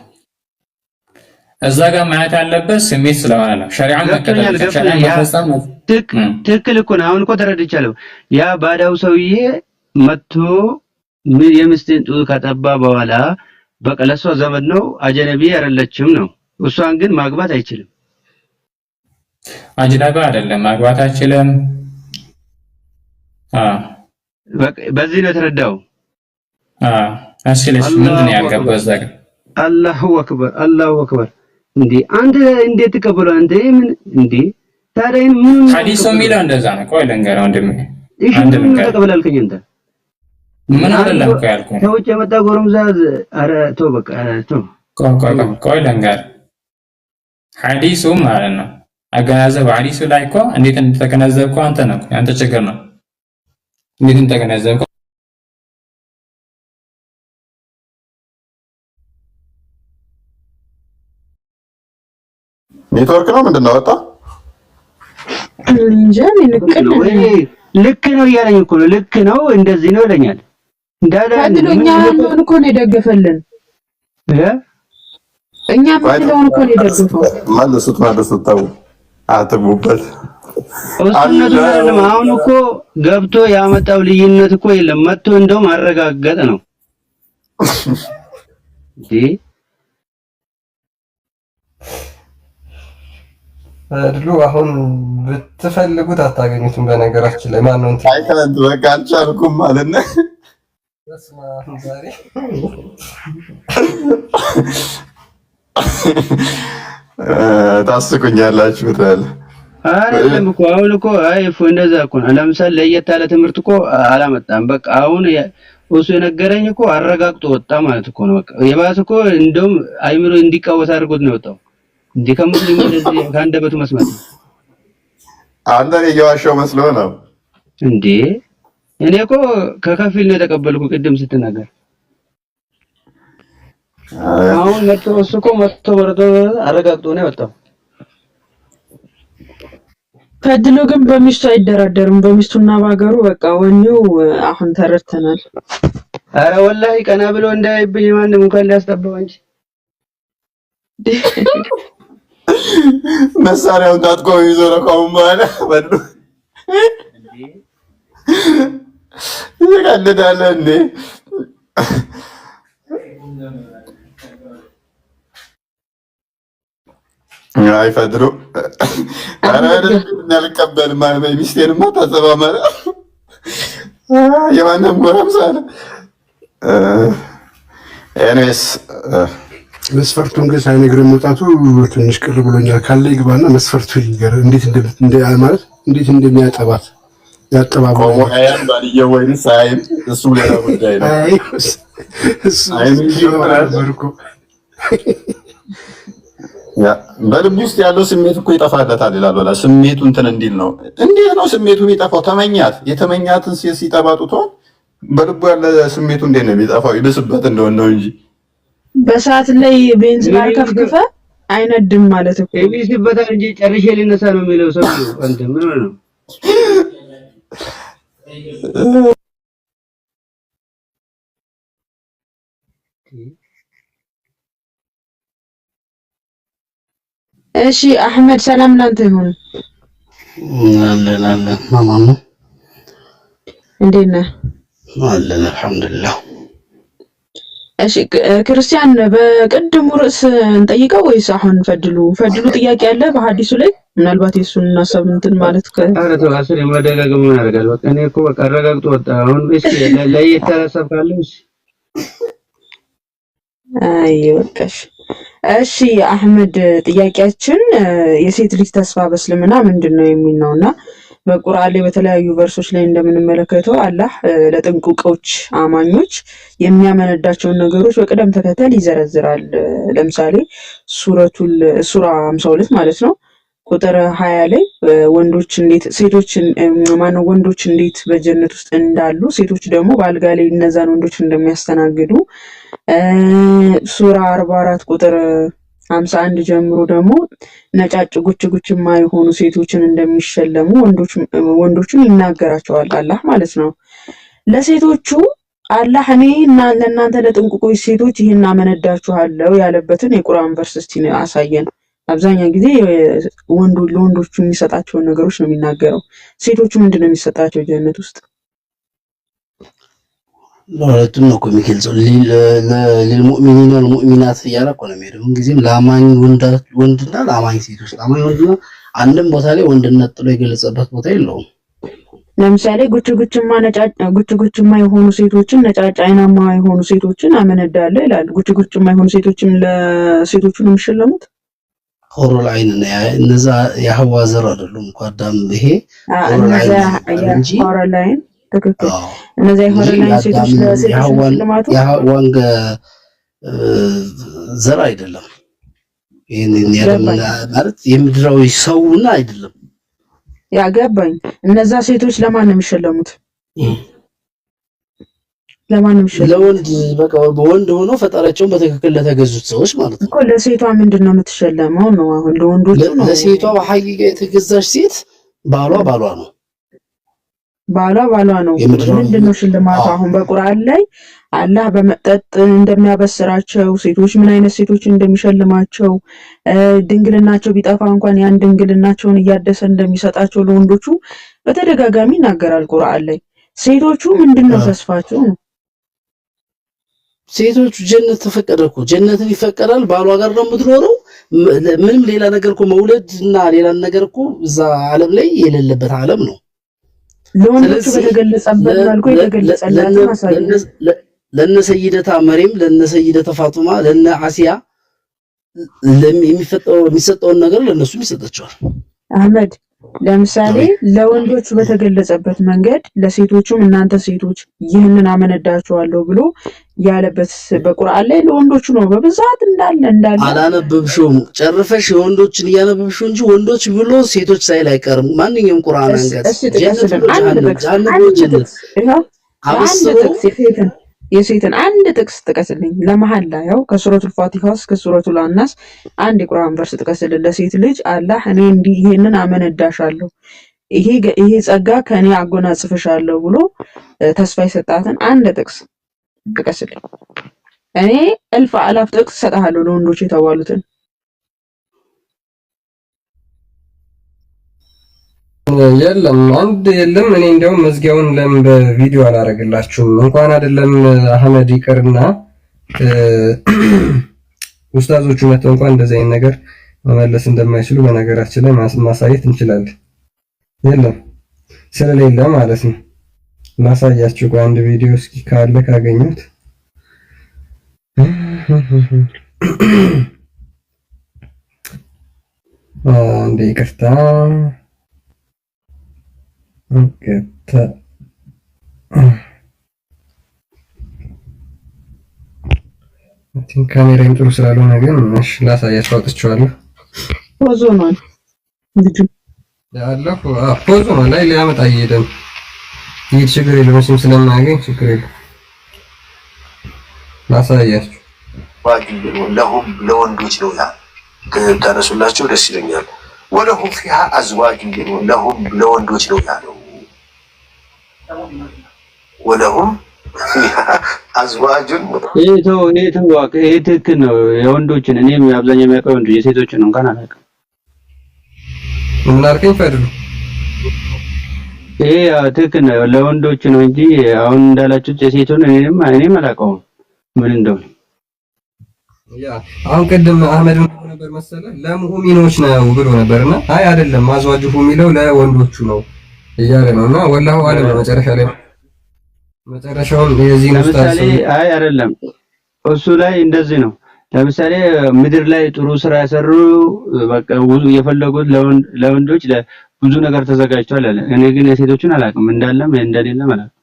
እዛ ጋር ማየት ያለበት ስሜት ስለሆነ ነው። ሸሪዓን መከተል ሸሪዓን መፈጸም ትክክል እኮ ነው። አሁን እኮ ተረድቻለሁ። ያ ባዳው ሰውዬ መጥቶ የሚስትን ጡት ካጠባ በኋላ በቃ ለሷ ዘመድ ነው አጀነቢ አይደለችም ነው። እሷን ግን ማግባት አይችልም። አጅነባ አይደለም ማግባት አይችልም። በዚህ ነው የተረዳው። አሽለሽ ምንድን ነው ያልገባው እዛ ጋር? አላሁ አክበር አላሁ አክበር። እንዴ አንተ እንዴት ተቀበለው? አንተ ምን እንዴ ታዲያ ምን ሐዲሱ የሚለው እንደዛ ነው። ቆይ ልንገርህ ወንድሜ፣ አንድ ምን ተቀበላልከኝ አንተ? ምን አይደለም እኮ ያልኩህ ከውጭ የመጣ ጎረምሳ። ኧረ ተው በቃ ተው። ቆይ ልንገርህ፣ ሐዲሱ ማለት ነው አገናዘብ ሐዲሱ ላይ እኮ እንዴት እንደተገነዘብከው አንተ ነው ያንተ ችግር ነው። እንዴት እንደተገነዘብከው ኔትወርክ ነው ምንድን ነው? ወጣ እንጂ ልክ ነው እያለኝ እኮ ነው። ልክ ነው እንደዚህ ነው ይለኛል። ታድሎኛ ያለውን እኮ ነው የደገፈልን። እኛ ምንለውን እኮ ነው የደገፈው። መልሱት ተው አትቡበት። አሁን እኮ ገብቶ ያመጣው ልዩነት እኮ የለም። መጥቶ እንደውም አረጋገጠ ነው እንዴ ድሉ አሁን ብትፈልጉት አታገኙትም። በነገራችን ላይ ማን ነው እንት አይከንት በቃ አልቻልኩም ማለት ነው። ዛሬ ታስቁኛላችሁ ብታል አይደለም እኮ አሁን እኮ አይፉ እንደዛ እኮ ነው። ለምሳሌ ለየት ያለ ትምህርት እኮ አላመጣም። በቃ አሁን እሱ የነገረኝ እኮ አረጋግጦ ወጣ ማለት እኮ ነው። በቃ የባሰ እኮ እንደውም አይምሮ እንዲቃወስ አድርጎት ነው የወጣው። እንዴ ከሙስሊም እንደዚህ ከአንደበቱ መስማት አንተ የዋሸው መስሎ ነው እንዴ? እኔ እኮ ከከፊል ነው የተቀበልኩ ቅድም ስትናገር። አሁን መጥቶ በረዶ አረጋግጦ ነው የወጣው። ታድሎ ግን በሚስቱ አይደራደርም። በሚስቱና ባገሩ በቃ ወኔው አሁን ተረድተናል። አረ ወላሂ ቀና ብሎ እንዳይብኝ ማንም እንኳን ሊያስጠባው እንጂ መሳሪያውን ታጥቆ ይዞ ነው ቆም በኋላ ወዱ ይቀልዳል እንዴ? አይፈድሩ አረ ያልቀበል ማለት ሚስቴንማ ታጸባ ማለት የማንም ጎረምሳ ነው። ኤኒዌይስ መስፈርቱን ግን ሳይነግረን መውጣቱ ትንሽ ቅር ብሎኛል። ካለ ይግባና መስፈርቱ ይገር እንዴት ማለት እንዴት እንደሚያጠባት ያጠባባው ቆሞ አያን ባልየ ወይንስ አይም እሱ ሌላ ጉዳይ ነው። አይም ይወራልኩ ያ በልብ ውስጥ ያለው ስሜት እኮ ይጠፋለታል ይላል። ወላ ስሜቱ እንትን እንዲል ነው። እንዴት ነው ስሜቱ የሚጠፋው? የተመኛትን ሴት ሲጠባጡት በልቡ ያለ ስሜቱ እንዴት ነው የሚጠፋው? ይብስበት እንደሆነ ነው እንጂ በሰዓት ላይ ቤንዚን አርከፍክፈ አይነድም ማለት እኮ ይብስበታል እንጂ ጨርሼ ሊነሳ ነው የሚለው ሰው አንተ ምን ነው? እሺ አህመድ ሰላም ላንተ ይሁን። አለን ማማሙ እንዴት ነህ? አለን አልሐምዱሊላህ። እሺ ክርስቲያን በቅድሙ ርዕስ እንጠይቀው ወይስ አሁን ፈድሉ ጥያቄ አለ በሐዲሱ ላይ ምናልባት የሱን ሐሳብ እንትን ማለት ኧረ ተው አስር የማደጋገም ምን ያደርጋል? በቃ እኔ እኮ በቃ አረጋግጦ ወጣ። አሁን እስኪ ለየት ያለ ሐሳብ ካለሽ በቃሽ። እሺ አህመድ ጥያቄያችን የሴት ልጅ ተስፋ በእስልምና ምንድነው የሚል ነውና በቁርአን ላይ በተለያዩ ቨርሶች ላይ እንደምንመለከተው አላህ ለጥንቁቆች አማኞች የሚያመነዳቸውን ነገሮች በቅደም ተከተል ይዘረዝራል። ለምሳሌ ሱራ 52 ማለት ነው ቁጥር 20 ላይ ወንዶች እንዴት በጀነት ውስጥ እንዳሉ ሴቶች ደግሞ በአልጋ ላይ እነዛን ወንዶች እንደሚያስተናግዱ ሱራ 44 ቁጥር 51 ጀምሮ ደግሞ ነጫጭ ጉች የማይሆኑ ሴቶችን እንደሚሸለሙ ወንዶችን ይናገራቸዋል አላህ ማለት ነው። ለሴቶቹ አላህ እኔ እና ለእናንተ ለጥንቁቆች ሴቶች ይህን አመነዳችኋለሁ ያለበትን የቁርአን ቨርስ እስቲ አሳየን። አብዛኛው ጊዜ ለወንዶቹ የሚሰጣቸውን ነገሮች ነው የሚናገረው። ሴቶቹ ምንድን ነው የሚሰጣቸው ጀነት ውስጥ? ለሁለቱም ነው እኮ የሚገልጸው። ለልሙእሚኒና ወልሙእሚናት እያለ እኮ ነው የሚሄደው። ምንጊዜም ለአማኝ ወንድና ለአማኝ ሴቶች፣ ለአማኝ ወንድና አንድም ቦታ ላይ ወንድነት ጥሎ የገለጸበት ቦታ የለውም። ለምሳሌ ጉችጉችማ የሆኑ ሴቶችን ነጫጭ አይናማ የሆኑ ሴቶችን አመነዳለሁ ይላል። ጉችጉችማ የሆኑ ሴቶችን ለሴቶቹ ነው የሚሸለሙት። ሆሮል አይን ነው እነዛ የሐዋ ዘር አይደሉም እኮ አዳም። ይሄ ሆሮል አይን ትክክል። እነዛ የሆሮል አይን ሴቶች ለሴቶች ልማቱ የሐዋን ዘር አይደለም። ይሄን ያለም ማለት የምድራዊ ሰውና አይደለም። ያገባኝ እነዛ ሴቶች ለማን ነው የሚሸለሙት? ለማን ነው የሚሸለሙት? ለወንድ በቃ በወንድ ሆኖ ፈጣሪያቸውን በትክክል ለተገዙት ሰዎች ማለት ነው እኮ። ለሴቷ ምንድነው የምትሸለመው ነው? አሁን ለወንዶቹ ነው። ለሴቷ በሐቂቃ የተገዛች ሴት ባሏ ነው። ባሏ ነው። ምንድነው ሽልማቱ? አሁን በቁርአን ላይ አላህ በመጠጥ እንደሚያበስራቸው ሴቶች ምን አይነት ሴቶች እንደሚሸልማቸው ድንግልናቸው ቢጠፋ እንኳን ያን ድንግልናቸውን እያደሰ እንደሚሰጣቸው ለወንዶቹ በተደጋጋሚ ይናገራል ቁርአን ላይ። ሴቶቹ ምንድነው ተስፋቸው ነው? ሴቶቹ ጀነት ተፈቀደ እኮ ጀነትን ይፈቀዳል። ባሏ ጋር ነው የምትኖረው። ምንም ሌላ ነገር እኮ መውለድና ሌላ ነገር እኮ እዛ ዓለም ላይ የሌለበት ዓለም ነው። ለወንዶቹ በተገለጸበት መልኩ የተገለጸላቸው ማሳየት ለነ ሰይደታ መሪም ለነ ሰይደታ ፋጡማ ለነ አሲያ የሚሰጠውን ነገር ለነሱም ይሰጣቸዋል። አህመድ ለምሳሌ ለወንዶቹ በተገለጸበት መንገድ ለሴቶቹም እናንተ ሴቶች ይህንን አመነዳቸዋለሁ ብሎ ያለበት በቁርአን ላይ ለወንዶቹ ነው በብዛት እንዳለ አላነበብሽውም? ጨርፈሽ የወንዶችን እያነበብሽው እንጂ ወንዶች ብሎ ሴቶች ሳይል አይቀርም። ማንኛውም ቁርአን አንቀጽ የሴትን አንድ ጥቅስ ጥቀስልኝ። ለመሐላ ያው ከሱረቱል ፋቲሃ እስከ ሱረቱል አናስ አንድ የቁርአን ቨርስ ጥቀስልኝ። ለሴት ልጅ አላህ እኔ እንዲህ ይሄንን አመነዳሻለሁ፣ ይሄ ጸጋ ከኔ አጎናጽፍሻለሁ ብሎ ተስፋ የሰጣትን አንድ ጥቅስ ጥቀስልኝ። እኔ እልፍ አላፍ ጥቅስ ሰጣለሁ ለወንዶች የተባሉትን። የለም አንድ የለም። እኔ እንደውም መዝጊያውን ለምን በቪዲዮ አላረግላችሁም? እንኳን አይደለም አህመድ ይቅርና ኡስታዞቹ መተው እንኳን እንደዚህ አይነት ነገር መመለስ እንደማይችሉ በነገራችን ላይ ማሳየት እንችላለን። የለም ስለሌለ ማለት ነው። ማሳያችሁ አንድ ቪዲዮ እስኪ ካለ ካገኙት አንዴ ይቅርታ ካሜራዬም ጥሩ ስላልሆነ ግን እሺ ላሳያችሁ አውጥቼዋለሁ። ፖዞ ነው ያለው ፖዞ ነው ላይ ሊያመጣ እየሄደን ይህ ችግር የለም። እሱም ስለማያገኝ ችግር የለም። ላሳያችሁ ለሁም ለወንዶች ነው ያ ታነሱላቸው ደስ ይለኛል። ወለሁም ፊሃ አዝዋጅ ለሁም ለወንዶች ነው ያለው። ወለሁም ፊሃ አዝዋጅን ይሄ ትክክል ነው። የወንዶችን እኔም አብዛኛው የሚያውቀው ወንዶች የሴቶችን እንኳን አላውቅም። ምን አልከኝ ፈድሉ? ይሄ ትክክል ነው ለወንዶች ነው እንጂ አሁን እንዳላችሁት የሴቱን እኔም አላውቀውም ምን እንደሆነ። አሁን ቅድም አህመድ ነበር መሰለ ለሙእሚኖች ነው ብሎ ነበርና አይ አይደለም አዝዋጅሁ የሚለው ለወንዶቹ ነው እያለ ነውና ወላሁ አለም መጨረሻውን የዚህ ነው ለምሳሌ አይ አይደለም እሱ ላይ እንደዚህ ነው። ለምሳሌ ምድር ላይ ጥሩ ስራ ያሰሩ በቃ ብዙ የፈለጉት ለወንዶች ብዙ ነገር ተዘጋጅቷል አለ። እኔ ግን የሴቶችን አላውቅም እንዳለም እንደሌለም አላውቅም።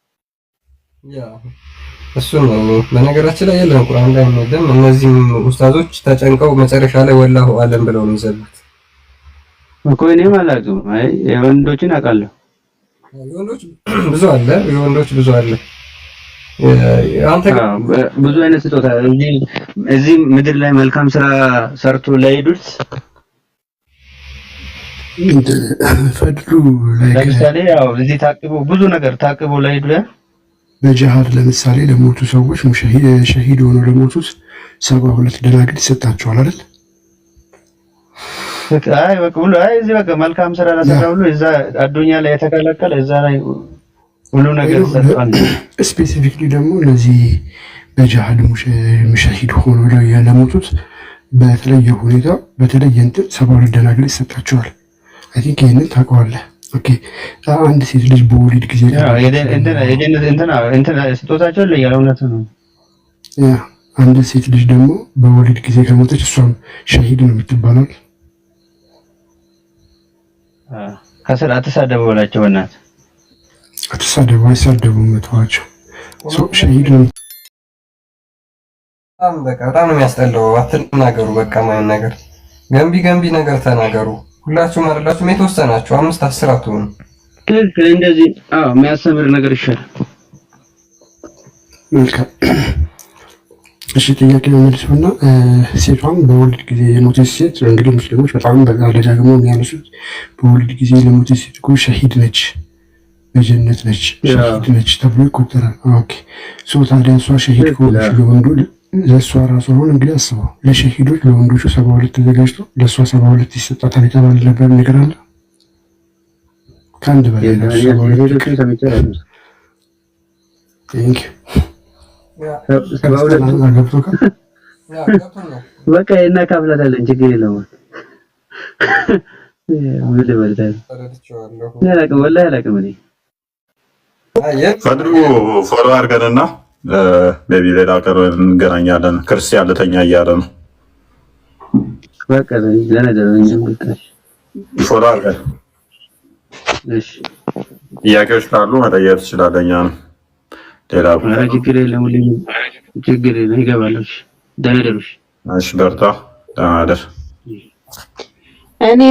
እሱ ነው በነገራችን ላይ የለም ቁርአን ላይ እንደም እነዚህ ኡስታዞች ተጨንቀው መጨረሻ ላይ ወላሁ አለም ብለው ነው ይዘሉት እኮ። እኔም አላውቅም። አይ የወንዶችን አውቃለሁ። የወንዶች ብዙ አለ። አንተ ብዙ አይነት ስጦታ እዚህ ምድር ላይ መልካም ስራ ሰርቶ ለሄዱት ፈድሉ ለምሳሌ ያው እዚህ ታቅቦ ብዙ ነገር ታቅቦ ለሄዱ በጅሃድ ለምሳሌ ለሞቱ ሰዎች ሸሂድ ሆነው ለሞቱት 72 ደናግል ይሰጣቸዋል አይደል? አይ በቃ ሁሉ አይ እዚህ በቃ መልካም ስራ ለሰራ ሁሉ እዛ አዱኛ ላይ የተከለከለ እዛ ላይ ሁሉ ነገር ሰጥቷል። ስፔሲፊክሊ ደግሞ እነዚህ በጅሃድ ሙሸሂድ ሆነው ለሞቱት በተለየ ሁኔታ በተለየ እንትን 72 ደናግል ይሰጣቸዋል። አይ ቲንክ ይሄንን ታውቀዋለህ። ኦኬ አንድ ሴት ልጅ በወሊድ ጊዜ ስጦታቸው ላይ እውነት ነው። አንድ ሴት ልጅ ደግሞ በወሊድ ጊዜ ከሞተች እሷም ሸሂድ ነው የምትባለው። ከስር አትሳደቡ በላቸው። በእናትህ አትሳደቡ፣ አይሳደቡም፣ መተዋቸው። ሸሂድ ነው። በጣም ነው የሚያስጠላው። አትናገሩ፣ በቃ ማየን ነገር ገንቢ ነገር ተናገሩ። ሁላችሁም አይደላችሁም፣ የተወሰናችሁ 5-10 አትሆኑ። ትክክል። እንደዚህ የሚያስተምር ነገር ይሻላል። መልካም። እሺ ጥያቄ መልሱና ሴቷም በወሊድ ጊዜ የሞተች ሴት እንግዲህ ሙስሊሞች በጣም ደጋግመው የሚያነሱት በወሊድ ጊዜ ለሞተች ሴት እኮ ሸሂድ ነች፣ በጀነት ነች፣ ሸሂድ ነች ተብሎ ይቆጠራል። ኦኬ ታዲያ እሷ ሸሂድ ከሆነች ለወንዱ ለእሷ ራሱ አሁን እንግዲህ አስበው ለሸሂዶች ለወንዶቹ 72 ተዘጋጅቶ ለእሷ 72 ይሰጣታል የተባለ ነበር ነገር አለ ከአንድ በላይ በቃ እናካፍላታለን፣ ችግር የለውም። ወላሂ አላውቅም እኔ ፈድሩ ፎሎ አድርገንና ቤቢ ሌላ ቀን እንገናኛለን። ክርስቲያን ልተኛ እያለ ነው። በቃ ለነገሩ ፎሎ አድርገን እሺ፣ ጥያቄዎች ካሉ መጠየቅ ትችላለህ። እኛ ነው ሌላ ችግር የለም። ችግር የለም። ይገባል። ደህና ደሩ። እሺ በርታ። ደህና ደር። እኔ